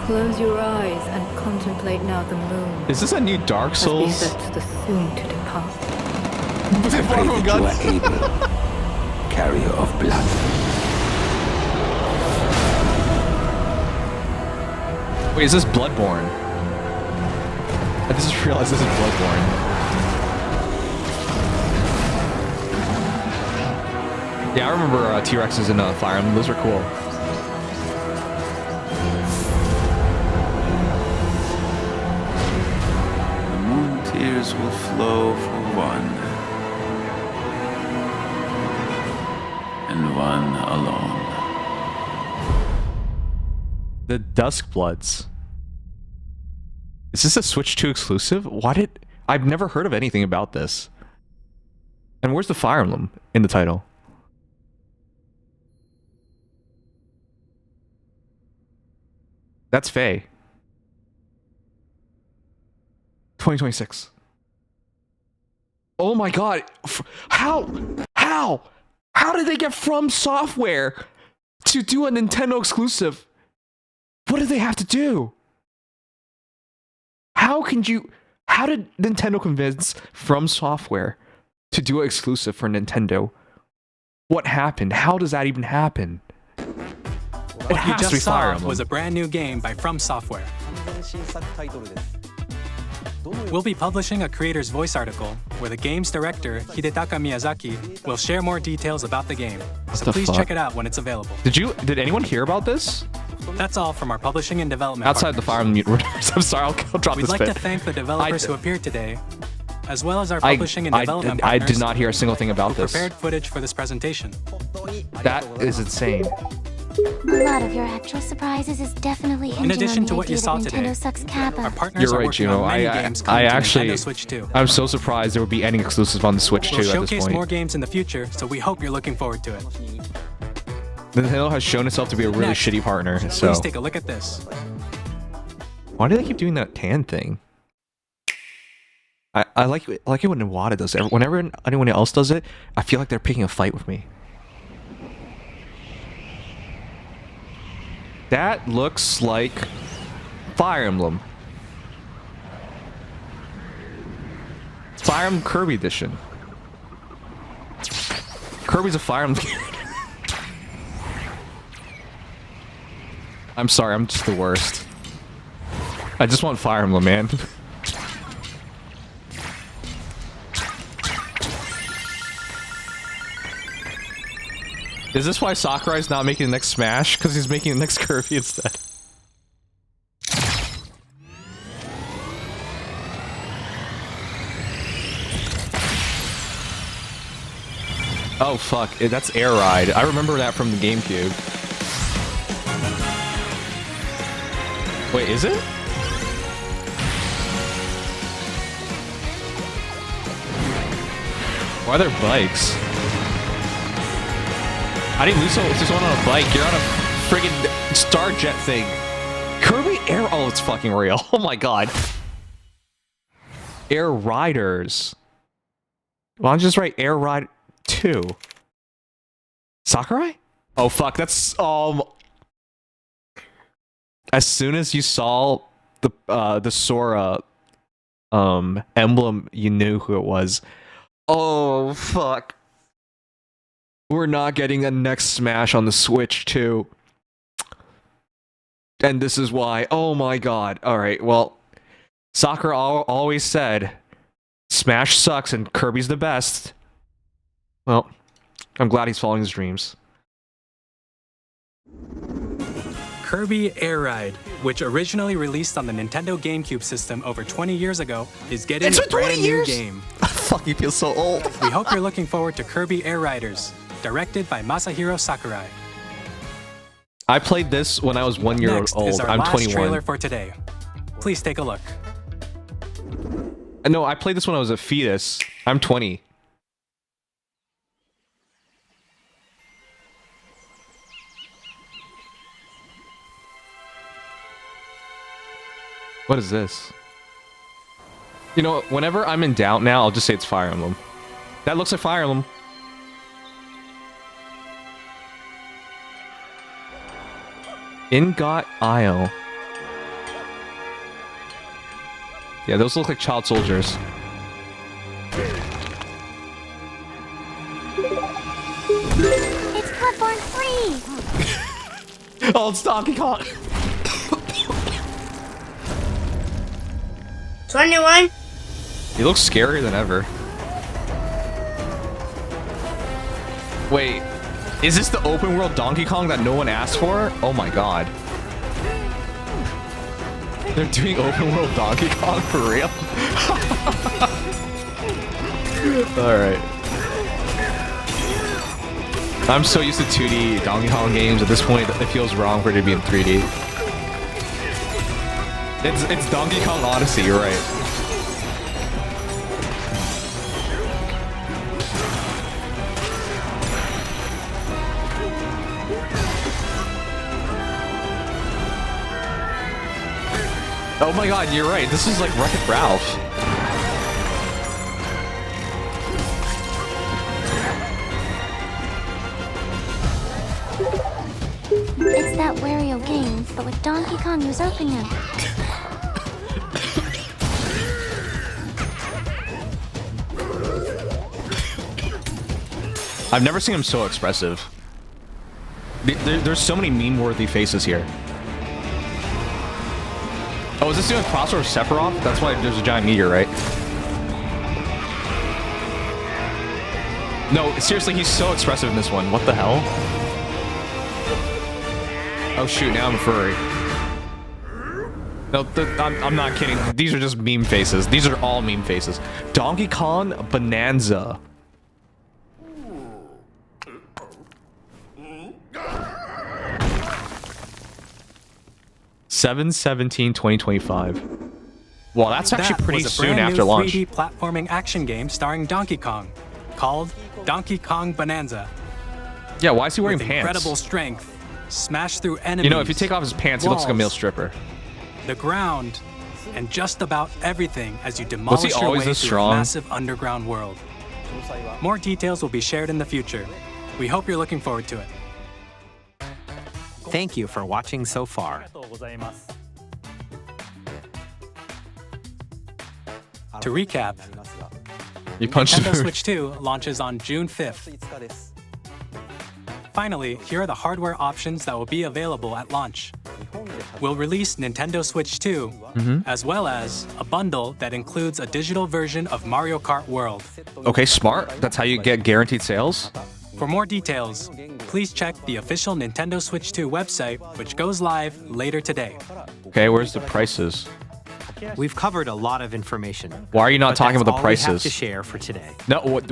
Close your eyes and contemplate now the moon. Is this a new Dark Souls? Has been set to the soon to depart. I pray that you are able, carrier of blood. Wait, is this Bloodborne? I just realized this is Bloodborne. Yeah, I remember T-Rexes in Fire Emblem. Those are cool. The moon tears will flow for one, and one alone. The Duskbloods. Is this a Switch 2 exclusive? I've never heard of anything about this. And where's the Fire Emblem in the title? That's Faye. 2026. Oh my god. How did they get From Software to do a Nintendo exclusive? What do they have to do? How did Nintendo convince From Software to do an exclusive for Nintendo? What happened? How does that even happen? What you just saw was a brand new game by From Software. We'll be publishing a creator's voice article where the game's director, Hidetaka Miyazaki, will share more details about the game. So please check it out when it's available. Did anyone hear about this? That's all from our publishing and development outside the Fire Emblem universe. I'm sorry, I'll drop this bit. We'd like to thank the developers who appeared today, as well as our publishing and development partners. I did not hear a single thing about this. Prepared footage for this presentation. That is insane. A lot of your actual surprises is definitely hinging in addition on the to what you idea saw that today, Nintendo sucks Kappa. Our partners You're are right, working Juno. on many games I coming to actually, Nintendo Switch 2. I'm so surprised there would be any exclusive on the Switch 2 We'll at this showcase point. more games in the future, so we hope you're looking forward to it. Nintendo has shown itself to be a really Next, shitty partner. So please take a look at this. why do they keep doing that tan thing? I like it when Iwata does it. Whenever anyone else does it, I feel like they're picking a fight with me. That looks like Fire Emblem. Fire Emblem Kirby edition. Kirby's a Fire Emblem character. I'm sorry, I'm just the worst. I just want Fire Emblem, man. Is this why Sakurai's not making the next Smash? Because he's making the next Kirby instead. Oh fuck, that's Air Ride. I remember that from the GameCube. Wait, is it? Why are there bikes? I didn't lose someone on a bike. You're on a friggin' Star Jet thing. Kirby Air... Oh, it's fucking real. Oh my god. Air Riders. Well, I'll just write Air Ride 2. Sakurai? Oh fuck, that's... As soon as you saw the Sora emblem, you knew who it was. Oh fuck. We're not getting a next Smash on the Switch too. And this is why. Oh my god. Alright, well, Sakura always said Smash sucks and Kirby's the best. Well, I'm glad he's following his dreams. Kirby Air Ride, which originally released on the Nintendo GameCube system over 20 years ago, is getting a brand new game. Fuck, you feel so old. We hope you're looking forward to Kirby Air Riders, directed by Masahiro Sakurai. I played this when I was 1 year Next old. is our I'm last 21. trailer for today. Please take a look. No, I played this when I was a fetus. I'm 20. What is this? You know, whenever I'm in doubt now, I'll just say it's Fire Emblem. That looks like Fire Emblem. Ingot Isle. Yeah, those look like child soldiers. It's Bloodborne 3! Oh, it's Donkey Kong! 21? He looks scarier than ever. Wait, is this the open world Donkey Kong that no one asked for? Oh my god. They're doing open world Donkey Kong for real? Alright. I'm so used to 2D Donkey Kong games, at this point it feels wrong for it to be in 3D. It's Donkey Kong Odyssey, you're right. Oh my god, you're right. This is like Wreck-It Ralph. It's that Wario game, but with Donkey Kong usurping him. I've never seen him so expressive. There's so many meme-worthy faces here. Oh, is this doing a crossover with Sephiroth? That's why there's a giant meteor, right? No, seriously, he's so expressive in this one. What the hell? Oh shoot, now I'm a furry. No, I'm not kidding. These are just meme faces. These are all meme faces. Donkey Kong Bonanza. (7/17/2025). Well, that's actually pretty soon after launch. 3D platforming action game starring Donkey Kong, called Donkey Kong Bonanza. Yeah, why is he wearing with pants? incredible strength, smash through enemies. You know, if you take off his pants, he looks like a male stripper. The ground, and just about everything as you demolish your way through a massive underground world. More details will be shared in the future. We hope you're looking forward to it. Thank you for watching so far. To recap, you punched Nintendo Switch 2 launches on June 5th. Finally, here are the hardware options that will be available at launch. We'll release Nintendo Switch 2, as well as a bundle that includes a digital version of Mario Kart World. Okay, smart. That's how you get guaranteed sales. For more details, please check the official Nintendo Switch 2 website, which goes live later today. Okay, where's the prices? We've covered a lot of information. Why are you not talking about the prices? We have prices? to share for today. No, what?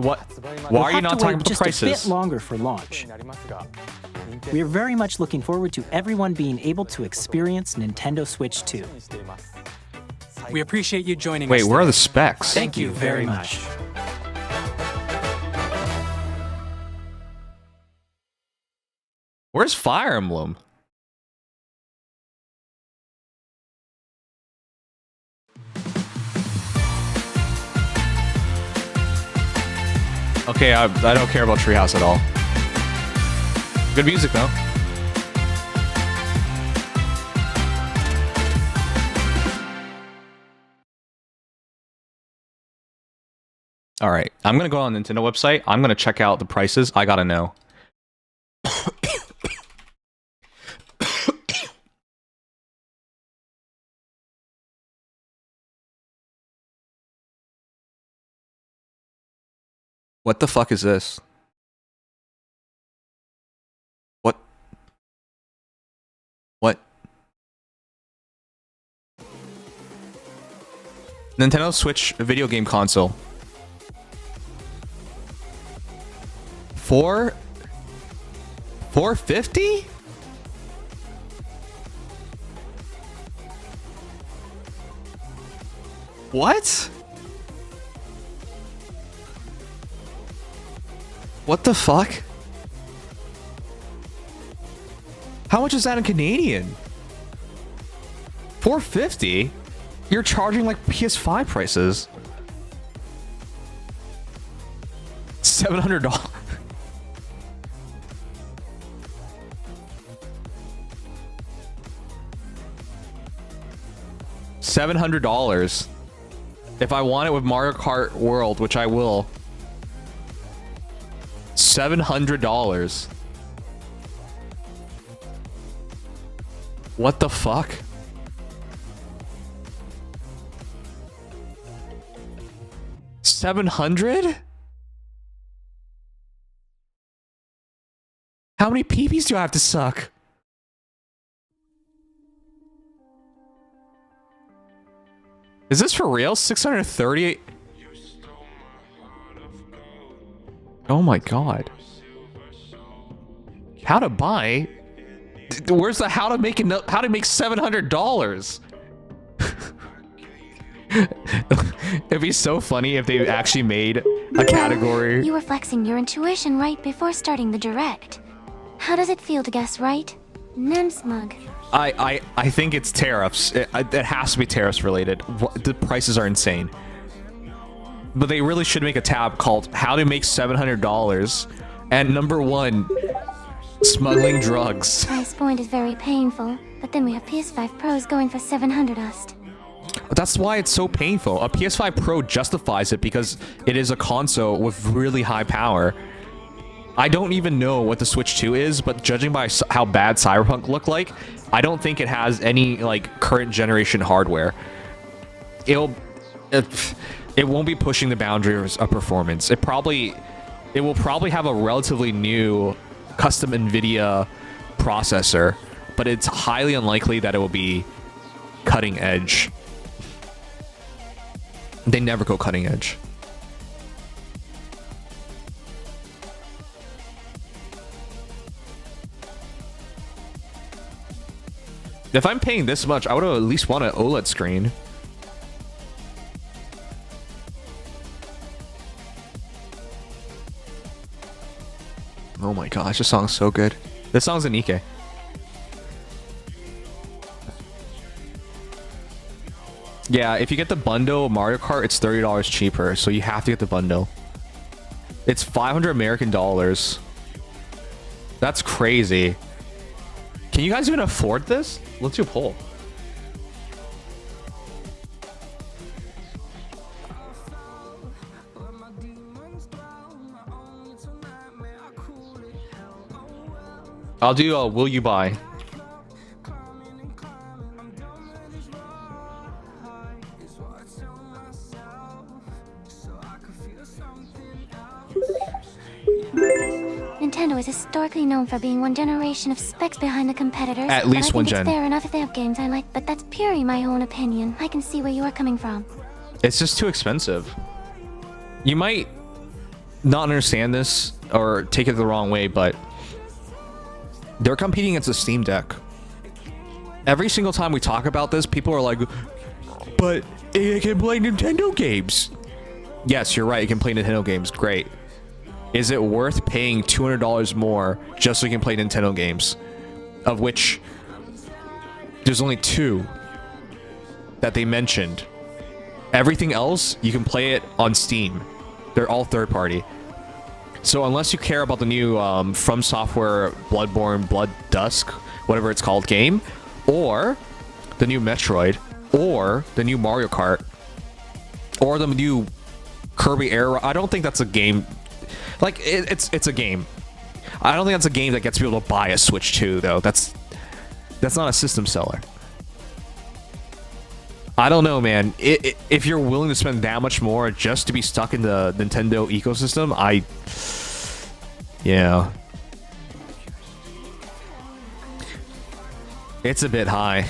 Why are you not talking about the prices? Just a bit longer for launch. We are very much looking forward to everyone being able to experience Nintendo Switch 2. We appreciate you joining us. Wait, where are the specs? Thank you very much. Where's Fire Emblem? Okay, I don't care about Treehouse at all. Good music, though. All right, I'm going to go on the Nintendo website. I'm going to check out the prices. I got to know. What the fuck is this? What? Nintendo Switch video game console. $450? What? What the fuck? How much is that in Canadian? $450? You're charging like PS5 prices. $700. $700. If I want it with Mario Kart World, which I will. $700. What the fuck? $700? How many peepees do I have to suck? Is this for real? 638? Oh my god. How to buy? Where's the how to make $700? It'd be so funny if they actually made a category. You were flexing your intuition right before starting the direct. How does it feel to guess right? Smug. I think it's tariffs. It has to be tariffs related. The prices are insane. But they really should make a tab called How to Make $700. And number 1, smuggling drugs. Price point is very painful, but then we have PS5 Pros going for 700 ust. That's why it's so painful. A PS5 Pro justifies it because it is a console with really high power. I don't even know what the Switch 2 is, but judging by how bad Cyberpunk looked like, I don't think it has any like current generation hardware. It won't be pushing the boundaries of performance. It will probably have a relatively new custom NVIDIA processor, but it's highly unlikely that it will be cutting edge. They never go cutting edge. If I'm paying this much, I would at least want an OLED screen. Oh my gosh, this song's so good. This song's a Nikke. Yeah, if you get the bundle Mario Kart, it's $30 cheaper, so you have to get the bundle. It's 500 American dollars. That's crazy. Can you guys even afford this? Let's do a poll. I'll do a will you buy? Nintendo is historically known for being one generation of specs behind the competitors. At least one but I think gen. it's fair enough if they have games I like, but that's purely my own opinion. I can see where you are coming from. It's just too expensive. You might not understand this or take it the wrong way, but they're competing against the Steam Deck. Every single time we talk about this, people are like, but it can play Nintendo games. Yes, you're right. It can play Nintendo games. Great. Is it worth paying $200 more just so you can play Nintendo games? Of which there's only 2 that they mentioned. Everything else, you can play it on Steam. They're all third party. So unless you care about the new From Software Bloodborne Blood Dusk, whatever it's called, game, or the new Metroid, or the new Mario Kart, or the new Kirby Air, I don't think that's a game. Like, it's a game. I don't think that's a game that gets people to buy a Switch 2, though. That's not a system seller. I don't know, man. If you're willing to spend that much more just to be stuck in the Nintendo ecosystem, yeah. It's a bit high.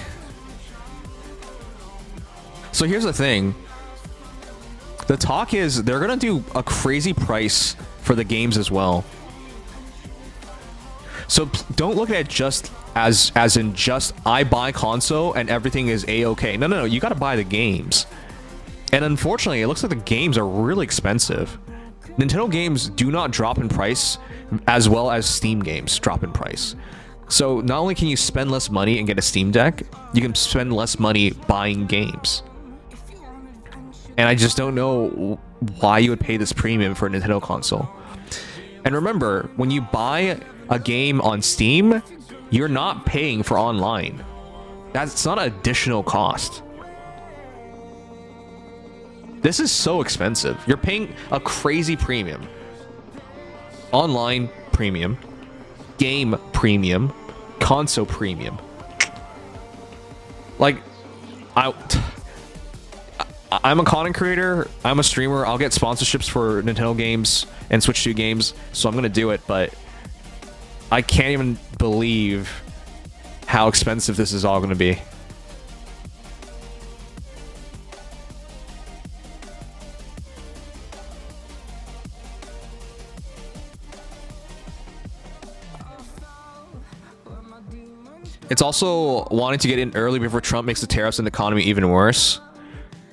So here's the thing. The talk is they're gonna do a crazy price for the games as well. So don't look at it just as in just I buy console and everything is a-okay. No, you gotta buy the games. And unfortunately, it looks like the games are really expensive. Nintendo games do not drop in price as well as Steam games drop in price. So not only can you spend less money and get a Steam Deck, you can spend less money buying games. And I just don't know why you would pay this premium for a Nintendo console. And remember, when you buy a game on Steam, you're not paying for online. That's not an additional cost. This is so expensive. You're paying a crazy premium. Online premium, game premium, console premium. Like, I'm a content creator, I'm a streamer, I'll get sponsorships for Nintendo games and Switch 2 games, so I'm gonna do it, but I can't even believe how expensive this is all gonna be. It's also wanting to get in early before Trump makes the tariffs and the economy even worse.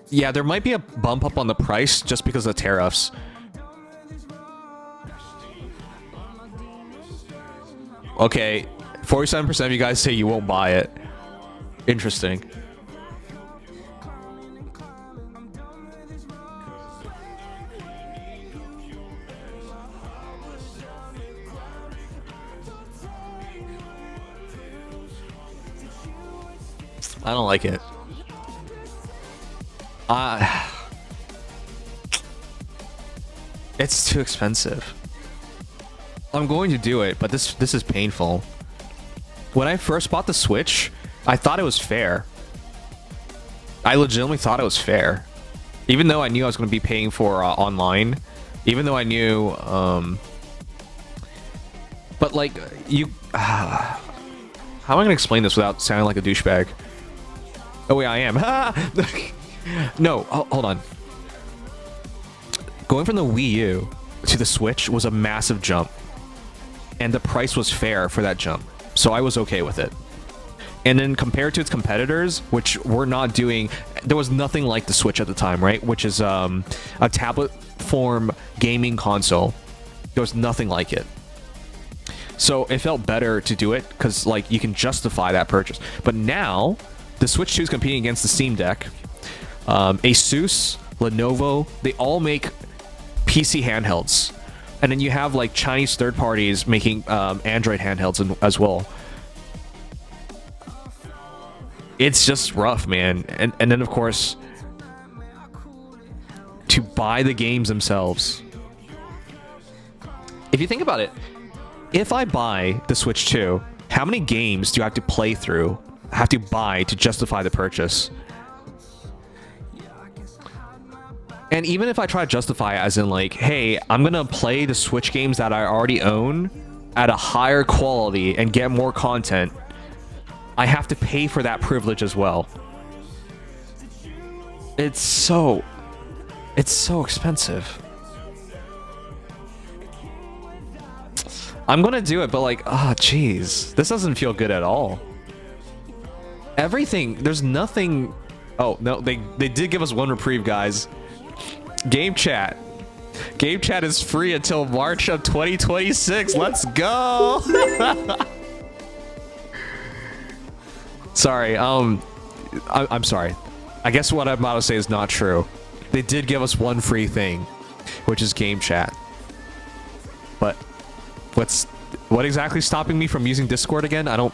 Yeah, there might be a bump up on the price just because of the tariffs. Okay, 47% of you guys say you won't buy it. Interesting. I don't like it. It's too expensive. I'm going to do it, but this is painful. When I first bought the Switch, I thought it was fair. I legitimately thought it was fair. Even though I knew I was going to be paying for online. Even though I knew... but like, you... how am I going to explain this without sounding like a douchebag? Oh wait, I am. No, hold on. Going from the Wii U to the Switch was a massive jump. And the price was fair for that jump. So I was okay with it. And then compared to its competitors, which were not doing... There was nothing like the Switch at the time, right? Which is a tablet form gaming console. There was nothing like it. So it felt better to do it because like you can justify that purchase. But now the Switch 2 is competing against the Steam Deck. Asus, Lenovo, they all make PC handhelds. And then you have like Chinese third parties making Android handhelds as well. It's just rough, man. And then of course, to buy the games themselves. If you think about it, if I buy the Switch 2, how many games do I have to play through, have to buy to justify the purchase? And even if I try to justify it as in like, hey, I'm gonna play the Switch games that I already own at a higher quality and get more content, I have to pay for that privilege as well. It's so expensive. I'm gonna do it, but like, oh jeez, this doesn't feel good at all. Everything, there's nothing. Oh no, they did give us one reprieve, guys. Game chat is free until March of 2026. Let's go. Sorry, I'm sorry. I guess what I'm about to say is not true. They did give us one free thing, which is game chat. But what exactly is stopping me from using Discord again? I don't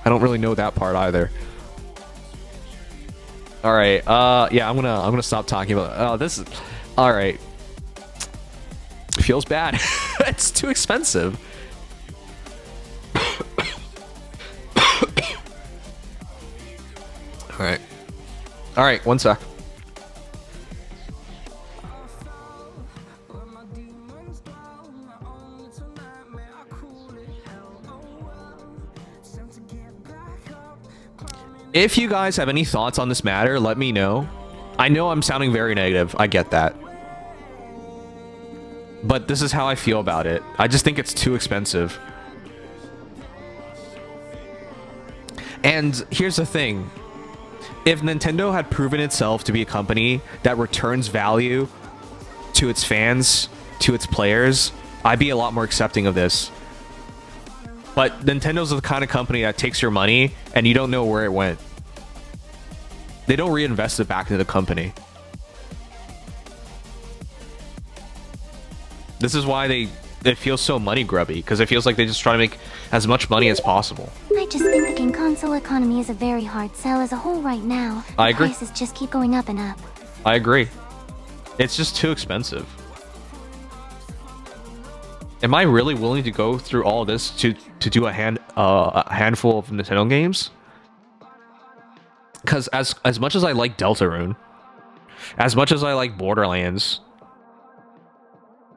really know that part either. All right, yeah, I'm gonna stop talking about. This is all right. It feels bad. It's too expensive. All right, one sec. If you guys have any thoughts on this matter, let me know. I know I'm sounding very negative. I get that. But this is how I feel about it. I just think it's too expensive. And here's the thing. If Nintendo had proven itself to be a company that returns value to its fans, to its players, I'd be a lot more accepting of this. But Nintendo's the kind of company that takes your money and you don't know where it went. They don't reinvest it back into the company. This is why it feels so money grubby, because it feels like they just try to make as much money as possible. I just think the game console economy is a very hard sell as a whole right now. I agree. Prices just keep going up and up. I agree. It's just too expensive. Am I really willing to go through all this to do a handful of Nintendo games? Because as much as I like Deltarune, as much as I like Borderlands,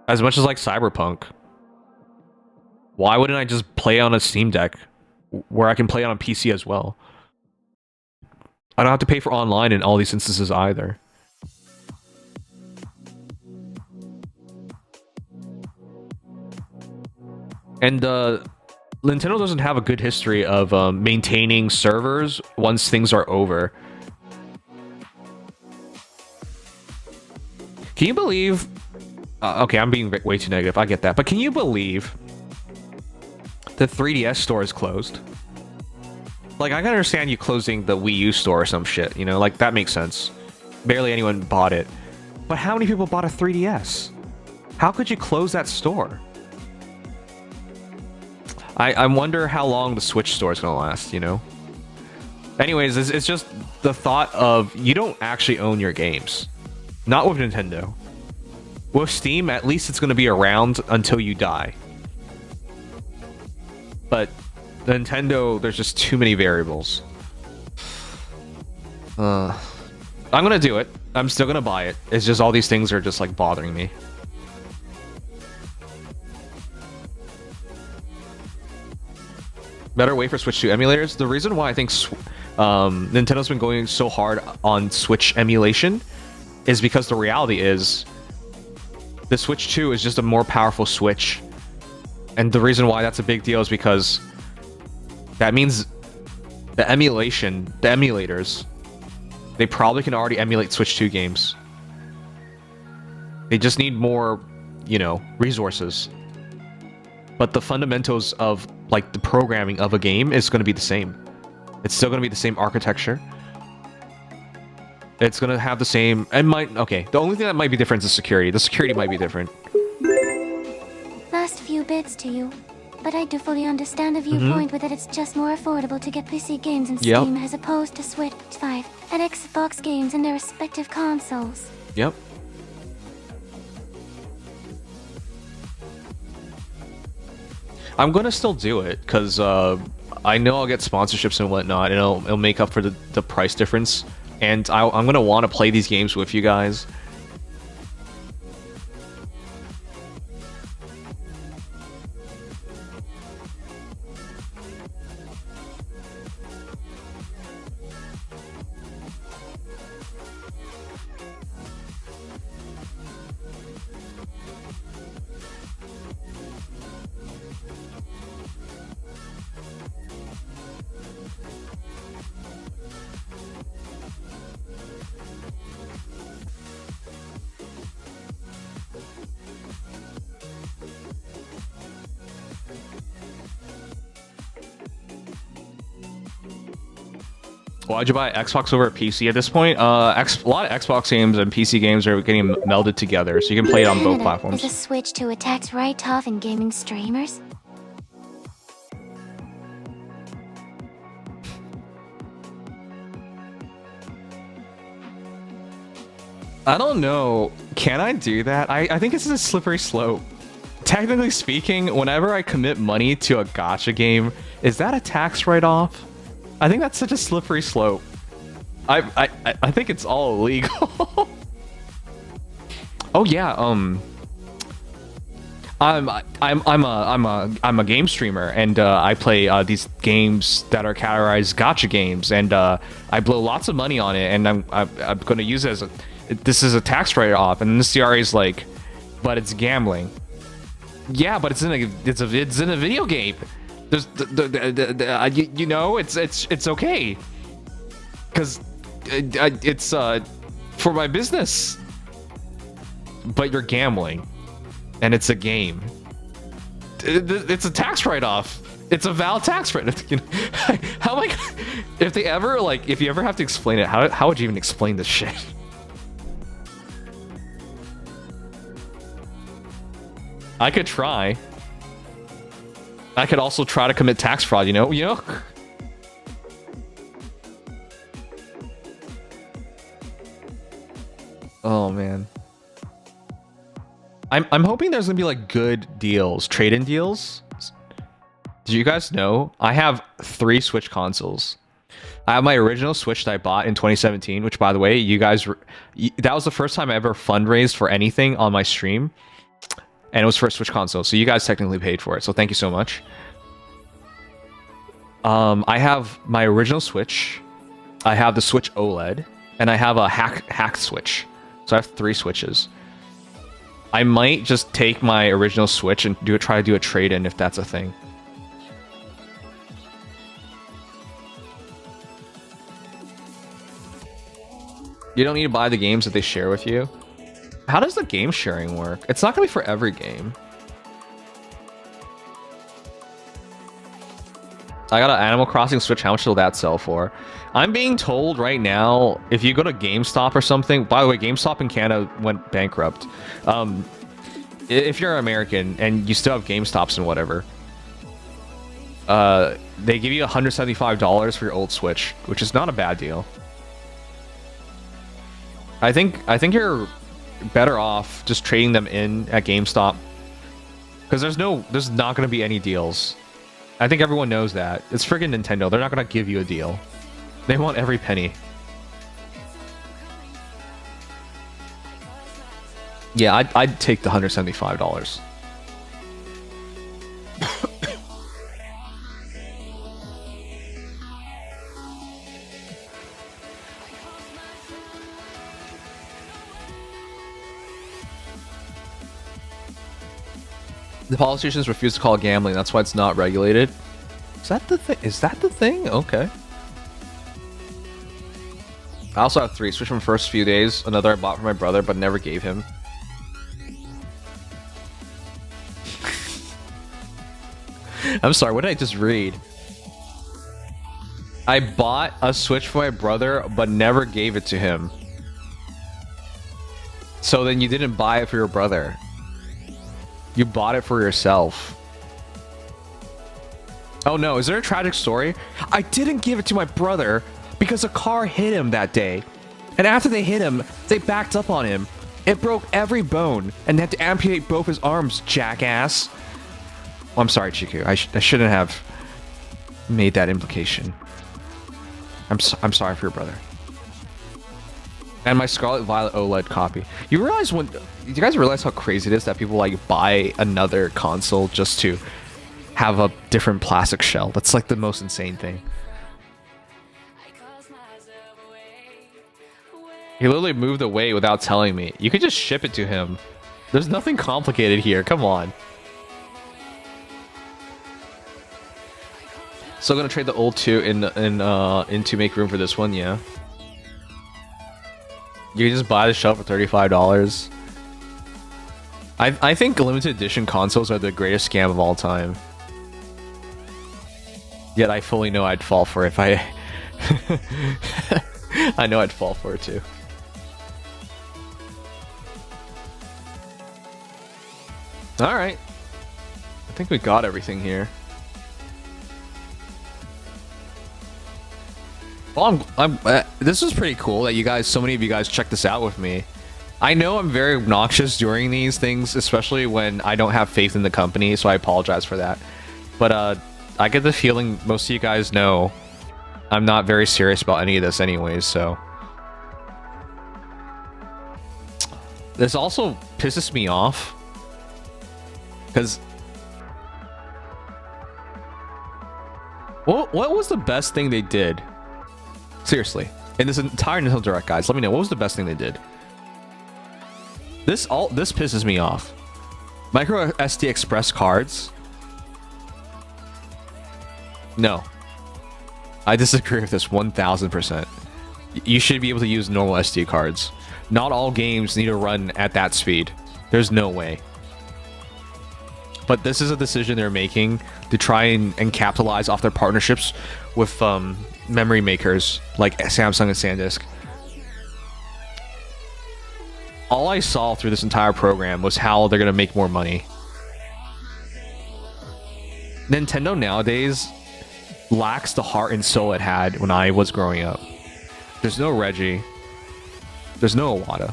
as much as I like Cyberpunk, why wouldn't I just play on a Steam Deck where I can play on a PC as well? I don't have to pay for online in all these instances either. And Nintendo doesn't have a good history of maintaining servers once things are over. Can you believe... okay, I'm being way too negative. I get that. But can you believe the 3DS store is closed? Like, I can understand you closing the Wii U store or some shit, you know? Like, that makes sense. Barely anyone bought it. But how many people bought a 3DS? How could you close that store? I wonder how long the Switch store is going to last, you know? Anyways, it's just the thought of you don't actually own your games. Not with Nintendo. With Steam, at least it's going to be around until you die. But Nintendo, there's just too many variables. I'm going to do it. I'm still going to buy it. It's just all these things are just like bothering me. Better way for Switch 2 emulators. The reason why I think Nintendo's been going so hard on Switch emulation is because the reality is the Switch 2 is just a more powerful Switch. And the reason why that's a big deal is because that means the emulation, the emulators, they probably can already emulate Switch 2 games. They just need more, you know, resources. but the fundamentals of like the programming of a game is going to be the same. It's still going to be the same architecture. It's going to have the same, and okay, the only thing that might be different is the security. The security might be different. Last few bits to you, but I do fully understand the viewpoint with that it's just more affordable to get PC games in Steam as opposed to Switch 5 and Xbox games in their respective consoles. Yep. I'm gonna still do it because I know I'll get sponsorships and whatnot, and it'll make up for the price difference. And I'm gonna want to play these games with you guys. Why'd you buy Xbox over PC at this point? A lot of Xbox games and PC games are getting melded together, so you can play it on both platforms. Is a Switch 2 a tax write-off in gaming streamers? I don't know. Can I do that? I think it's a slippery slope. Technically speaking, whenever I commit money to a gacha game, is that a tax write-off? I think that's such a slippery slope. I think it's all illegal. Oh yeah, I'm a game streamer, and I play these games that are categorized gacha games, and I blow lots of money on it, and I'm going to use it as this is a tax write-off, and the CRA is like, but it's gambling. Yeah, but it's in a video game. There's you know, it's okay, because it's for my business. But you're gambling, and it's a game. It's a tax write-off. It's a valid tax write-off. You know? How am I? If you ever have to explain it, how would you even explain this shit? I could try. I could also try to commit tax fraud, you know? Oh man. I'm hoping there's gonna be like good deals, trade-in deals. Do you guys know? I have 3 Switch consoles. I have my original Switch that I bought in 2017, which by the way, you guys, that was the first time I ever fundraised for anything on my stream. And it was for a Switch console, so you guys technically paid for it, so thank you so much. I have my original Switch, I have the Switch OLED, and I have a hacked Switch. So I have 3 Switches. I might just take my original Switch and try to do a trade-in if that's a thing. You don't need to buy the games that they share with you. How does the game sharing work? It's not gonna be for every game. I got an Animal Crossing Switch. How much will that sell for? I'm being told right now, if you go to GameStop or something, by the way, GameStop in Canada went bankrupt. If you're American and you still have GameStops and whatever, they give you $175 for your old Switch, which is not a bad deal. I think you're better off just trading them in at GameStop, because there's not going to be any deals. I think everyone knows that. It's friggin' Nintendo. They're not going to give you a deal. They want every penny. Yeah, I'd take the $175. The politicians refuse to call it gambling. That's why it's not regulated. Is that the thing? Is that the thing? Okay. I also have 3. Switch from first few days. Another I bought for my brother, but never gave him. I'm sorry, what did I just read? I bought a Switch for my brother, but never gave it to him. So then you didn't buy it for your brother. You bought it for yourself. Oh no, is there a tragic story? I didn't give it to my brother because a car hit him that day. And after they hit him, they backed up on him. It broke every bone and had to amputate both his arms, jackass. Oh, I'm sorry, Chiku. I shouldn't have made that implication. I'm sorry for your brother. And my Scarlet Violet OLED copy. You guys realize how crazy it is that people like buy another console just to have a different plastic shell? That's like the most insane thing. He literally moved away without telling me. You could just ship it to him. There's nothing complicated here. Come on. Still gonna trade the old 2 in to make room for this one, yeah. You can just buy the shell for $35. I think limited edition consoles are the greatest scam of all time. Yet I fully know I'd fall for it if I... I know I'd fall for it too. Alright. I think we got everything here. Well, this was pretty cool that so many of you guys checked this out with me. I know I'm very obnoxious during these things, especially when I don't have faith in the company, so I apologize for that. But I get the feeling most of you guys know I'm not very serious about any of this anyways, so... This also pisses me off. Because... What was the best thing they did? Seriously. In this entire Nintendo Direct, guys, let me know. What was the best thing they did? This pisses me off. Micro SD Express cards? No. I disagree with this 1000%. You should be able to use normal SD cards. Not all games need to run at that speed. There's no way. But this is a decision they're making to try and capitalize off their partnerships with memory makers like Samsung and SanDisk. All I saw through this entire program was how they're going to make more money. Nintendo nowadays lacks the heart and soul it had when I was growing up. There's no Reggie. There's no Iwata.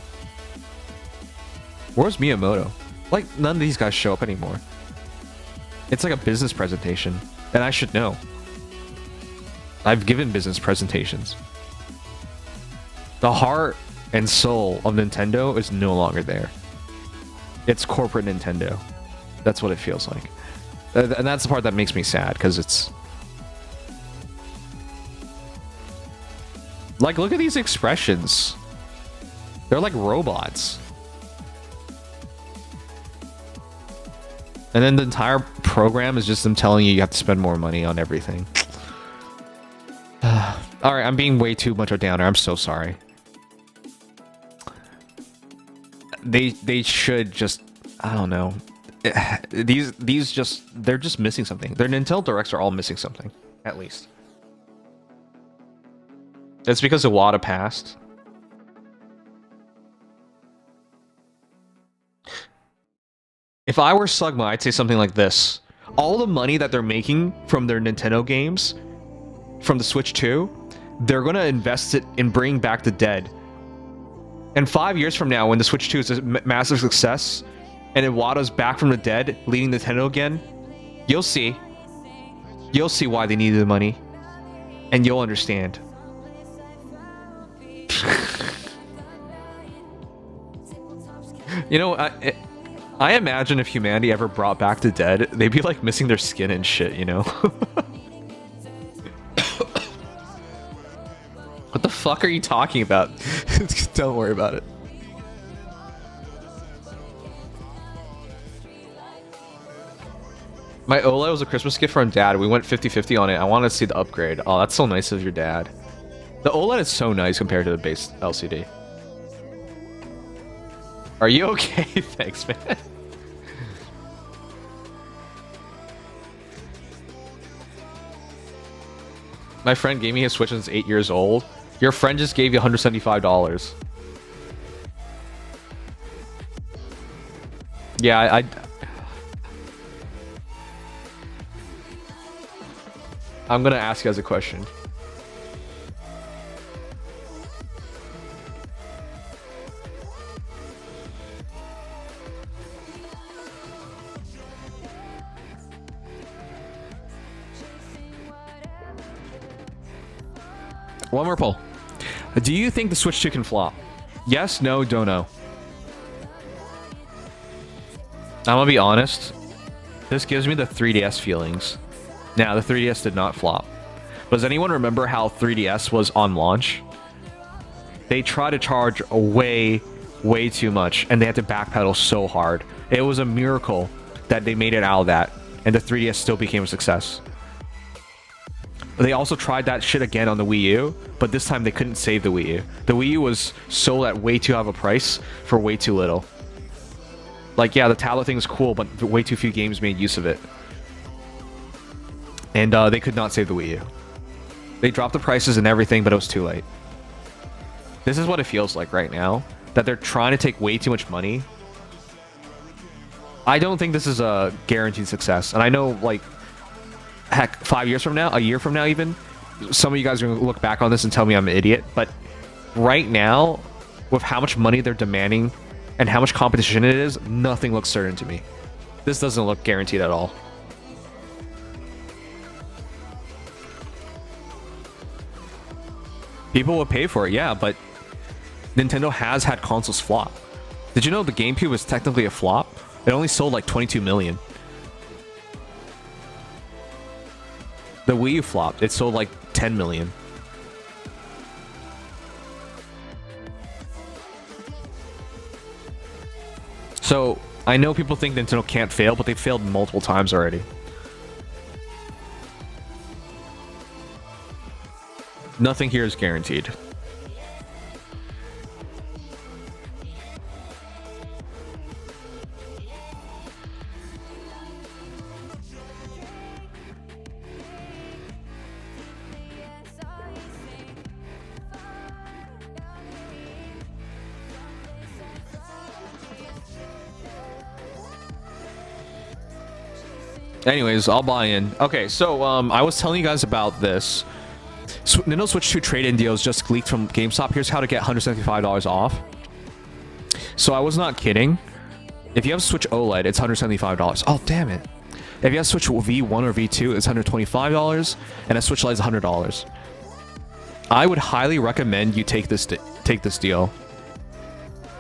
Where's Miyamoto? Like, none of these guys show up anymore. It's like a business presentation, and I should know. I've given business presentations. The heart and soul of Nintendo is no longer there. It's corporate Nintendo. That's what it feels like. And that's the part that makes me sad, because it's... Like, look at these expressions. They're like robots. And then the entire program is just them telling you have to spend more money on everything. Alright, I'm being way too much a downer. I'm so sorry. They should just... I don't know. These just... They're just missing something. Their Nintendo Directs are all missing something. At least. It's because Iwata passed. If I were Slugma, I'd say something like this. All the money that they're making from their Nintendo games, from the Switch 2, they're going to invest it in bringing back the dead. And 5 years from now, when the Switch 2 is a massive success, and Iwata's back from the dead, leading Nintendo again, you'll see. You'll see why they needed the money. And you'll understand. You know, I imagine if humanity ever brought back the dead, they'd be like missing their skin and shit, you know? What the fuck are you talking about? Don't worry about it. My OLED was a Christmas gift from Dad. We went 50-50 on it. I want to see the upgrade. Oh, that's so nice of your dad. The OLED is so nice compared to the base LCD. Are you okay? Thanks, man. My friend gave me his Switch and it's 8 years old. Your friend just gave you $175. Yeah, I'm gonna ask you guys a question. One more poll. Do you think the Switch 2 can flop? Yes, no, don't know. I'm gonna be honest. This gives me the 3DS feelings. Now, the 3DS did not flop. Does anyone remember how 3DS was on launch? They tried to charge way too much, and they had to backpedal so hard. It was a miracle that they made it out of that, and the 3DS still became a success. They also tried that shit again on the Wii U, but this time they couldn't save the Wii U. The Wii U was sold at way too high of a price for way too little. Like, yeah, the tablet thing is cool, but way too few games made use of it. And they could not save the Wii U. They dropped the prices and everything, but it was too late. This is what it feels like right now, that they're trying to take way too much money. I don't think this is a guaranteed success. And I know, like, heck, 5 years from now, a year from now even, some of you guys are going to look back on this and tell me I'm an idiot. But right now, with how much money they're demanding and how much competition it is, nothing looks certain to me. This doesn't look guaranteed at all. People will pay for it, yeah, but Nintendo has had consoles flop. Did you know the GameCube was technically a flop? It only sold like 22 million. The Wii U flopped. It sold like 10 million. So, I know people think Nintendo can't fail, but they've failed multiple times already. Nothing here is guaranteed. Anyways, I'll buy in. Okay, so I was telling you guys about this. Nintendo Switch 2 trade-in deals just leaked from GameStop. Here's how to get $175 off. So I was not kidding. If you have Switch OLED, it's $175. Oh, damn it. If you have Switch V1 or V2, it's $125, and a Switch Lite is $100. I would highly recommend you take this deal.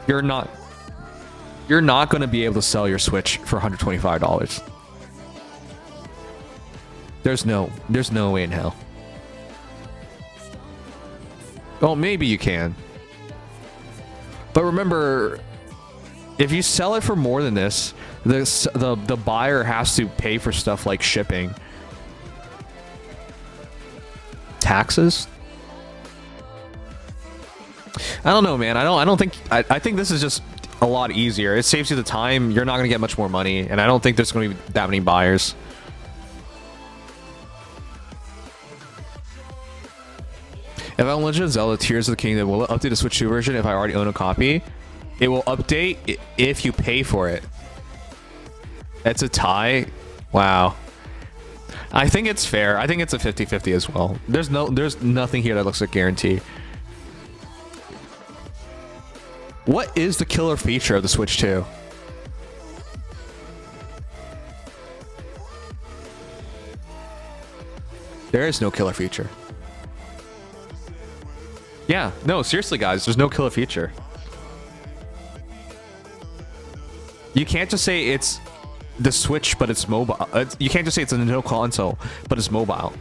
You're not going to be able to sell your Switch for $125. There's no way in hell. Well, maybe you can. But remember, if you sell it for more than this, the buyer has to pay for stuff like shipping. Taxes? I don't know, man. I think this is just a lot easier. It saves you the time. You're not going to get much more money, and I don't think there's going to be that many buyers. If I Legend of Zelda Tears of the Kingdom, will it update the Switch 2 version if I already own a copy? It will update if you pay for it. It's a tie? Wow. I think it's fair. I think it's a 50-50 as well. There's nothing here that looks like guarantee. What is the killer feature of the Switch 2? There is no killer feature. Yeah, no, seriously, guys, there's no killer feature. You can't just say it's the Switch, but it's mobile. You can't just say it's a Nintendo console, but it's mobile.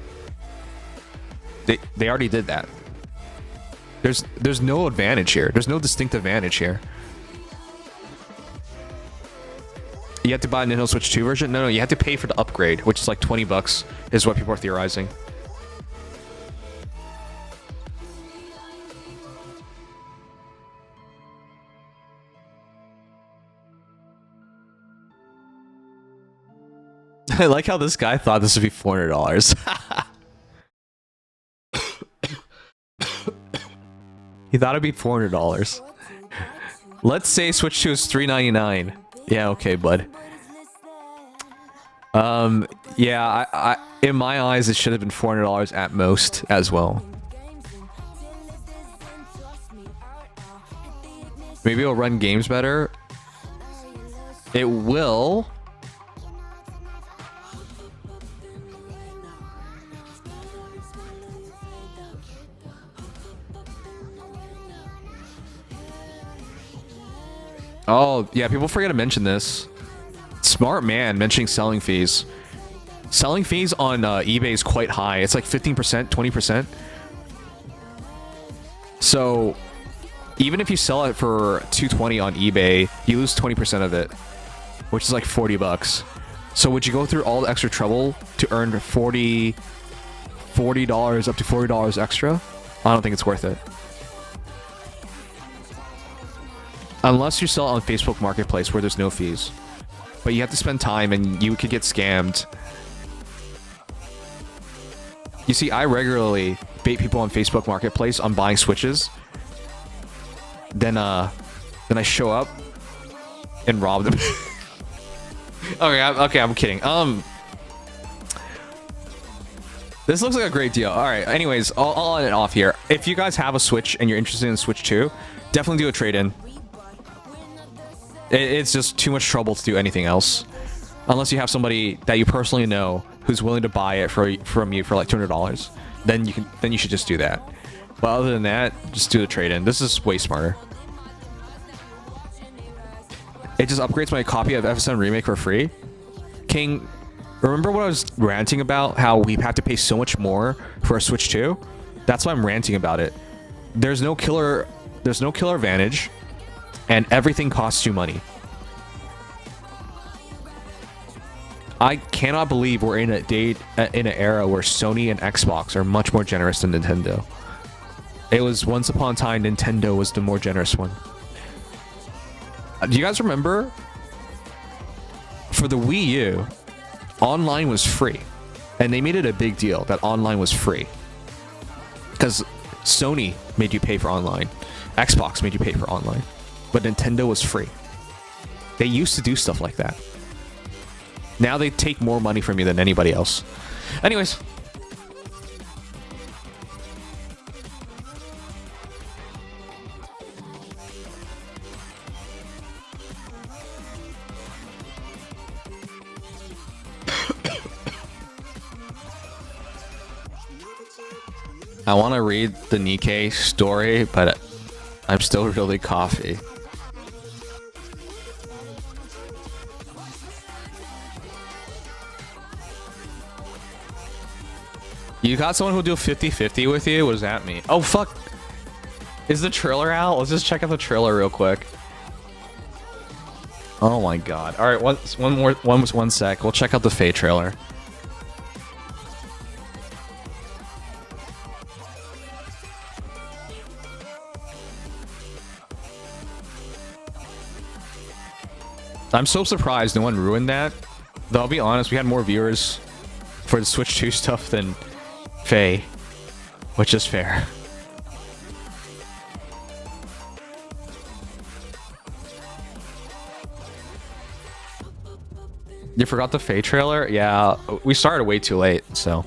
They already did that. There's no advantage here. There's no distinct advantage here. You have to buy a Nintendo Switch 2 version? No, you have to pay for the upgrade, which is like 20 bucks, is what people are theorizing. I like how this guy thought this would be $400. He thought it'd be $400. Let's say Switch 2 is $399. Yeah, okay, bud. Yeah, I in my eyes, it should have been $400 at most as well. Maybe it'll run games better. It will. Oh, yeah, people forget to mention this. Smart man mentioning selling fees. Selling fees on eBay is quite high. It's like 15%, 20%. So even if you sell it for $220 on eBay, you lose 20% of it, which is like $40. So would you go through all the extra trouble to earn $40 up to $40 extra? I don't think it's worth it. Unless you sell it on Facebook Marketplace where there's no fees. But you have to spend time and you could get scammed. You see, I regularly bait people on Facebook Marketplace on buying Switches. Then I show up and rob them. Okay, I'm kidding. This looks like a great deal. All right. Anyways, I'll end it off here. If you guys have a Switch and you're interested in Switch 2, definitely do a trade-in. It's just too much trouble to do anything else, unless you have somebody that you personally know who's willing to buy it from you for like $200. Then you should just do that. But other than that, just do the trade-in. This is way smarter. It just upgrades my copy of FSM Remake for free. King, remember what I was ranting about? How we have to pay so much more for a Switch 2? That's why I'm ranting about it. There's no killer advantage, and everything costs you money. I cannot believe we're in an era where Sony and Xbox are much more generous than Nintendo. It was once upon a time Nintendo was the more generous one. Do you guys remember? For the Wii U, online was free. And they made it a big deal that online was free. Because Sony made you pay for online. Xbox made you pay for online. But Nintendo was free. They used to do stuff like that. Now they take more money from you than anybody else. Anyways. I want to read the Nikke story, but I'm still really coffee. You got someone who'll do 50-50 with you? What does that mean? Oh, fuck. Is the trailer out? Let's just check out the trailer real quick. Oh my god. Alright, one sec. We'll check out the Faye trailer. I'm so surprised no one ruined that. Though I'll be honest, we had more viewers for the Switch 2 stuff than Faye, which is fair. You forgot the Faye trailer? Yeah, we started way too late, so.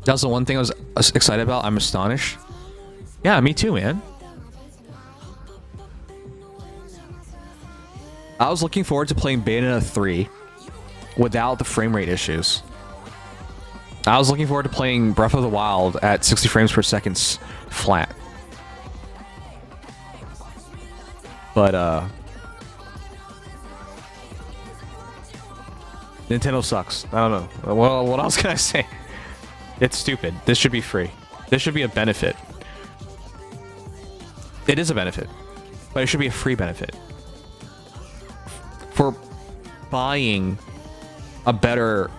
That's the one thing I was excited about. I'm astonished. Yeah, me too, man. I was looking forward to playing Bayonetta 3 without the frame rate issues. I was looking forward to playing Breath of the Wild at 60 frames per second flat. But, Nintendo sucks. I don't know. Well, what else can I say? It's stupid. This should be free. This should be a benefit. It is a benefit, but it should be a free benefit. For buying a better...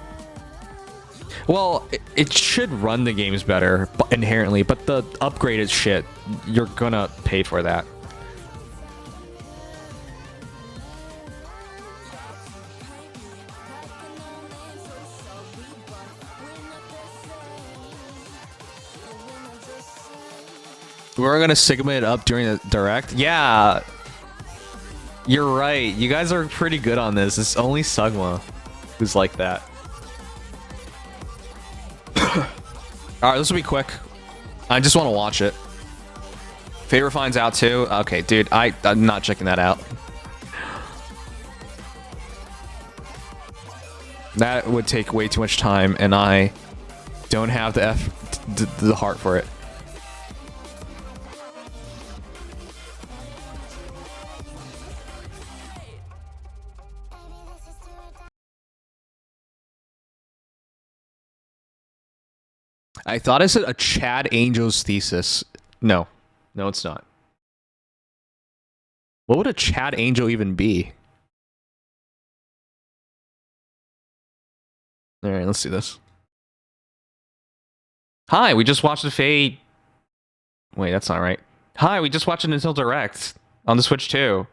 Well, it should run the games better inherently, but the upgraded shit, you're gonna pay for that. We're gonna Sigma it up during the direct. Yeah, you're right. You guys are pretty good on this. It's only Sugma who's like that. All right, this will be quick. I just want to watch it. Favor finds out too. Okay, dude, I'm not checking that out. That would take way too much time, and I don't have the heart for it. I thought I said a Chad Angel's thesis. No, it's not. What would a Chad Angel even be? All right, let's see this. Hi, we just watched the Fate. Wait, that's not right. Hi, we just watched an Nintendo Direct on the Switch 2.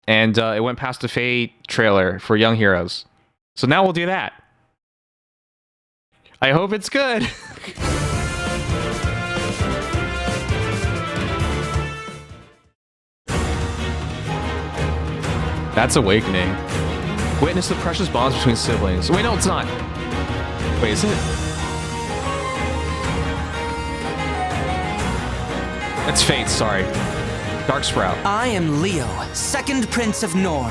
And it went past the Fate trailer for Young Heroes. So now we'll do that. I hope it's good. That's Awakening. Witness the precious bonds between siblings. Wait, no, it's not. Wait, is it? It's Fate, sorry. Dark Sprout. I am Leo, second Prince of Nor,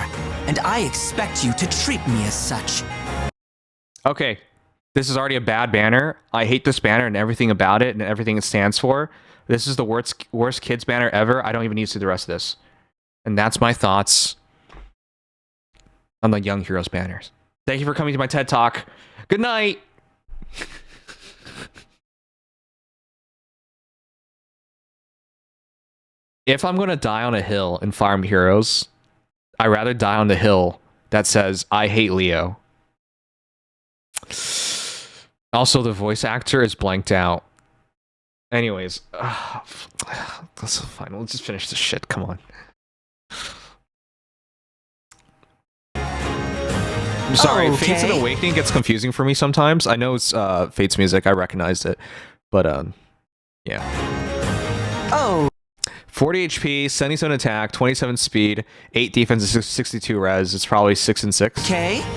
and I expect you to treat me as such. Okay. This is already a bad banner. I hate this banner and everything about it and everything it stands for. This is the worst kids banner ever. I don't even need to see the rest of this. And that's my thoughts on the Young Heroes banners. Thank you for coming to my TED Talk. Good night. If I'm going to die on a hill in Fire Emblem Heroes, I'd rather die on the hill that says, I hate Leo. Also, the voice actor is blanked out. Anyways, that's fine. We'll just finish this shit. Come on. I'm sorry. Okay. Fates and Awakening gets confusing for me sometimes. I know it's Fates music. I recognized it. But, yeah. Oh. 40 HP, 77 attack, 27 speed, 8 defense, 62 res. It's probably 6 and 6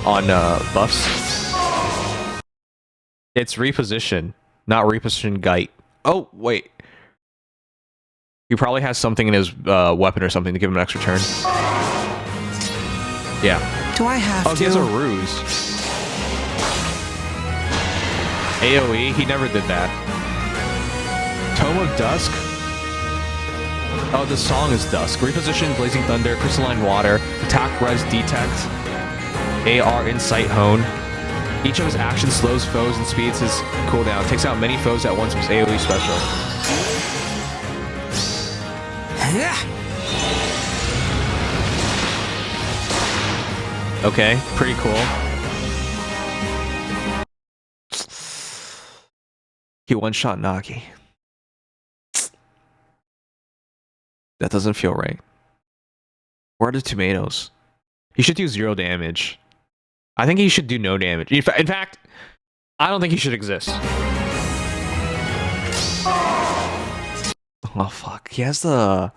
on buffs. It's reposition, not reposition Gite. Oh, wait. He probably has something in his weapon or something to give him an extra turn. Yeah. Do I have to? Oh, he has a ruse. AoE? He never did that. Tome of Dusk? Oh, the song is Dusk. Reposition, Blazing Thunder, Crystalline Water, Attack Res Detect, AR Insight Hone. Each of his actions slows foes and speeds his cooldown. Takes out many foes at once with his AoE special. Okay, pretty cool. He one-shot Nagi. That doesn't feel right. Where are the tomatoes? He should do 0 damage. I think he should do no damage. In fact, I don't think he should exist. Oh fuck! He has the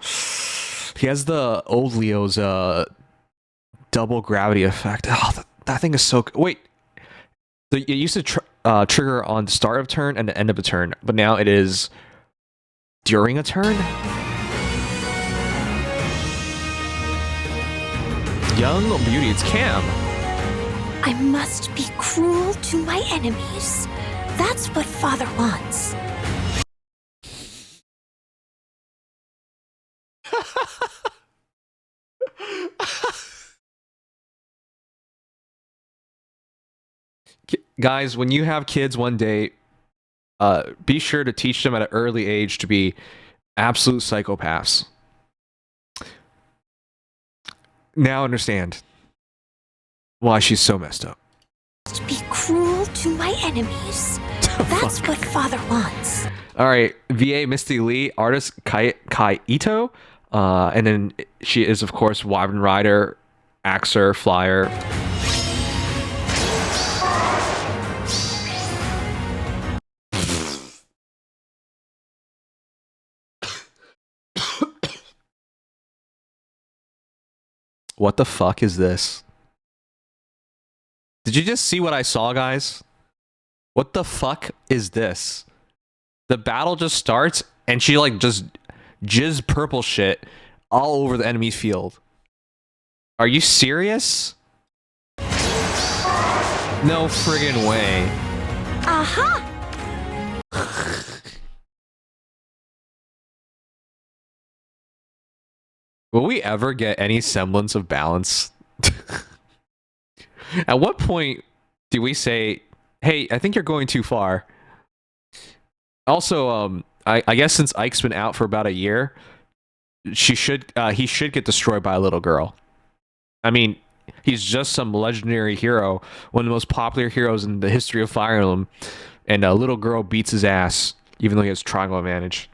old Leo's double gravity effect. Oh, that thing is so. Wait, it used to trigger on the start of turn and the end of a turn, but now it is during a turn. Young beauty, it's Cam. I must be cruel to my enemies. That's what Father wants. Guys, when you have kids one day, be sure to teach them at an early age to be absolute psychopaths. Now understand why she's so messed up. Be cruel to my enemies. That's what Father wants. All right, VA Misty Lee, artist Kai Ito, and then she is of course Wyvern Rider, Axer, Flyer. What the fuck is this? Did you just see what I saw, guys? What the fuck is this? The battle just starts and she like just jizz purple shit all over the enemy's field. Are you serious? No friggin' way. Aha! Will we ever get any semblance of balance? At what point do we say, hey, I think you're going too far? Also, I guess since Ike's been out for about a year, he should get destroyed by a little girl. I mean, he's just some legendary hero, one of the most popular heroes in the history of Fire Emblem, and a little girl beats his ass, even though he has triangle advantage.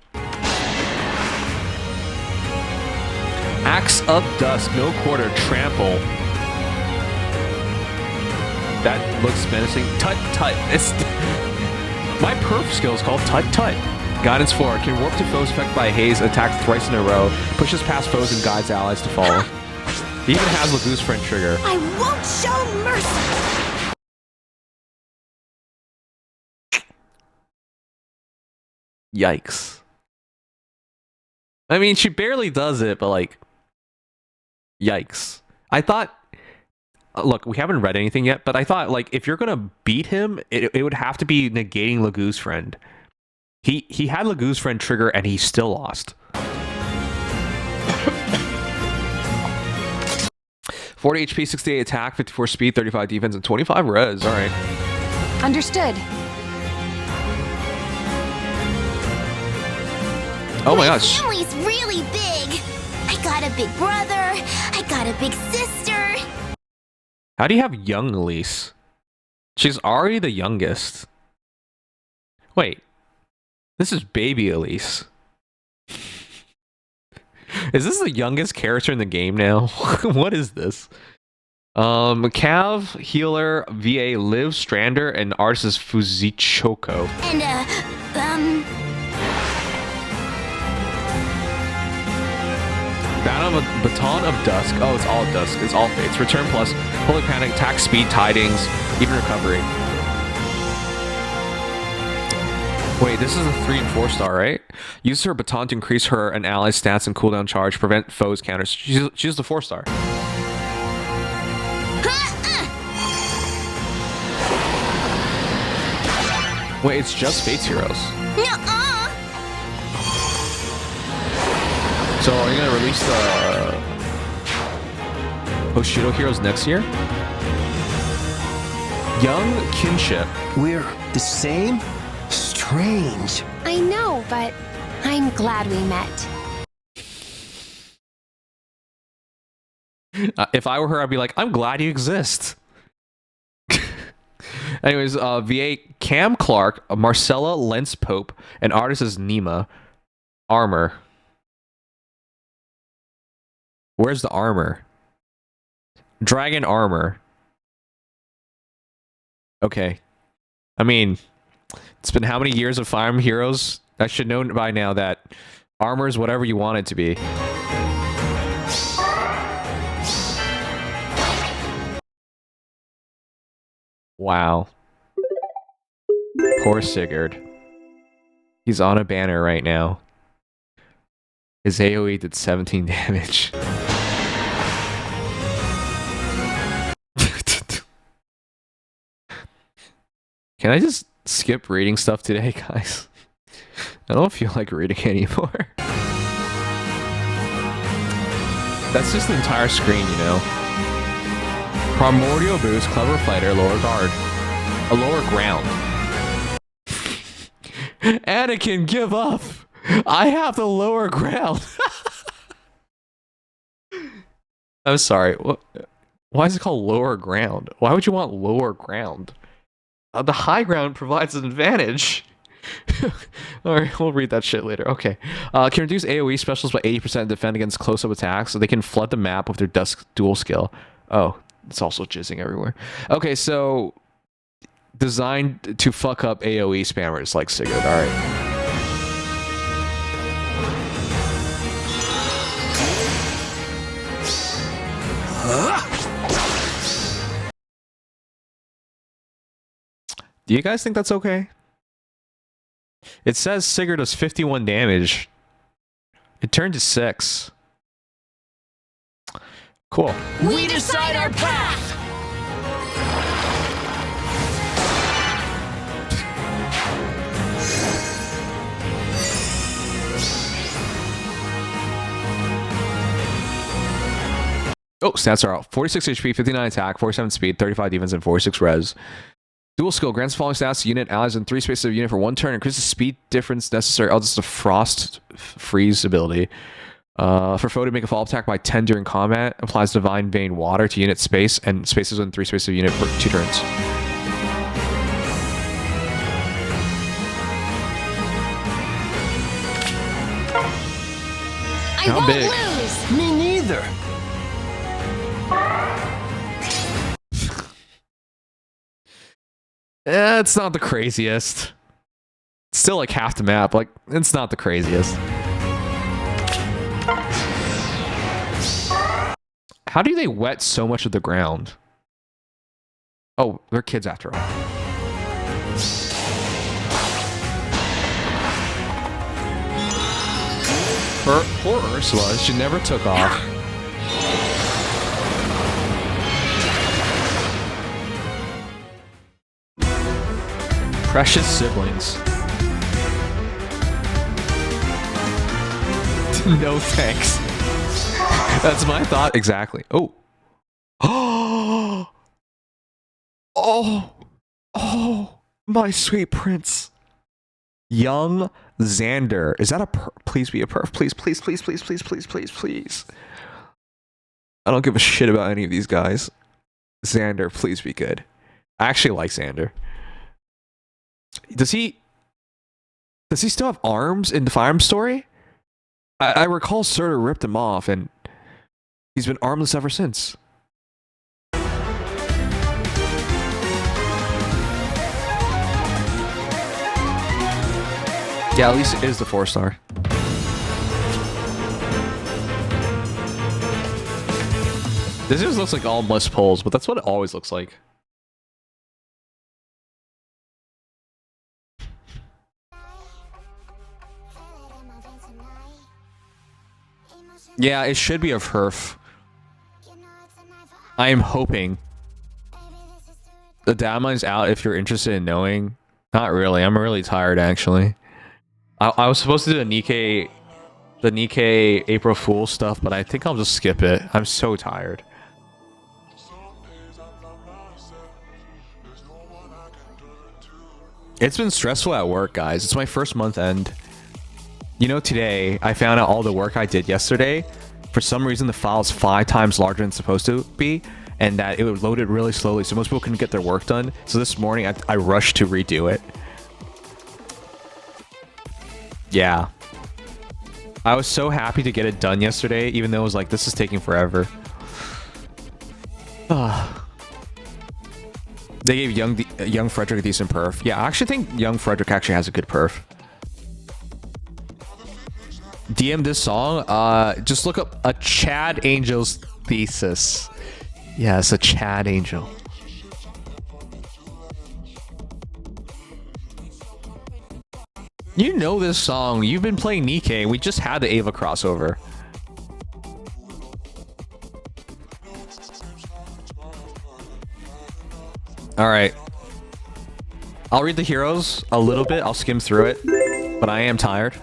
Axe of Dusk, no quarter, trample. That looks menacing. Tut Tut. My perf skill is called Tut Tut. Guidance 4. Can warp to foes affected by haze, attack thrice in a row, pushes past foes and guides allies to follow. He even has Lagoose Friend trigger. I won't show mercy! Yikes. I mean, she barely does it, but like, yikes. I thought, look, we haven't read anything yet, but I thought, like, if you're gonna beat him, it would have to be negating Lagoose Friend. He had Lagoose Friend trigger and he still lost. 40 HP, 68 attack, 54 speed, 35 defense, and 25 res. All right. Understood. Oh my gosh. My family's really big. I got a big brother. I got a big sister. How do you have young Elise? She's already the youngest. Wait. This is baby Elise. Is this the youngest character in the game now? What is this? Cav, Healer, VA, Liv, Strander, and artist is Fuzichoko. And, Baton of Dusk. Oh, it's all Dusk. It's all Fates. Return plus, Holy Panic, attack speed, tidings, even recovery. Wait, this is a 3 and 4 star, right? Use her baton to increase her and allies' stats and cooldown charge, prevent foes counters. She's the 4 star. Wait, it's just Fates heroes. Nuh-uh. So are you gonna release the Hoshido heroes next year? Young Kinship. We're the same? Strange. I know, but I'm glad we met. If I were her, I'd be like, I'm glad you exist. Anyways, VA Cam Clark, Marcella Lentz Pope, and artist is Nima. Armor. Where's the armor? Dragon armor. Okay. I mean, it's been how many years of Fire Emblem Heroes? I should know by now that armor is whatever you want it to be. Wow. Poor Sigurd. He's on a banner right now. His AoE did 17 damage. Can I just skip reading stuff today, guys? I don't feel like reading anymore. That's just the entire screen, you know? Primordial boost, clever fighter, lower guard. A lower ground. Anakin, give up! I have the lower ground. I'm sorry. Why is it called lower ground? Why would you want lower ground? The high ground provides an advantage. Alright, we'll read that shit later. Okay. Can reduce AoE specials by 80% and defend against close-up attacks, so they can flood the map with their Dusk dual skill. Oh, it's also jizzing everywhere. Okay, so designed to fuck up AoE spammers like Sigurd. Alright. Do you guys think that's okay? It says Sigurd does 51 damage. It turned to 6. Cool. We decide our path! Oh, stats are out. 46 HP, 59 attack, 47 speed, 35 defense, and 46 res. Dual skill grants the following stats to unit allies in 3 spaces of a unit for 1 turn. Increases the speed difference necessary. Oh, this is the frost freeze ability. For foe to make a follow-up attack by 10 during combat. Applies Divine Vein Water to unit space and spaces within 3 spaces of a unit for 2 turns. I won't big? lose! Me neither. It's not the craziest. It's still like half the map. Like, it's not the craziest. How do they wet so much of the ground? Oh, they're kids after all. Poor Ursula, she never took off. Precious siblings. No thanks. That's my thought exactly. Oh. Oh, my sweet prince. Young Xander. Is that a please be a perf? Please, please, please, please, please, please, please, please. I don't give a shit about any of these guys. Xander, please be good. I actually like Xander. Does he still have arms in the Fire Emblem story? I recall Surtur ripped him off and he's been armless ever since. Yeah, at least it is the 4-star. This just looks like all must pulls, but that's what it always looks like. Yeah, it should be a perf. I am hoping. The downline's out if you're interested in knowing. Not really. I'm really tired, actually. I was supposed to do the Nikke April Fool stuff, but I think I'll just skip it. I'm so tired. It's been stressful at work, guys. It's my first month end. You know, today, I found out all the work I did yesterday. For some reason, the file is 5 times larger than it's supposed to be, and that it would load it really slowly, so most people couldn't get their work done. So this morning, I rushed to redo it. Yeah. I was so happy to get it done yesterday, even though it was like, this is taking forever. They gave young Frederick a decent perf. Yeah, I actually think young Frederick actually has a good perf. DM this song, just look up a Chad Angel's thesis. Yes, a Chad Angel. You know this song. You've been playing Nikke. We just had the Ava crossover. Alright. I'll read the heroes a little bit. I'll skim through it. But I am tired.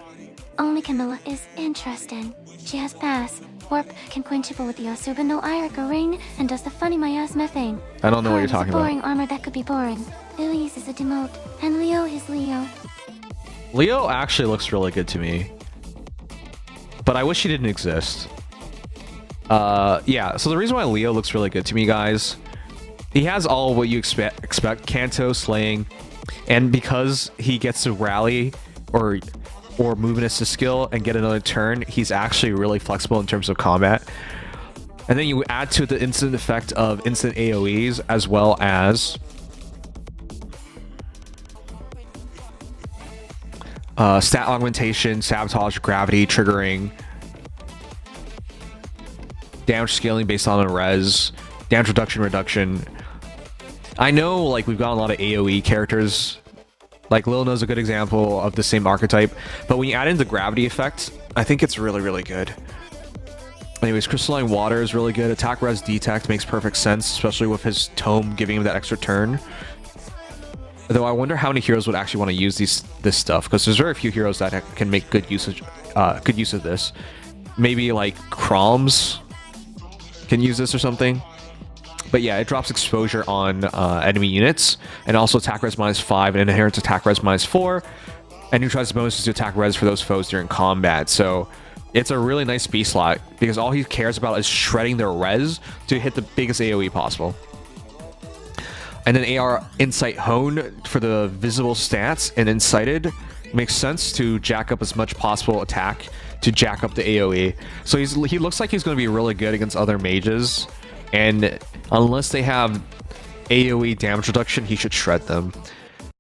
Only Camilla is interesting. She has pass, warp, can quenchable with the Yosu, but no Irik or ring, and does the funny miasma thing. I don't know what you're talking boring about. Armor that could be boring. Elise is a demote, and Leo is Leo. Leo actually looks really good to me. But I wish he didn't exist. Yeah, so the reason why Leo looks really good to me, guys, he has all what you expect, Kanto, slaying, and because he gets to rally or movement assist skill and get another turn, he's actually really flexible in terms of combat. And then you add to the instant effect of instant AoEs as well as stat augmentation, sabotage, gravity, triggering, damage scaling based on a res, damage reduction. I know, like, we've got a lot of AoE characters. Like, Lil No's a good example of the same archetype. But when you add in the gravity effect, I think it's really, really good. Anyways, Crystalline Water is really good. Attack Res Detect makes perfect sense, especially with his Tome giving him that extra turn. Though I wonder how many heroes would actually want to use this stuff, because there's very few heroes that can make good use of this. Maybe like Kroms can use this or something. But yeah, it drops exposure on enemy units, and also attack res -5 and inherent attack res -4, and neutralizes bonuses to attack res for those foes during combat. So it's a really nice B slot, because all he cares about is shredding their res to hit the biggest AoE possible. And then AR Insight Hone for the visible stats, and Incited makes sense to jack up as much possible attack to jack up the AoE. So he looks like he's going to be really good against other mages, and unless they have AoE damage reduction, he should shred them.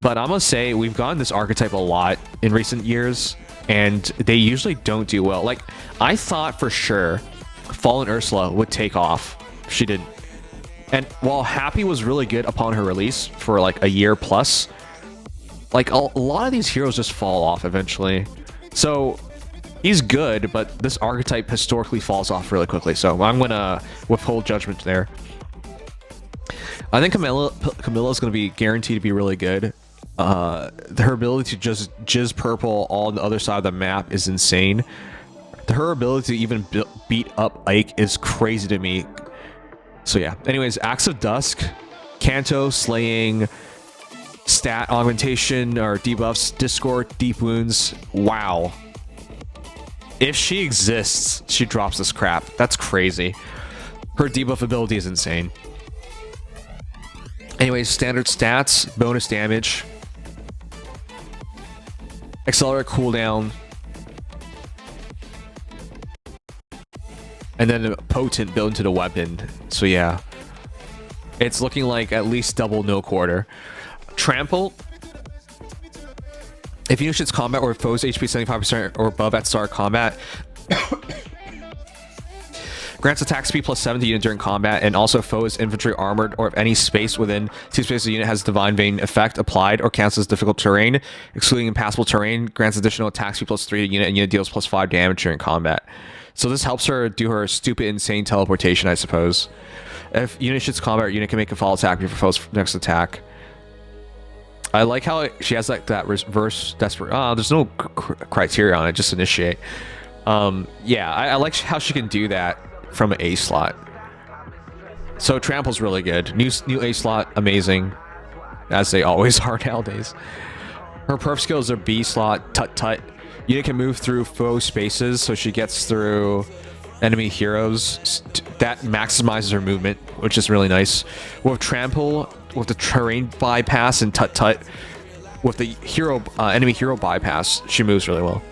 But I'm going to say we've gotten this archetype a lot in recent years, and they usually don't do well. Like, I thought for sure Fallen Ursula would take off. She didn't. And while Happy was really good upon her release for like a year plus, like a lot of these heroes just fall off eventually. So he's good, but this archetype historically falls off really quickly. So I'm gonna withhold judgment there. I think Camilla's gonna be guaranteed to be really good. Her ability to just jizz purple on the other side of the map is insane. Her ability to even beat up Ike is crazy to me. So yeah, anyways, Axe of Dusk, Kanto, Slaying, Stat Augmentation, or debuffs, Discord, Deep Wounds. Wow. If she exists, she drops this crap. That's crazy. Her debuff ability is insane. Anyways, standard stats, bonus damage, accelerate cooldown, and then potent built into the weapon. So yeah, it's looking like at least double no quarter. Trample. If unit hits combat or foes HP 75% or above at start of combat, grants attack speed +7 to unit during combat, and also foes infantry armored or if any space within 2 spaces the unit has Divine Vein effect applied or cancels difficult terrain, excluding impassable terrain, grants additional attack speed +3 to unit, and unit deals +5 damage during combat. So this helps her do her stupid, insane teleportation, I suppose. If unit hits combat, unit can make a fall attack before foe's next attack. I like how she has like that reverse desperate. Oh, there's no criteria on it, just initiate. Yeah, I like how she can do that from an A slot. So Trample's really good. New A slot, amazing, as they always are nowadays. Her perf skills are B slot, Tut Tut. Unit can move through foe spaces, so she gets through enemy heroes. That maximizes her movement, which is really nice. With Trample, with the terrain bypass, and Tut Tut, with the enemy hero bypass, she moves really well.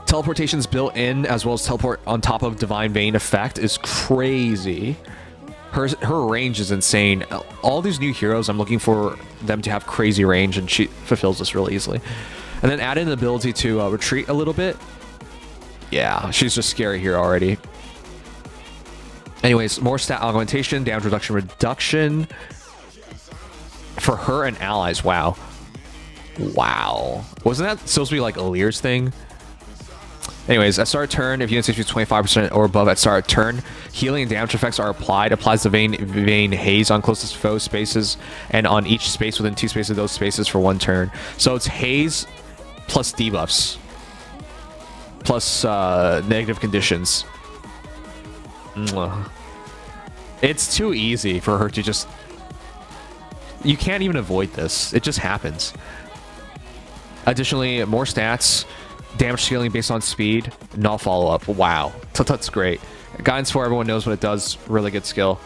Teleportation's built in, as well as teleport on top of Divine Vein effect is crazy. Her range is insane. All these new heroes, I'm looking for them to have crazy range, and she fulfills this really easily. And then add in the ability to retreat a little bit. Yeah, she's just scary here already. Anyways, more stat augmentation, damage reduction for her and allies. Wow. Wow. Wasn't that supposed to be like Alir's thing? Anyways, at start of turn, if units HP 25% or above at start of turn, healing and damage effects are applied. Applies the vein haze on closest foe spaces and on each space within 2 spaces of those spaces for 1 turn. So it's haze plus debuffs plus negative conditions. It's too easy for her to just... You can't even avoid this. It just happens. Additionally, more stats. Damage scaling based on speed. Null follow-up. Wow. That's great. Guidance 4, everyone knows what it does. Really good skill.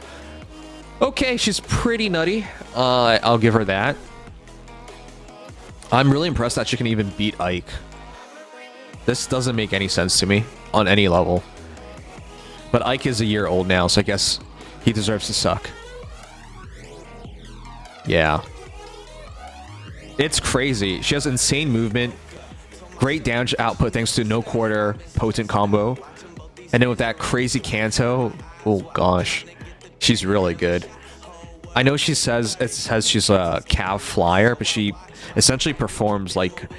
Okay, she's pretty nutty. I'll give her that. I'm really impressed that she can even beat Ike. This doesn't make any sense to me on any level. But Ike is a year old now, so I guess he deserves to suck. Yeah. It's crazy. She has insane movement. Great damage output thanks to no quarter potent combo. And then with that crazy Kanto, oh gosh. She's really good. I know she says it says she's a cav flyer, but she essentially performs like,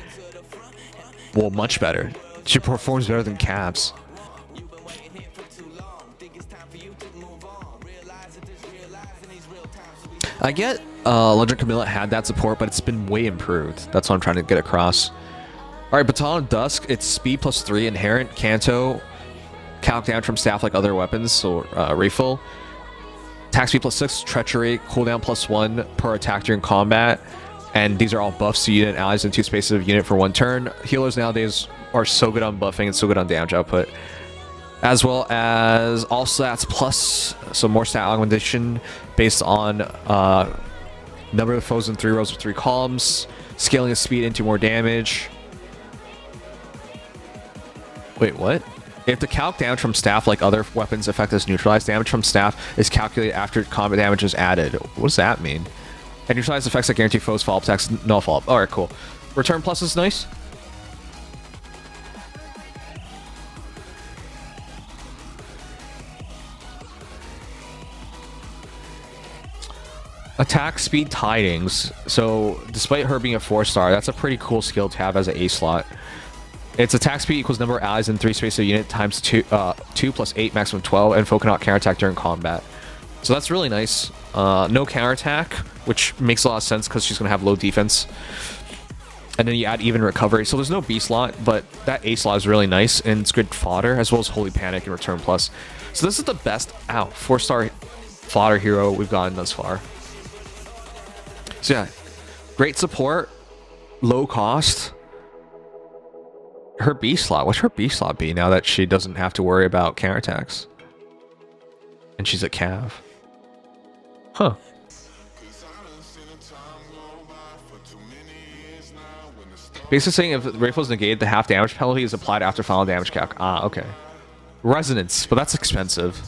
well, much better. She performs better than cavs. I get Legend Camilla had that support, but it's been way improved. That's what I'm trying to get across. Alright, Baton of Dusk, it's speed +3, inherent, Canto, calc damage from staff like other weapons, so refill. Attack speed +6, treachery, cooldown +1 per attack during combat. And these are all buffs to unit allies in 2 spaces of unit for 1 turn. Healers nowadays are so good on buffing and so good on damage output. As well as all stats plus, so more stat augmentation based on number of foes in 3 rows with 3 columns. Scaling of speed into more damage. Wait, what? If the calc damage from staff like other weapons effect is neutralized, damage from staff is calculated after combat damage is added. What does that mean? And neutralized effects that guarantee foes follow-up attacks, no follow-up. Alright, cool. Return plus is nice. Attack speed tidings. So despite her being a 4-star, that's a pretty cool skill to have as an A slot. Its attack speed equals number of allies in 3 spaces of unit times 2 plus 8, maximum 12, and foe cannot counterattack during combat. So that's really nice. No counterattack, which makes a lot of sense because she's going to have low defense. And then you add even recovery. So there's no B slot, but that A slot is really nice, and it's good fodder, as well as Holy Panic and Return Plus. So this is the best 4-star fodder hero we've gotten thus far. So yeah, great support, low cost. Her B slot, what's her B slot be now that she doesn't have to worry about counterattacks? And she's a cav. Huh. Basically saying if Rifle's negated, the half damage penalty is applied after final damage calc. Ah, okay. Resonance, but that's expensive.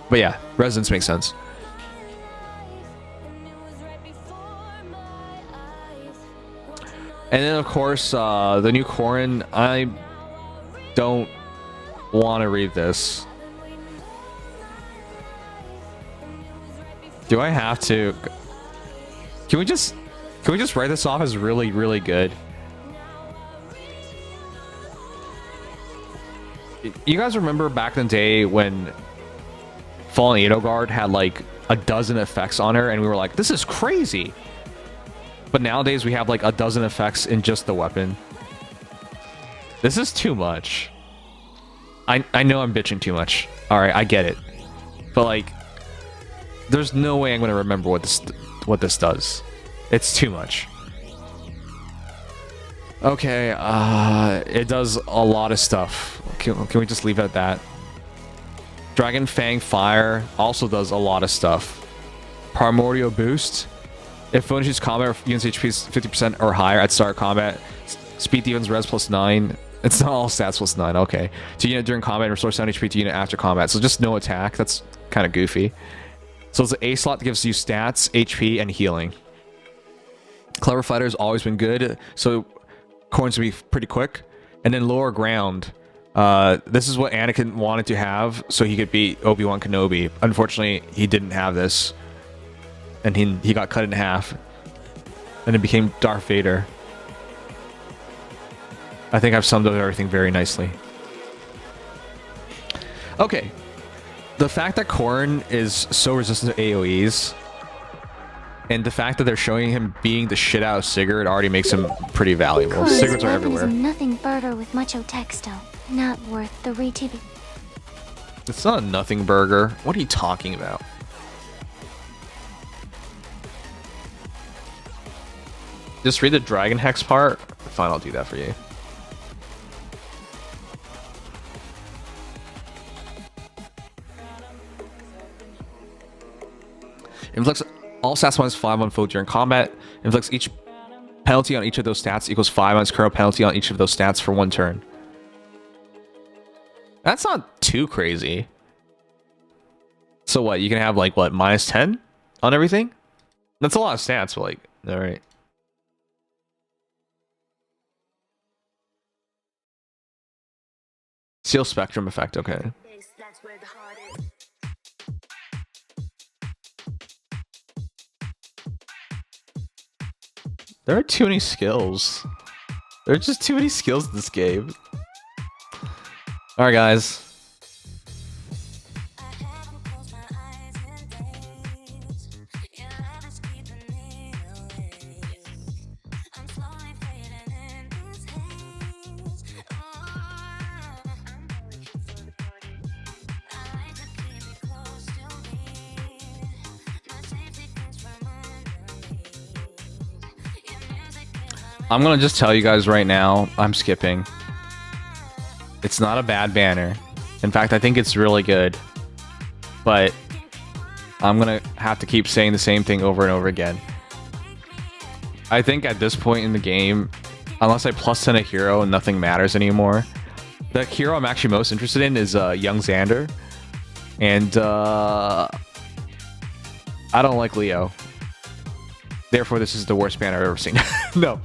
But yeah, Resonance makes sense. And then, of course, the new Corrin. I don't want to read this. Do I have to? Can we just write this off as really, really good? You guys remember back in the day when Fallen Edelgard had like a dozen effects on her, and we were like, "This is crazy." But nowadays we have like a dozen effects in just the weapon. This is too much. I know I'm bitching too much. Alright, I get it. But like, there's no way I'm gonna remember what this does. It's too much. Okay, it does a lot of stuff. Can we just leave it at that? Dragon Fang Fire also does a lot of stuff. Primordial Boost. If foe initiates combat, unit's HP is 50% or higher at start combat. Speed defense res +9. It's not all stats +9, okay. To unit during combat, restore 7 HP to unit after combat. So just no attack. That's kind of goofy. So it's an A slot that gives you stats, HP, and healing. Clever Fighter has always been good, so Corrin's gonna be pretty quick. And then Lower Ground. This is what Anakin wanted to have, so he could beat Obi-Wan Kenobi. Unfortunately, he didn't have this. And he got cut in half. And it became Darth Vader. I think I've summed up everything very nicely. Okay. The fact that Corrin is so resistant to AoEs, and the fact that they're showing him being the shit out of Sigurd already makes him pretty valuable. Sigurds are everywhere. Nothing burger with mucho texto. Not worth the re-TV. It's not a nothing burger. What are you talking about? Just read the Dragon Hex part. Fine, I'll do that for you. Inflicts all stats minus 5 on foe during combat. Inflicts each penalty on each of those stats equals 5 minus current penalty on each of those stats for 1 turn. That's not too crazy. So what? You can have like what, -10 on everything? That's a lot of stats, but like, all right. Seal Spectrum effect, okay. There are too many skills. There are just too many skills in this game. Alright, guys. I'm gonna just tell you guys right now, I'm skipping. It's not a bad banner. In fact, I think it's really good. But I'm gonna have to keep saying the same thing over and over again. I think at this point in the game, unless I plus 10 a hero, nothing matters anymore. The hero I'm actually most interested in is Young Xander. And I don't like Leo. Therefore, this is the worst banner I've ever seen. No.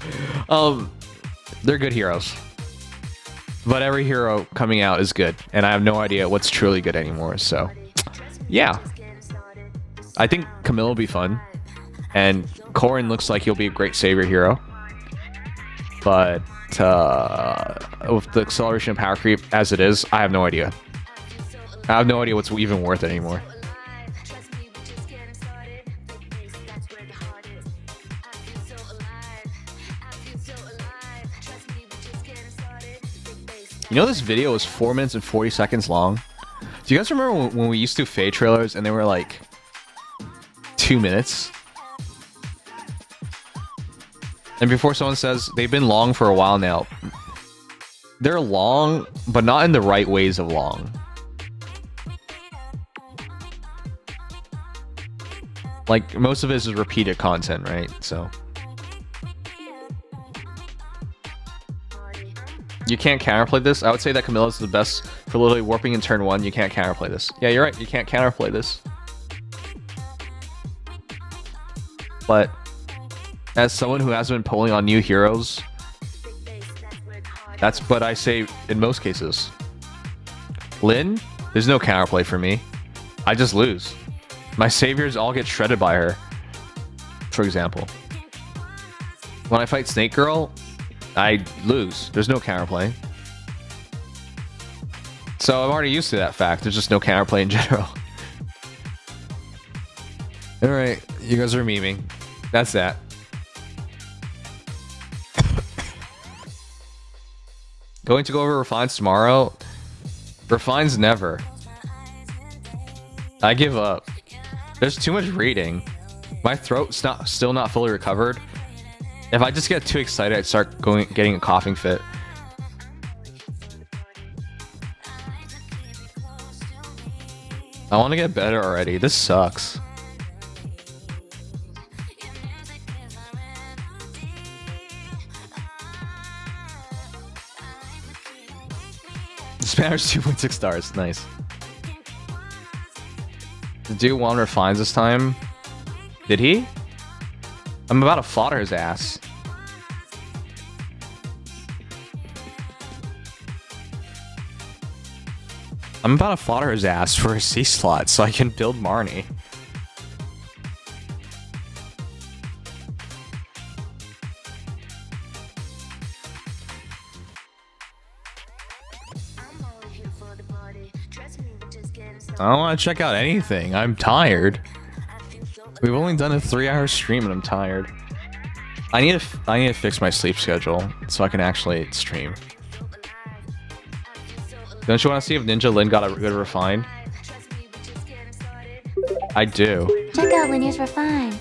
They're good heroes. But every hero coming out is good. And I have no idea what's truly good anymore. So, yeah. I think Camille will be fun. And Corrin looks like he'll be a great savior hero. But with the acceleration and power creep as it is, I have no idea. I have no idea what's even worth it anymore. You know, this video was 4 minutes and 40 seconds long. Do you guys remember when we used to do Faye trailers and they were like 2 minutes? And before someone says they've been long for a while now, they're long, but not in the right ways of long. Like, most of it is repeated content, right? So you can't counterplay this. I would say that Camilla is the best for literally warping in turn 1. You can't counterplay this. Yeah, you're right. You can't counterplay this. But as someone who has been pulling on new heroes, that's what I say in most cases. Lynn, there's no counterplay for me. I just lose. My saviors all get shredded by her, for example. When I fight Snake Girl, I lose. There's no counterplay. So I'm already used to that fact. There's just no counterplay in general. Alright, you guys are memeing. That's that. Going to go over Refines tomorrow? Refines never. I give up. There's too much reading. My throat's still not fully recovered. If I just get too excited, I'd start getting a coughing fit. I want to get better already. This sucks. This banner's 2.6 stars. Nice. The dude won Refines this time. Did he? I'm about to fodder his ass. I'm about to fodder his ass for a C slot so I can build Marnie. I don't want to check out anything. I'm tired. We've only done a 3-hour stream and I'm tired. I need to fix my sleep schedule so I can actually stream. Don't you want to see if Ninja Lin got a good refine? I do. Check out Linear's Refine.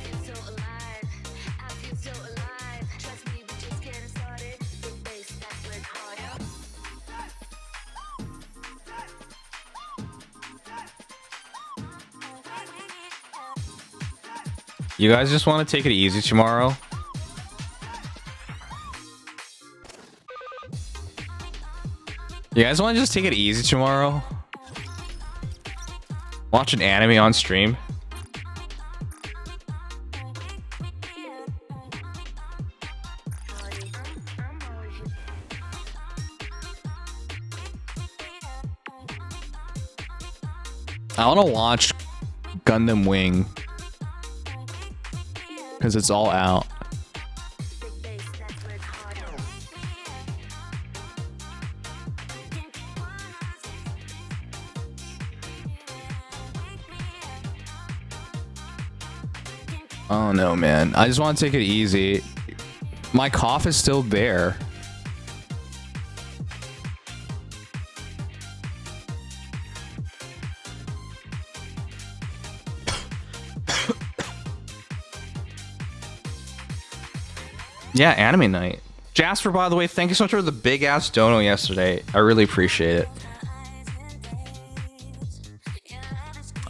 You guys just want to take it easy tomorrow? You guys want to just take it easy tomorrow? Watch an anime on stream? I want to watch Gundam Wing. Because it's all out. Oh no, man. I just want to take it easy. My cough is still there. Yeah, anime night. Jasper, by the way, thank you so much for the big ass dono yesterday. I really appreciate it.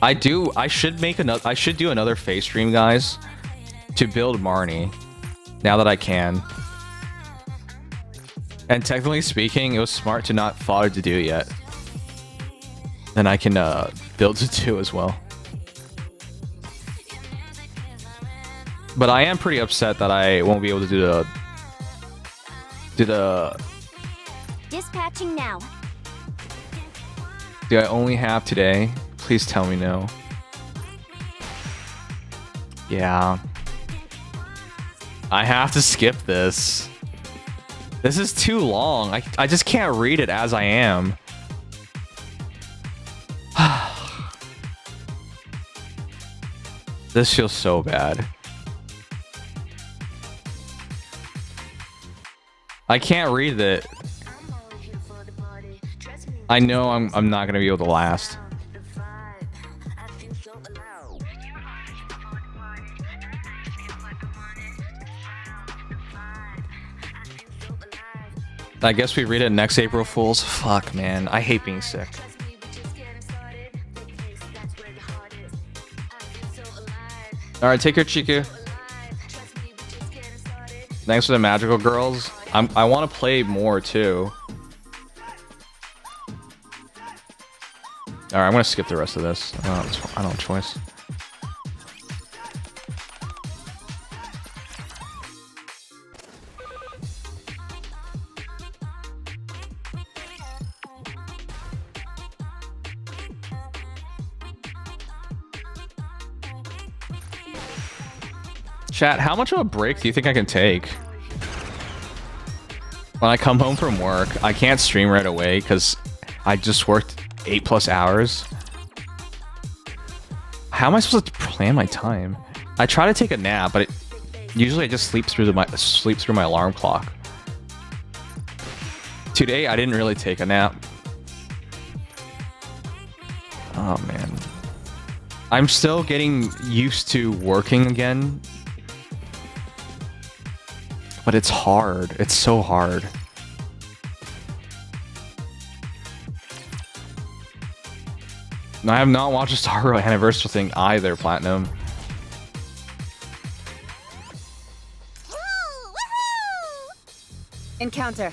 I should do another face stream, guys, to build Marnie. Now that I can. And technically speaking, it was smart to not fodder to do yet. Then I can build to do as well. But I am pretty upset that I won't be able to do the Dispatching now. Do I only have today? Please tell me no. Yeah. I have to skip this. This is too long. I just can't read it as I am. This feels so bad. I can't read it. I know I'm not gonna be able to last. I guess we read it next April Fools. Fuck, man. I hate being sick. Alright, take care, Chiku. Thanks for the magical girls. I want to play more too. Alright, I'm gonna skip the rest of this. I don't have a choice. Chat, how much of a break do you think I can take? When I come home from work, I can't stream right away because I just worked 8+ hours. How am I supposed to plan my time? I try to take a nap, but usually I just sleep through my alarm clock. Today I didn't really take a nap. Oh man. I'm still getting used to working again. But it's hard. It's so hard. I have not watched a Star Wars anniversary thing either, Platinum. Encounter.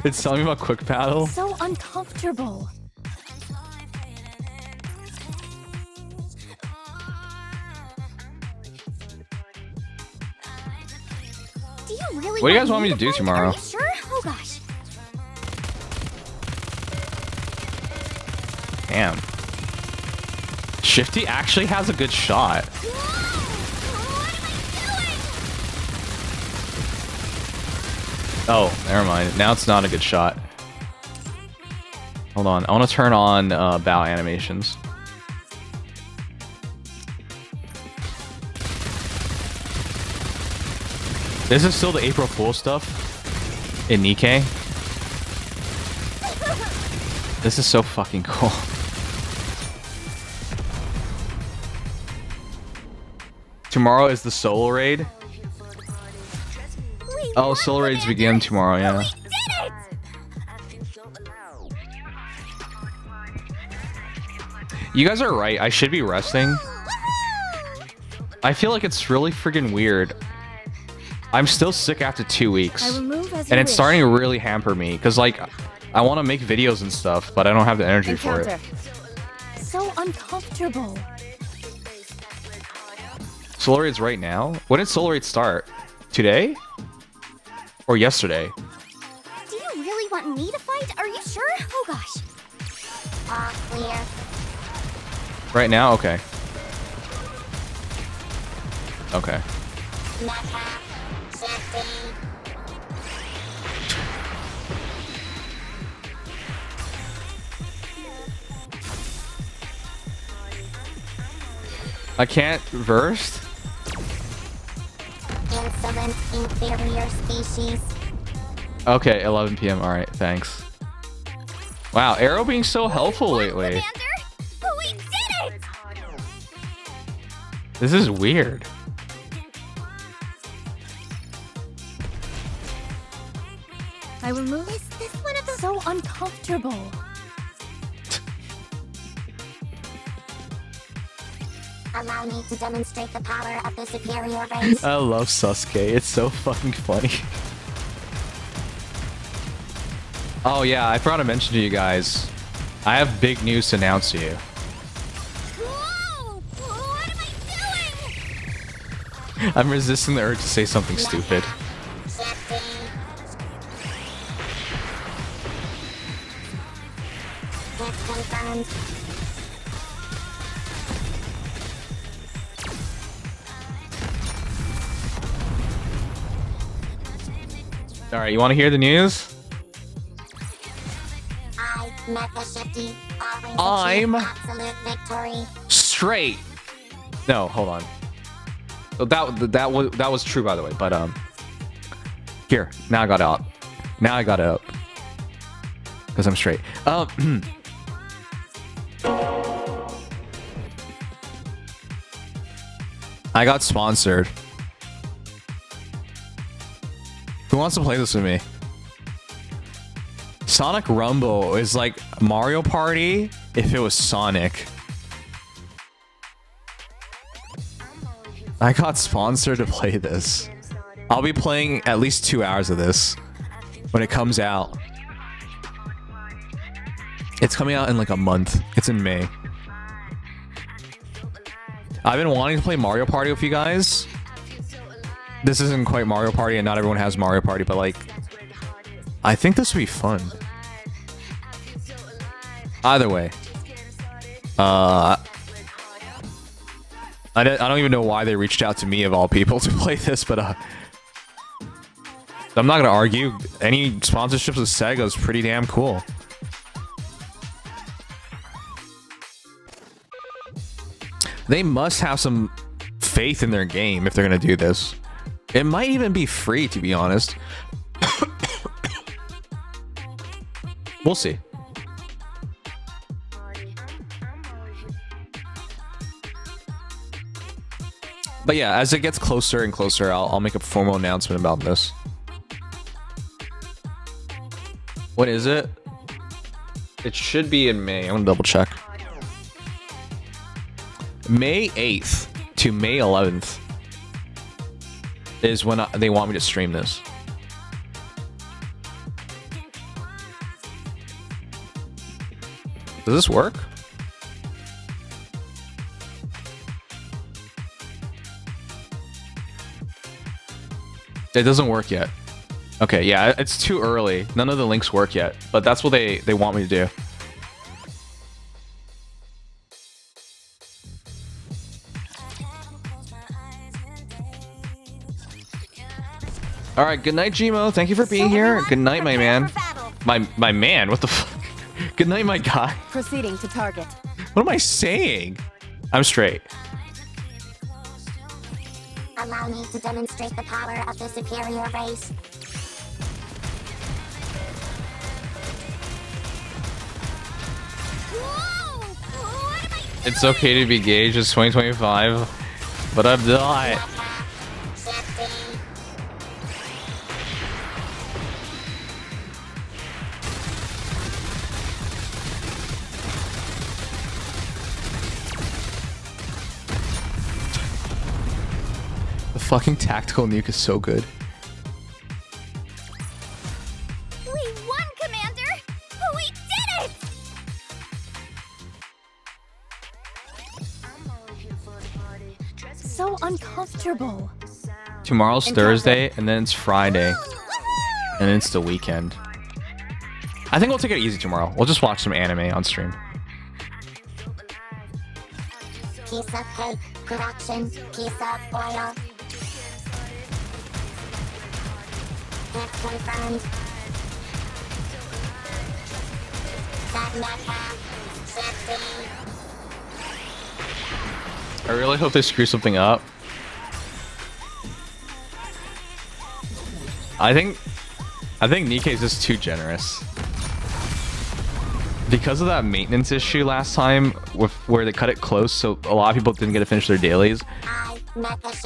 It's telling me about quick paddle. So uncomfortable. Really what do you guys want me to do tomorrow? Are you sure? Oh gosh. Damn. Shifty actually has a good shot. Oh, never mind. Now it's not a good shot. Hold on. I want to turn on bow animations. This is still the April Fool stuff in Nikke. This is so fucking cool. Tomorrow is the solo raid. Oh, solo raids begin tomorrow, yeah. You guys are right. I should be resting. I feel like it's really freaking weird. I'm still sick after 2 weeks, and it's starting to really hamper me because, like, I want to make videos and stuff, but I don't have the energy for it. So uncomfortable. Solar Raid's right now? When did Solar Raid start? Today? Or yesterday? Do you really want me to fight? Are you sure? Oh gosh. Clear. Right now? Okay. Okay. I can't burst? Insolent, inferior species. Okay, 11 p.m. Alright, thanks. Wow, Arrow being so helpful lately. We did it! This is weird. I will move. Is this one of the so uncomfortable? Allow me to demonstrate the power of the superior race. I love Sasuke. It's so fucking funny. Oh yeah, I forgot to mention to you guys. I have big news to announce to you. Whoa! What am I doing? I'm resisting the urge to say something stupid. Confirmed. Alright, you want to hear the news? I'm absolute victory. Straight. No, hold on. So that was true, by the way. But here, now I got it up. Now I got it up because I'm straight. I got sponsored. Who wants to play this with me? Sonic Rumble is like Mario Party if it was Sonic. I got sponsored to play this. I'll be playing at least 2 hours of this when it comes out. It's coming out in like a month. It's in May. I've been wanting to play Mario Party with you guys. This isn't quite Mario Party and not everyone has Mario Party, but like, I think this would be fun. Either way. I don't even know why they reached out to me of all people to play this, but I'm not gonna argue. Any sponsorships with Sega is pretty damn cool. They must have some faith in their game if they're gonna do this. It might even be free, to be honest. We'll see. But yeah, as it gets closer and closer, I'll make a formal announcement about this. What is it? It should be in May. I'm gonna double check. May 8th to May 11th is when they want me to stream this. Does this work? It doesn't work yet. Okay, yeah, it's too early. None of the links work yet, but that's what they want me to do. All right, good night, Gmo. Thank you for being here. Good night, my man. My man, what the fuck? Good night, my guy. Proceeding to target. What am I saying? I'm straight. Allow me to demonstrate the power of the superior race. It's okay to be gauged. It's 2025, but I'm not. The fucking tactical nuke is so good. We won, Commander! We did it! So uncomfortable. Tomorrow's Thursday, and then it's Friday, and then it's the weekend. I think we'll take it easy tomorrow. We'll just watch some anime on stream. Piece of cake, production, piece of oil. It's confirmed. I really hope they screw something up. I think Nikke is just too generous. Because of that maintenance issue last time, where they cut it close, so a lot of people didn't get to finish their dailies.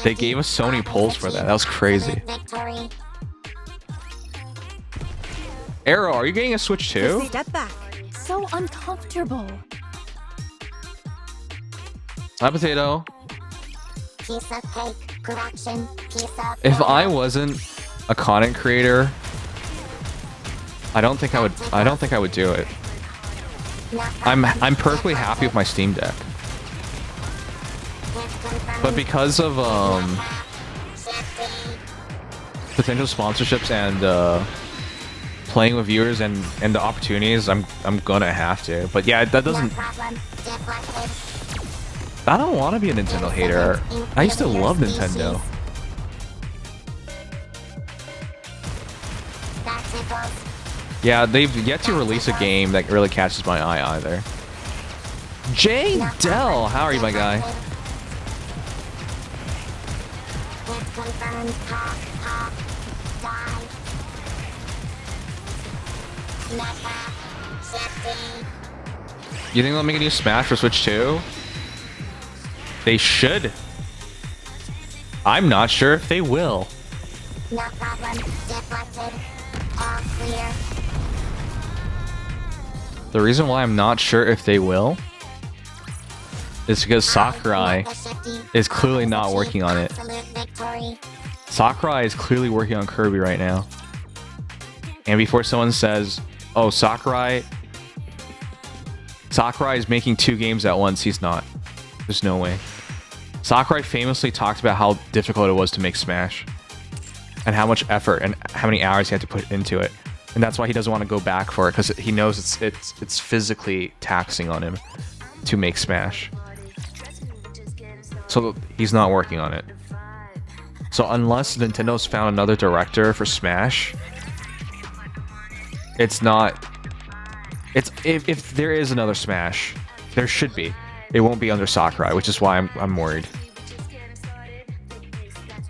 They gave us so many pulls for that. That was crazy. Arrow, are you getting a Switch too? Step back. So uncomfortable. Hi, Potato. Piece of cake, correction, piece of If I wasn't a content creator, I don't think I would do it. I'm perfectly happy with my Steam Deck. But because of potential sponsorships and playing with viewers and the opportunities, I'm gonna have to. But yeah, that doesn't. I don't want to be a Nintendo hater. I used to love Nintendo. Yeah, they've yet to release a game that really catches my eye either. Jay Dell, how are you, my guy? You think they'll make a new Smash for Switch 2? They should. I'm not sure if they will. No problem. Deflected. All clear. The reason why I'm not sure if they will is because Sakurai is clearly not working on it. Sakurai is clearly working on Kirby right now. And before someone says, oh, Sakurai is making 2 games at once, he's not. There's no way. Sakurai famously talked about how difficult it was to make Smash. And how much effort and how many hours he had to put into it. And that's why he doesn't want to go back for it, because he knows it's physically taxing on him to make Smash. So he's not working on it. So unless Nintendo's found another director for Smash, it's not. It's if there is another Smash, there should be. It won't be under Sakurai, which is why I'm worried.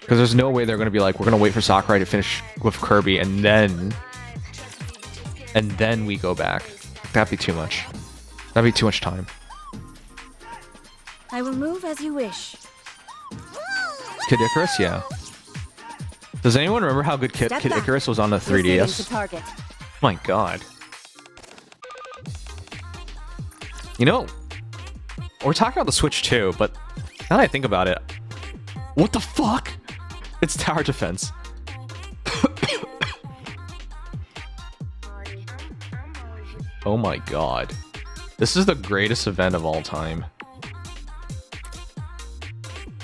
Because there's no way they're going to be like, we're going to wait for Sakurai to finish with Kirby and then we go back. That'd be too much. That'd be too much time. I will move as you wish. Kid Icarus, yeah. Does anyone remember how good Kid Icarus was on the 3DS? My god. You know, we're talking about the Switch too, but now that I think about it, what the fuck? It's tower defense. Oh my god. This is the greatest event of all time.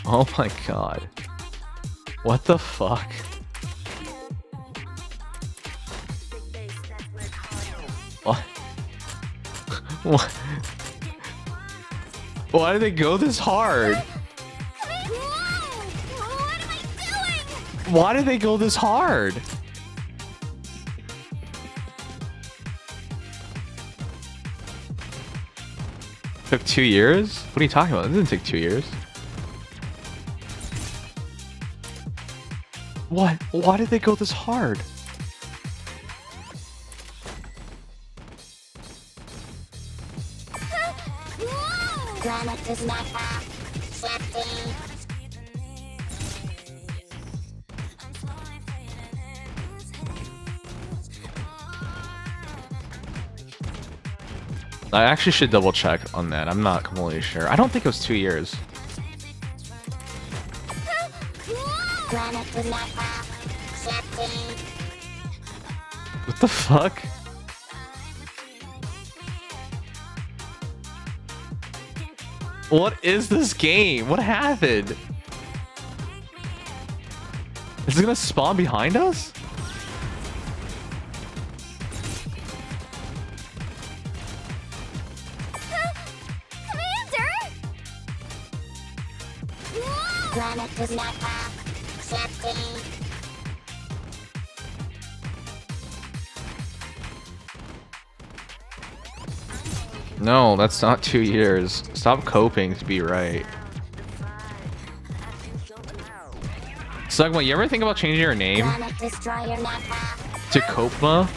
Oh my god. What the fuck? What? What? Why did they go this hard? Why did they go this hard? Took 2 years? What are you talking about? It didn't take 2 years. What? Why did they go this hard? Granite does not have safety. I actually should double check on that. I'm not completely sure. I don't think it was 2 years. Granite does not have safety. What the fuck? What is this game? What happened? Is it gonna spawn behind us? Granite does not have safety. No, that's not 2 years. Stop coping to be right. Sugma, you ever think about changing your name to Kopma?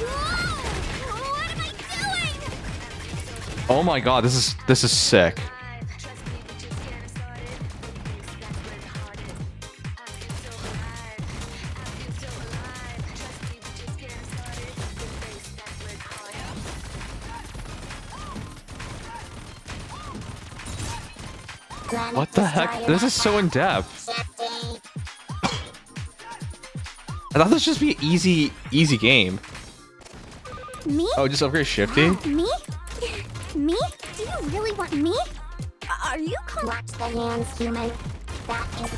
Oh my god, this is sick. What the heck? This is so in depth. I thought this would just be an easy game. Me? Oh, just upgrade Shifty? Me? Me? Do you really want me? Are you Watch the hands, human. That is...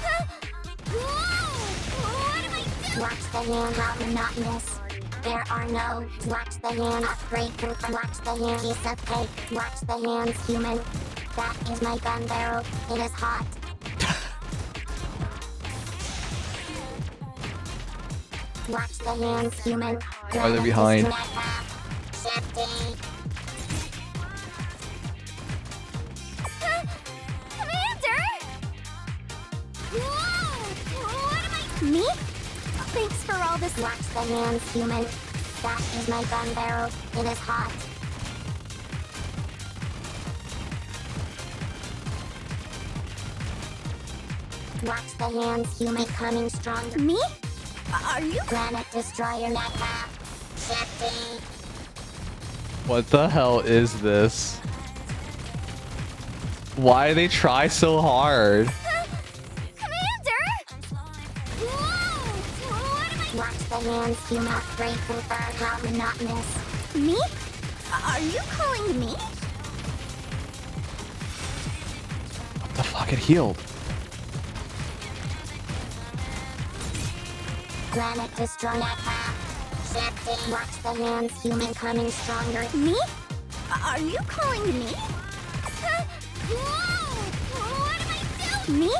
What am I doing? Watch the hand, how monotonous. There are no... Watch the hand, upgrade, confirm. Watch the hand, piece of cake. Watch the hands, human. That is my gun barrel. It is hot. Watch the hands, human. Why are they behind? Commander! Me? Thanks for all this. Watch the hands, human. That is my gun barrel. It is hot. Watch the hands, human, coming stronger. Me? Are you Planet Destroyer Nikke? What the hell is this? Why do they try so hard? Commander! Watch the hands, human, upgrade, confirm, how monotonous. Me? Are you calling me? What the fuck? It healed. Planet Destroyer Nikke. Watch the hands, human, coming stronger. Me? Are you calling me? What am I doing? Me?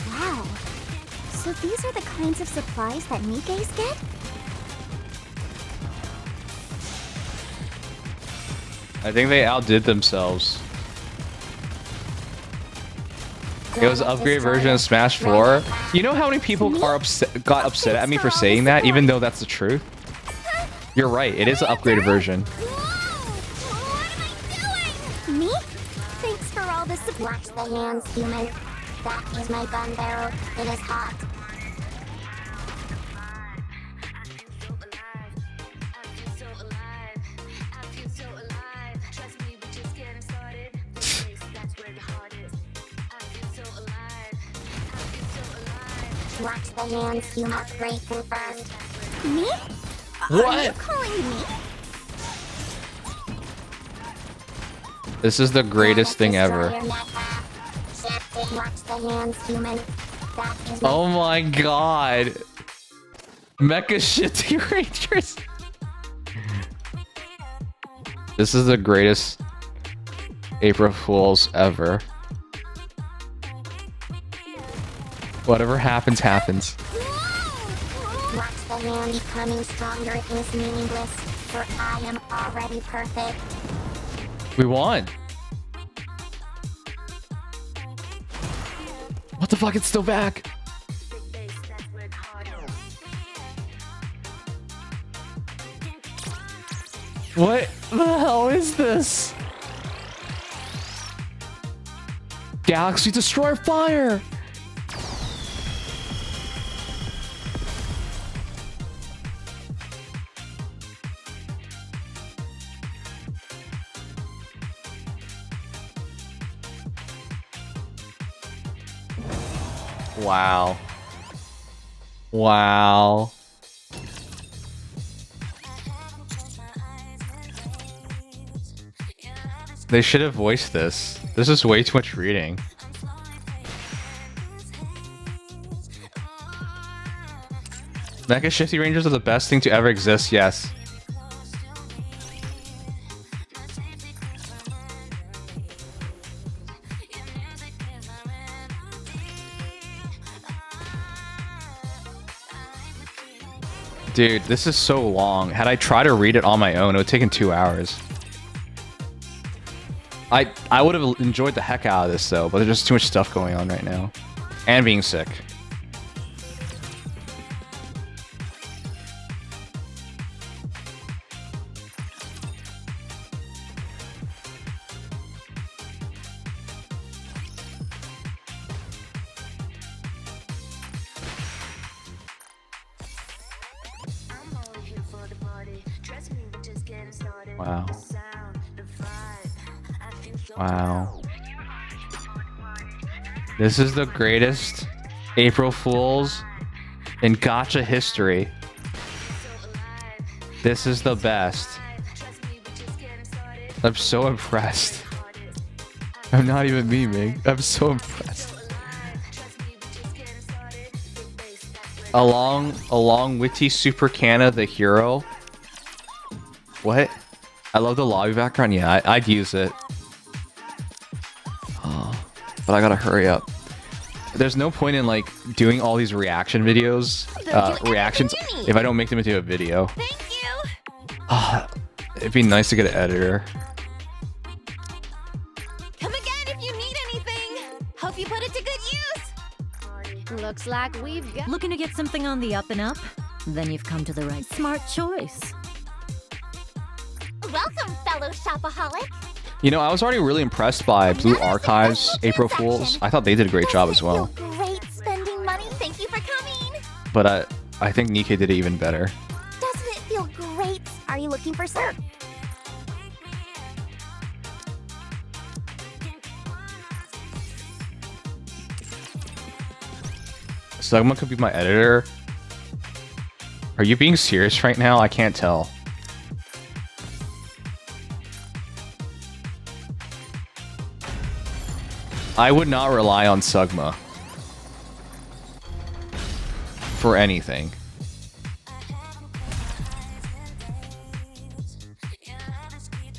Wow. So these are the kinds of supplies that Nikkes get? I think they outdid themselves. It was an upgraded version of Smash 4. You know how many people got upset at me for saying that, even though that's the truth? You're right, it is an upgraded version. Me? Thanks for all this. Watch the hands, human. That is my gun barrel. It is hot. Watch the hands, human. Upgrade confirmed. Me? What? Are you calling me? This is the greatest thing ever. Watch the hands, human. That is Oh my god. Mecha Shitty Rangers. This is the greatest April Fools ever. Whatever happens, happens. Watch the hand becoming stronger is meaningless, for I am already perfect. We won. What the fuck? It's still back. What the hell is this? Galaxy Destroyer Fire! Wow. Wow. They should have voiced this. This is way too much reading. Mecha Shifty Rangers are the best thing to ever exist, yes. Dude, this is so long. Had I tried to read it on my own, it would have taken 2 hours. I would have enjoyed the heck out of this though, but there's just too much stuff going on right now. And being sick. Wow. Wow. This is the greatest April Fools in gacha history. This is the best. I'm so impressed. I'm not even memeing. I'm so impressed. Along Witty Super Canna the hero. What? I love the lobby background. Yeah, I'd use it. Oh, but I gotta hurry up. There's no point in like doing all these reaction videos, reactions, if I don't make them into a video. Thank you. It'd be nice to get an editor. Come again if you need anything. Hope you put it to good use. Looks like we've got... Looking to get something on the up and up? Then you've come to the right smart choice. Welcome, fellow shopaholic. You know, I was already really impressed by Blue Archive's April Fools. I thought they did a great job as well. Great spending money. Thank you for coming. But I think Nikke did it even better. Doesn't it feel great? Are you looking for some? Someone could be my editor. Are you being serious right now? I can't tell. I would not rely on Sugma for anything.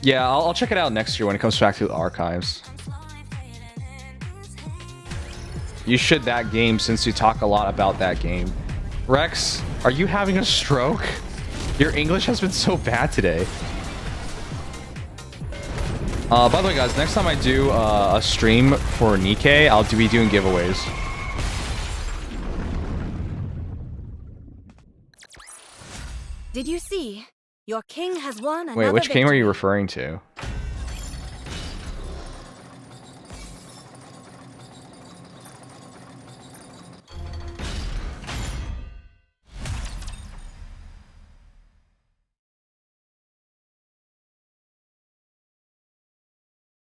Yeah, I'll check it out next year when it comes back to the archives. You should that game since you talk a lot about that game. Rex, are you having a stroke? Your English has been so bad today. By the way, guys, next time I do a stream for Nikke, I'll be doing giveaways. Did you see? Your king has won another Wait, which game are victory. you referring to?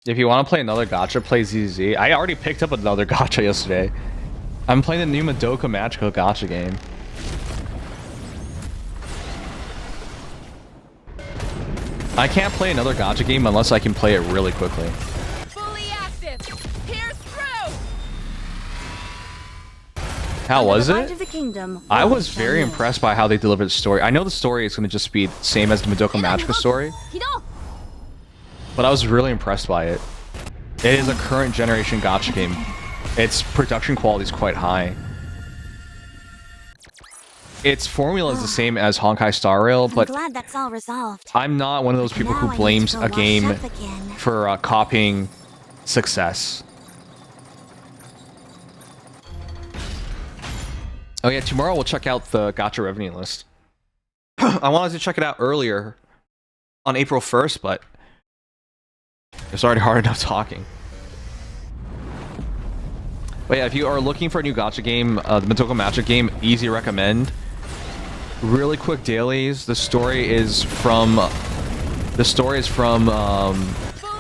If you want to play another gacha, play ZZ. I already picked up another gacha yesterday. I'm playing the new Madoka Magical gacha game. I can't play another gacha game unless I can play it really quickly. Fully active. Pierce through. How was Light it? of the kingdom. I was very impressed by how they delivered the story. I know the story is going to just be the same as the Madoka Magica story, but I was really impressed by it. It is a current generation gacha game. Its production quality is quite high. Its formula is the same as Honkai Star Rail, but I'm glad that's all resolved. I'm not one of those people who blames a game for copying success. Oh yeah, tomorrow we'll check out the gacha revenue list. I wanted to check it out earlier on April 1st, but it's already hard enough talking. But yeah, if you are looking for a new gacha game, the Madoka Magic game, easy recommend. Really quick dailies. The story is from the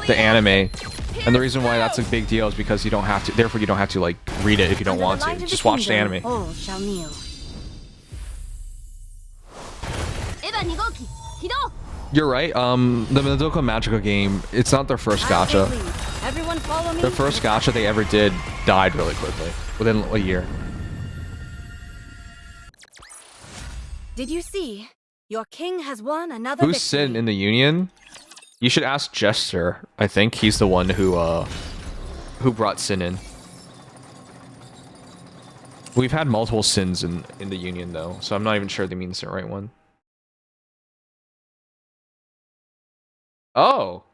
anime, and the reason why that's a big deal is because you don't have to. Therefore, you don't have to like read it if you don't want to. Just watch the anime. All shall kneel. You're right. The Madoka Magica game, it's not their first gacha. Everyone follow me. The first gacha they ever did died really quickly, within a year. Did you see? Your king has won another Who's victory. Sin in the Union? You should ask Jester. I think he's the one who brought Sin in. We've had multiple Sins in the Union though, so I'm not even sure they mean the right one. Oh.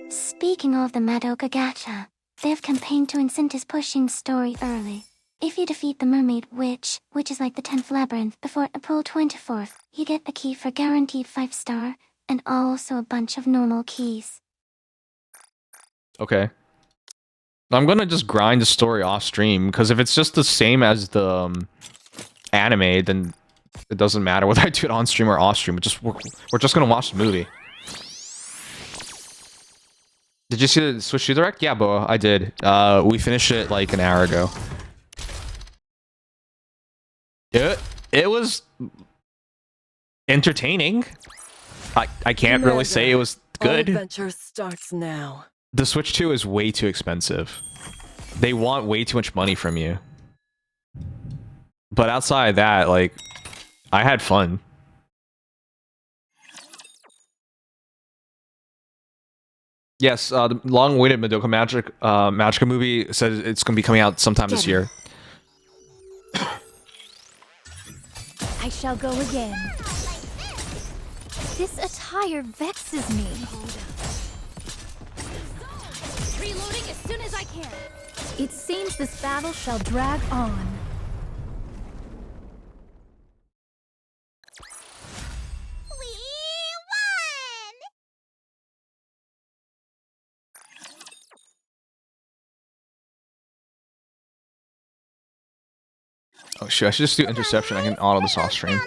Speaking of the Madoka Gacha, they've campaigned to incentivize pushing story early. If you defeat the Mermaid Witch, which is like the 10th labyrinth, before April 24th, you get a key for guaranteed 5-star, and also a bunch of normal keys. Okay. I'm gonna just grind the story off stream, because if it's just the same as the anime, then It doesn't matter whether I do it on stream or off stream. We're just gonna watch the movie. Did you see the Switch 2 Direct? Yeah, Boa, I did. We finished it like an hour ago. It was entertaining. I can't really say it was good. Adventure starts now. The Switch 2 is way too expensive. They want way too much money from you. But outside of that, like, I had fun. Yes, the long-awaited Madoka Magica movie says it's going to be coming out sometime this year. I shall go again. This attire vexes me. Reloading as soon as I can. It seems this battle shall drag on. Oh shit, I should just do interception. I can auto this off stream.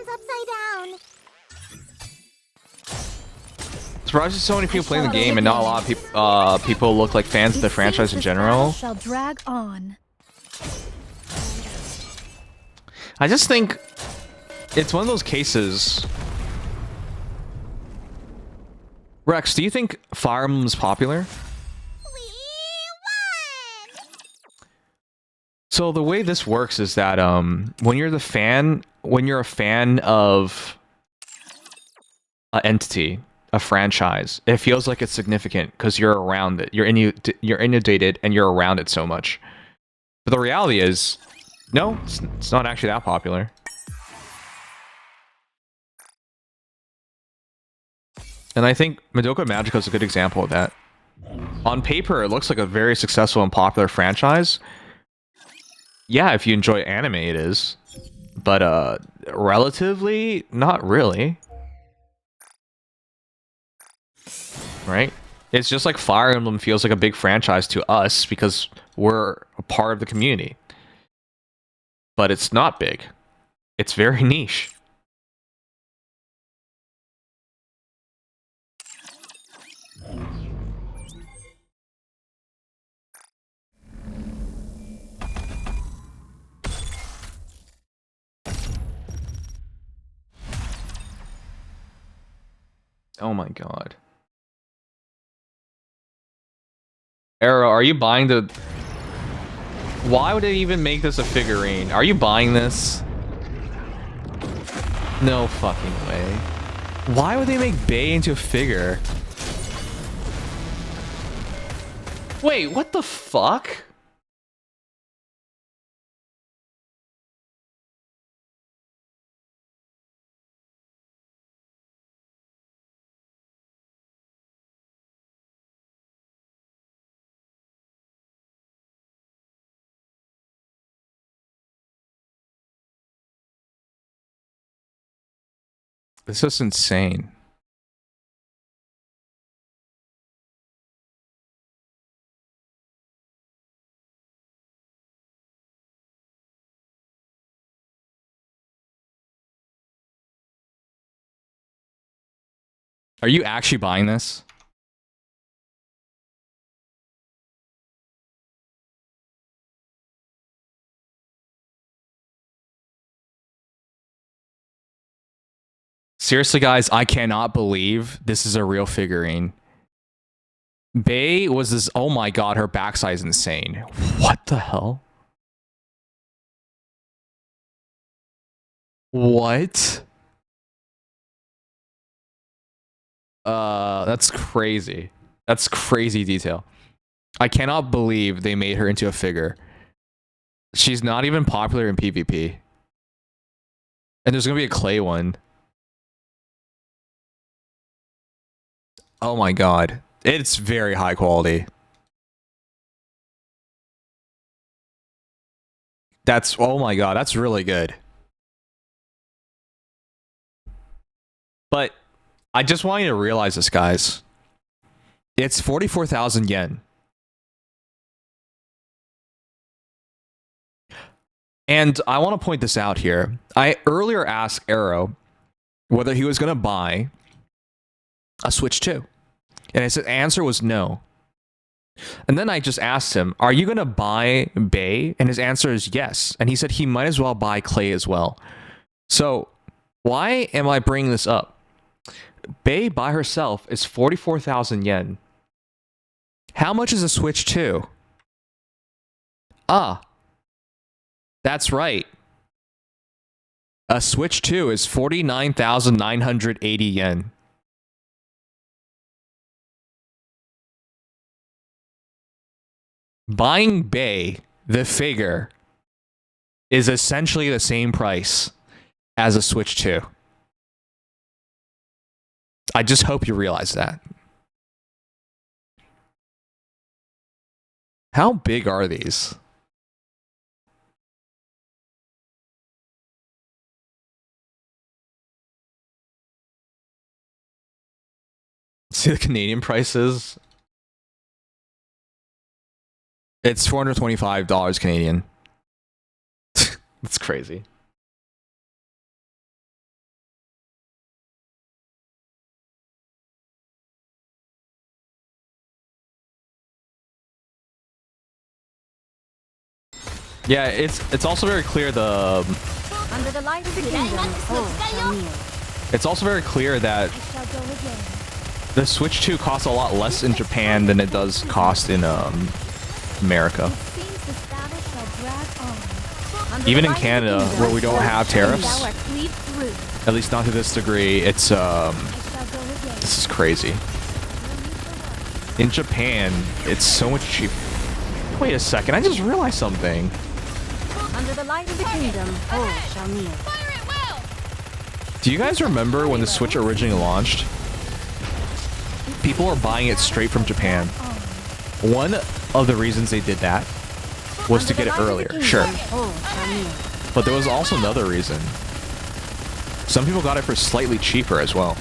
Surprised there's so many people playing the game and not a lot of people look like fans of the franchise in general. Shall drag on. I just think it's one of those cases. Rex, do you think Fire Emblem's popular? So the way this works is that when you're a fan of an entity, a franchise, it feels like it's significant because you're around it. You're inundated and you're around it so much. But the reality is, no, it's not actually that popular. And I think Madoka Magica is a good example of that. On paper, it looks like a very successful and popular franchise. Yeah, if you enjoy anime, it is. But, relatively, not really. Right? It's just like Fire Emblem feels like a big franchise to us because we're a part of the community. But it's not big. It's very niche. Oh my god. Arrow, are you buying the... Why would they even make this a figurine? Are you buying this? No fucking way. Why would they make Bae into a figure? Wait, what the fuck? This is insane. Are you actually buying this? Seriously, guys, I cannot believe this is a real figurine. Bae was this... Oh my god, her backside is insane. What the hell? What? That's crazy. That's crazy detail. I cannot believe they made her into a figure. She's not even popular in PvP. And there's gonna be a clay one. Oh my god. It's very high quality. That's... Oh my god, that's really good. But I just want you to realize this, guys. It's 44,000 yen. And I want to point this out here. I earlier asked Arrow whether he was going to buy a Switch 2. And his answer was no. And then I just asked him, are you going to buy Bay? And his answer is yes. And he said he might as well buy Clay as well. So why am I bringing this up? Bay by herself is 44,000 yen. How much is a Switch 2? Ah, that's right. A Switch 2 is 49,980 yen. Buying Bay, the figure, is essentially the same price as a Switch 2. I just hope you realize that. How big are these? See the Canadian prices? It's $425 Canadian. That's crazy. Yeah, it's also very clear the Under the light of the kingdom, it's also very clear that the Switch 2 costs a lot less in Japan than it does cost in America. Even in Canada, where we don't have tariffs, at least not to this degree, it's this is crazy. In Japan, it's so much cheaper. Wait a second, I just realized something. Under the light of the kingdom, all shall kneel. Do you guys remember when the Switch originally launched? People were buying it straight from Japan. One of the reasons they did that was to get it earlier, sure. But there was also another reason. Some people got it for slightly cheaper as well.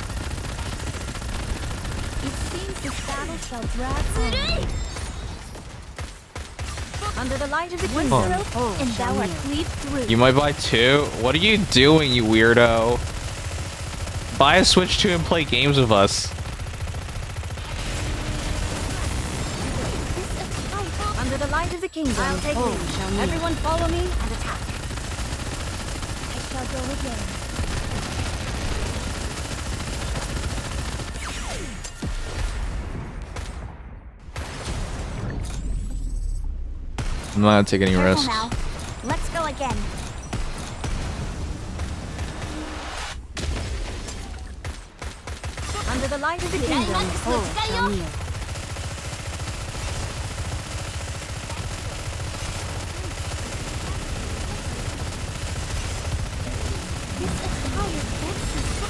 It seems this battle shall drag on. Under the light of the kingdom, and thou art cleaved through. You might buy two? What are you doing, you weirdo? Buy a Switch 2 and play games with us. Under the light of the kingdom, I'll take lead. Everyone follow me and attack. I shall go again. I'm not gonna take any risks. Now. Let's go again. Under the light of the kingdom, all shall kneel.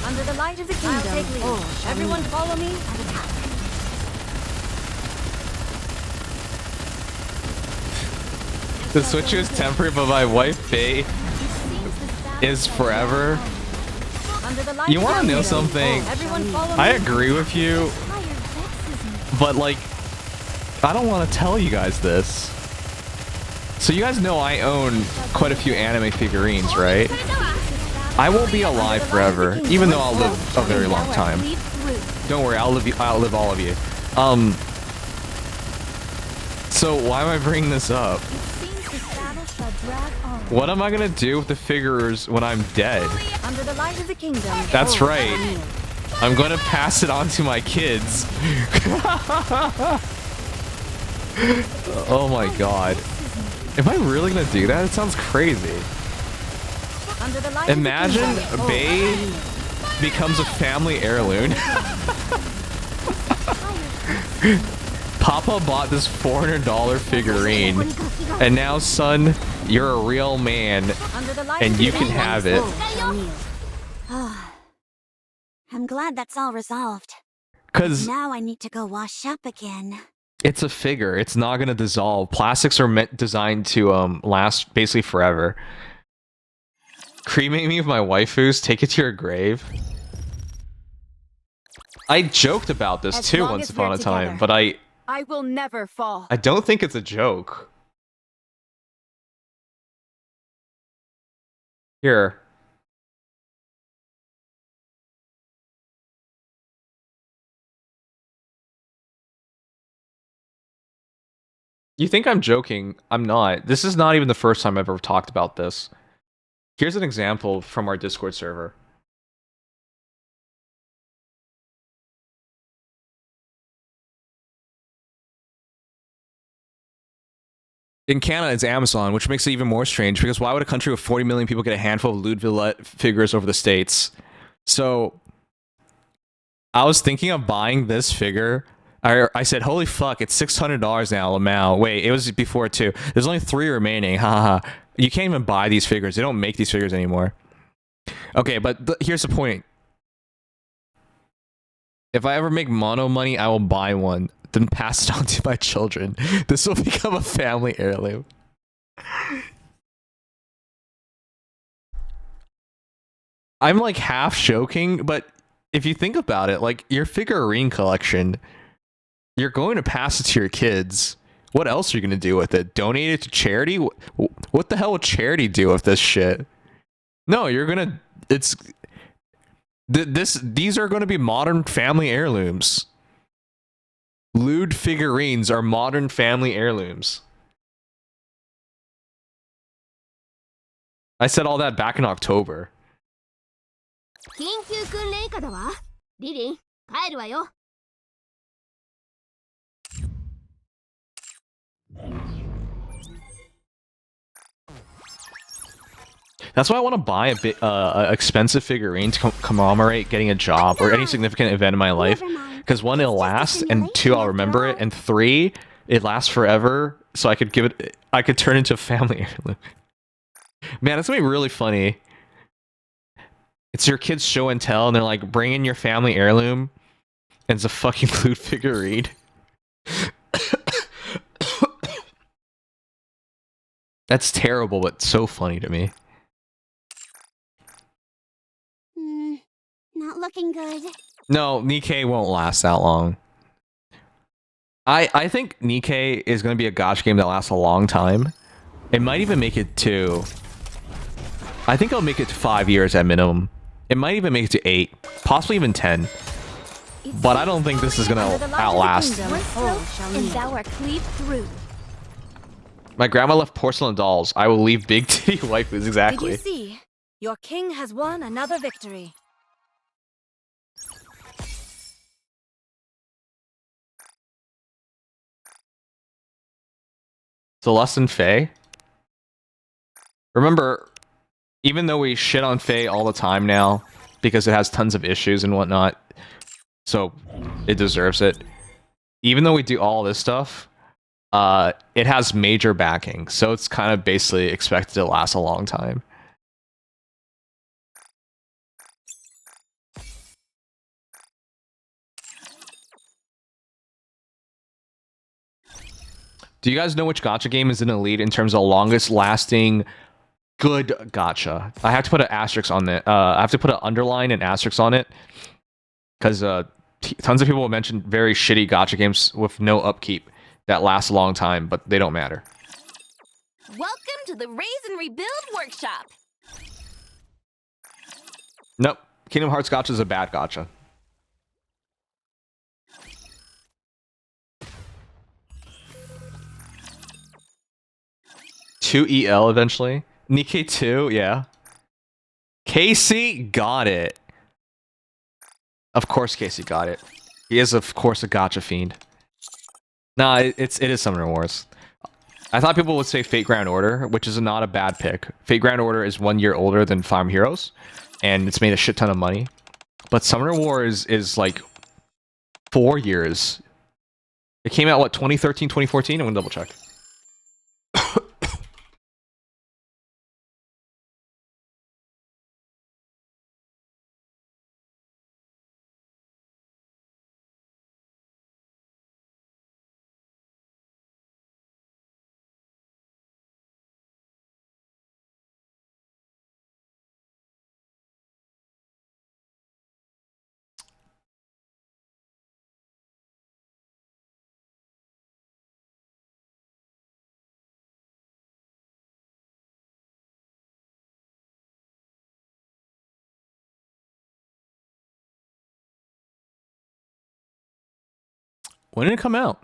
Under the light of the kingdom, all shall everyone kneel. Follow me and attack. The Switch is temporary, but my wife, Faye, is forever. You want to know something? I agree with you, but like, I don't want to tell you guys this. So you guys know I own quite a few anime figurines, right? I will be alive forever, even though I'll live a very long time. Don't worry, I'll live all of you. So why am I bringing this up? What am I gonna do with the figures when I'm dead? Under the light of the kingdom. That's right. I'm gonna pass it on to my kids. Oh my god. Am I really gonna do that? It sounds crazy. Imagine Bae becomes a family heirloom. Papa bought this $400 figurine, and now, son, you're a real man, and you can have it. I'm glad that's all resolved. 'Cause now I need to go wash up again. it's a figure. It's not gonna dissolve. Plastics are designed to last basically forever. Cremate me with my waifus. Take it to your grave. I joked about this too once upon a time, but I will never fall. don't think it's a joke. Here. You think I'm joking? I'm not. This is not even the first time I've ever talked about this. Here's an example from our Discord server. In Canada, it's Amazon, which makes it even more strange, because why would a country with 40 million people get a handful of Lewd Villette figures over the States? So, I was thinking of buying this figure. I said, holy fuck, it's $600 now, Lamau. Wait, it was before too. There's only 3 remaining, haha. You can't even buy these figures. They don't make these figures anymore. Okay, but here's the point. If I ever make mono money, I will buy one, then pass it on to my children. This will become a family heirloom. I'm like half joking, but if you think about it, like your figurine collection, you're going to pass it to your kids. What else are you going to do with it? Donate it to charity? What the hell would charity do with this shit? No, you're going to... It's... These are going to be modern family heirlooms. Lewd figurines are modern family heirlooms. I said all that back in October. That's why I want to buy a bit expensive figurine to commemorate getting a job or any significant event in my life. Because 1, it'll last, and 2, I'll remember it, and 3, it lasts forever. So I could turn into a family heirloom. Man, it's gonna be really funny. It's your kids' show and tell, and they're like, bring in your family heirloom, and it's a fucking lewd figurine. That's terrible, but so funny to me. Not looking good. No, Nikke won't last that long. I think Nikke is going to be a gacha game that lasts a long time. It might even make it to... I think it'll make it to 5 years at minimum. It might even make it to 8. Possibly even 10. But I don't think this is going to outlast. And thou art cleaved through. My grandma left porcelain dolls. I will leave big titty waifus, exactly. Did you see? Your king has won another victory. Celeste and Faye. Remember, even though we shit on Faye all the time now, because it has tons of issues and whatnot, so it deserves it. Even though we do all this stuff, it has major backing, so it's kind of basically expected to last a long time. Do you guys know which gacha game is in the lead in terms of longest lasting good gacha? I have to put an asterisk on it. I have to put an underline and asterisk on it because tons of people will mention very shitty gacha games with no upkeep that last a long time, but they don't matter. Welcome to the Raise and Rebuild Workshop. Nope. Kingdom Hearts gacha is a bad gacha. Two EL eventually. Nikke 2, yeah. Casey got it. Of course Casey got it. He is, of course, a gacha fiend. Nah, it is Summoner Wars. I thought people would say Fate Grand Order, which is not a bad pick. Fate Grand Order is 1 year older than Fire Emblem Heroes, and it's made a shit ton of money. But Summoner Wars is like 4 years. It came out, what, 2013, 2014? I'm gonna double check. When did it come out?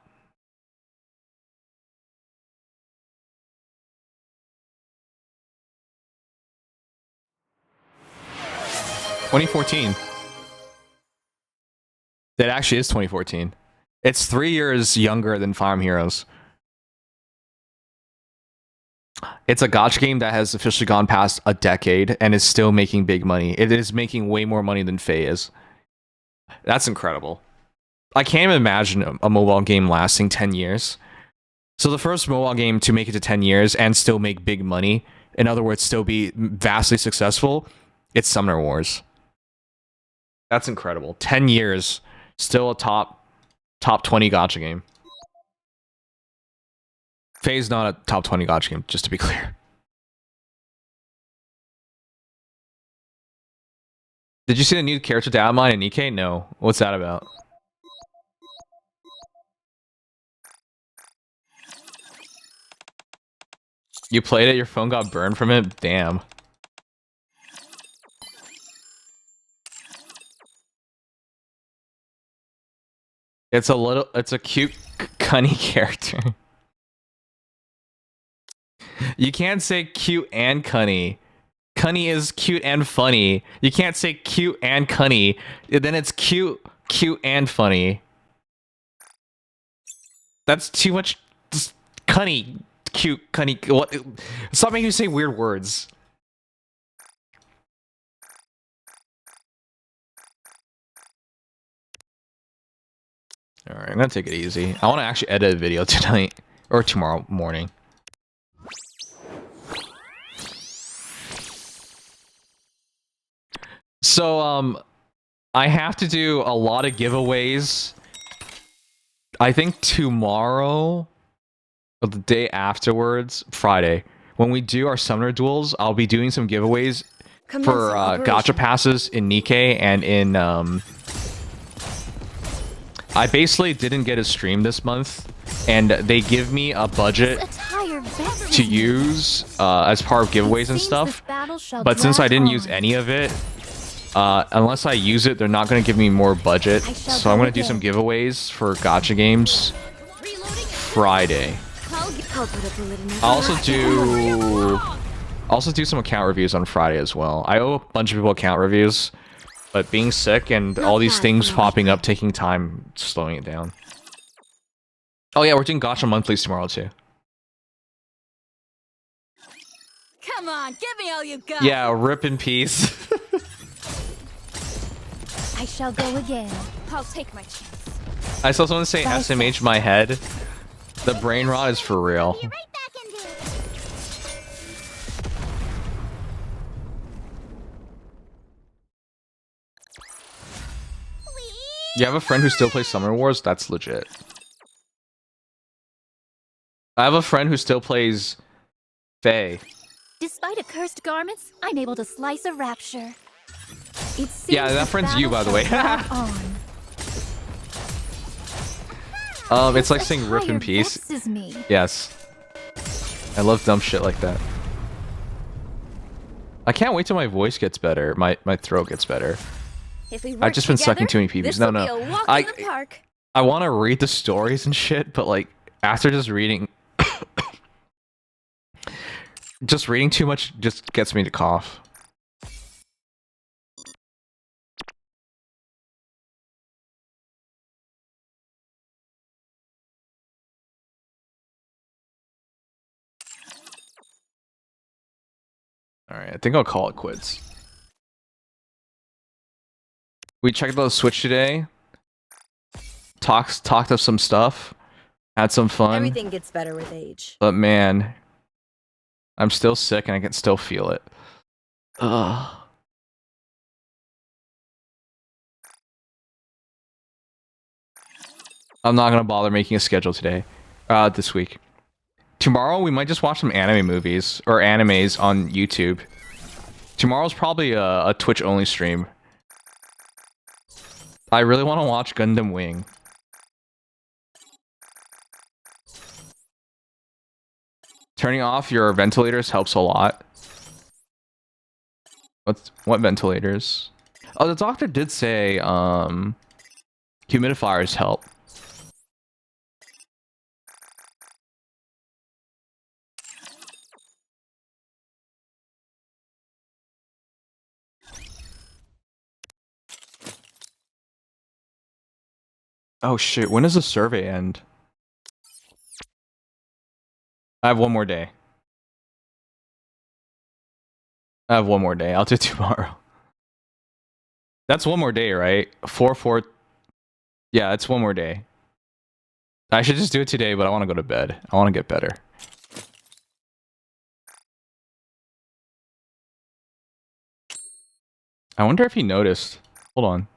$2014. That actually is 2014. It's 3 years younger than Fire Emblem Heroes. It's a gacha game that has officially gone past a decade and is still making big money. It is making way more money than Faye is. That's incredible. I can't even imagine a mobile game lasting 10 years. So the first mobile game to make it to 10 years and still make big money, in other words, still be vastly successful, it's Summoner Wars. That's incredible. 10 years, still a top 20 gacha game. Faye's not a top 20 gacha game, just to be clear. Did you see the new character data mine in Nikke? No. What's that about? You played it, your phone got burned from it? Damn. It's a cute, cunny character. You can't say cute and cunny. Cunny is cute and funny. You can't say cute and cunny. Then it's cute and funny. That's too much. Just cunny, cute, cunny. What? Stop making me say weird words. All right, I'm gonna take it easy. I want to actually edit a video tonight or tomorrow morning. So, I have to do a lot of giveaways. I think tomorrow, or the day afterwards, Friday, when we do our summoner duels, I'll be doing some giveaways for gacha passes in Nikke and in, I basically didn't get a stream this month, and they give me a budget to use as part of giveaways and stuff, but since I didn't use any of it, unless I use it, they're not going to give me more budget. So I'm going to do some giveaways for gacha games Friday. I'll also do some account reviews on Friday as well. I owe a bunch of people account reviews, but being sick and all these things popping up, taking time, slowing it down. Oh yeah, we're doing gacha monthlies tomorrow too. Come on, give me all you got. Yeah, rip in peace. I shall go again. I'll take my chance. I saw someone say SMH my head. The brain rot is for real. You have a friend who still plays Summoner Wars? That's legit. I have a friend who still plays Faye. Despite accursed garments, I'm able to slice a rapture. Yeah, that friend's you, by the way. It's like saying rip in peace. Yes. I love dumb shit like that. I can't wait till my voice gets better. My throat gets better. I've just been sucking too many PBs. No. I want to read the stories and shit, but like after just reading just reading too much just gets me to cough. Alright, I think I'll call it quits. We checked out the Switch today. Talked up some stuff. Had some fun. Everything gets better with age. But man, I'm still sick and I can still feel it. Ugh. I'm not gonna bother making a schedule today. This week. Tomorrow we might just watch some anime movies or animes on YouTube. Tomorrow's probably a Twitch only stream. I really want to watch Gundam Wing. Turning off your ventilators helps a lot. What ventilators? Oh, the doctor did say humidifiers help. Oh shit, when does the survey end? I have one more day. I have one more day. I'll do tomorrow. That's one more day, right? 4-4. Yeah, it's one more day. I should just do it today, but I want to go to bed. I want to get better. I wonder if he noticed. Hold on.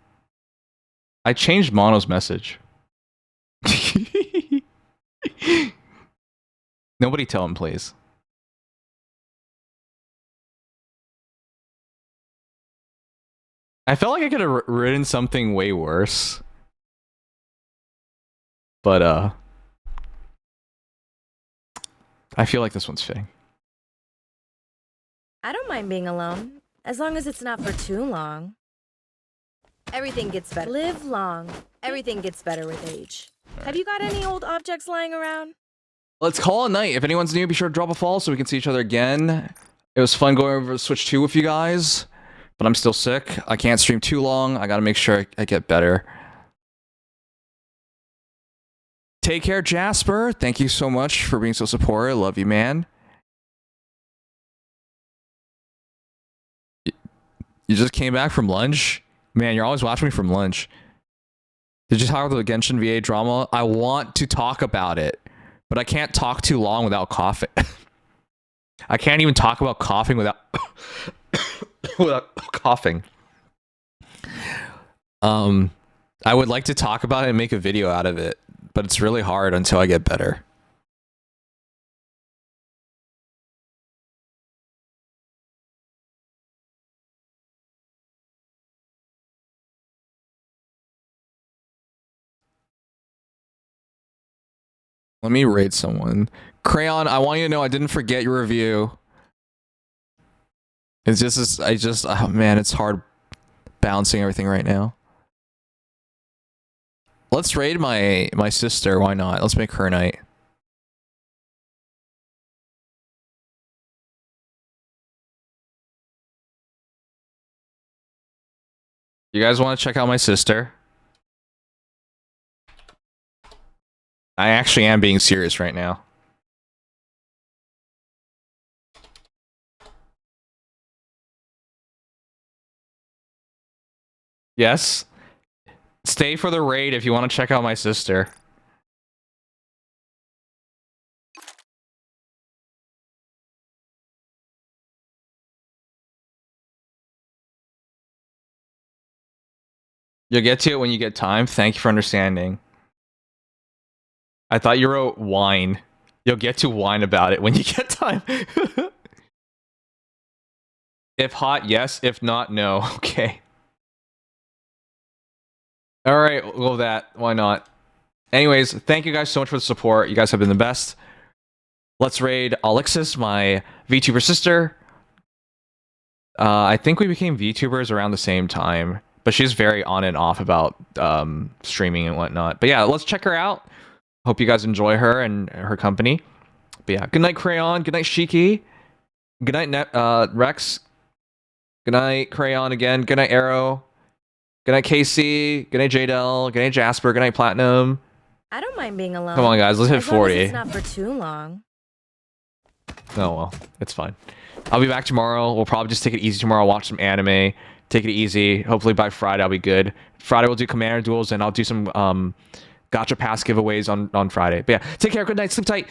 I changed Mono's message. Nobody tell him, please. I felt like I could have written something way worse. But, I feel like this one's fitting. I don't mind being alone, as long as it's not for too long. Everything gets better. Live long. Everything gets better with age. Have you got any old objects lying around? Let's call it a night. If anyone's new, be sure to drop a follow so we can see each other again. It was fun going over Switch 2 with you guys, but I'm still sick. I can't stream too long. I gotta make sure I get better. Take care, Jasper. Thank you so much for being so supportive. Love you, man. You just came back from lunch? Man, you're always watching me from lunch. Did you talk about the Genshin VA drama? I want to talk about it, but I can't talk too long without coughing. I can't even talk about coughing without without coughing. I would like to talk about it and make a video out of it, but it's really hard until I get better. Let me raid someone. Crayon, I want you to know I didn't forget your review. It's just, oh man, it's hard balancing everything right now. Let's raid my sister, why not? Let's make her night. You guys want to check out my sister? I actually am being serious right now. Yes? Stay for the raid if you want to check out my sister. You'll get to it when you get time. Thank you for understanding. I thought you wrote whine. You'll get to whine about it when you get time. If hot, yes. If not, no. Okay. Alright, we'll go with that. Why not? Anyways, thank you guys so much for the support. You guys have been the best. Let's raid Alexis, my VTuber sister. I think we became VTubers around the same time. But she's very on and off about streaming and whatnot. But yeah, let's check her out. Hope you guys enjoy her and her company. But yeah, good night, Crayon. Good night, Shiki. Good night, Rex. Good night, Crayon again. Good night, Arrow. Good night, Casey. Good night, Jadel. Good night, Jasper. Good night, Platinum. I don't mind being alone. Come on, guys. Let's hit 40. As long as it's not for too long. Oh, well. It's fine. I'll be back tomorrow. We'll probably just take it easy tomorrow. Watch some anime. Take it easy. Hopefully by Friday I'll be good. Friday we'll do Commander Duels and I'll do some Gacha Pass giveaways on Friday. But yeah, take care. Good night. Sleep tight.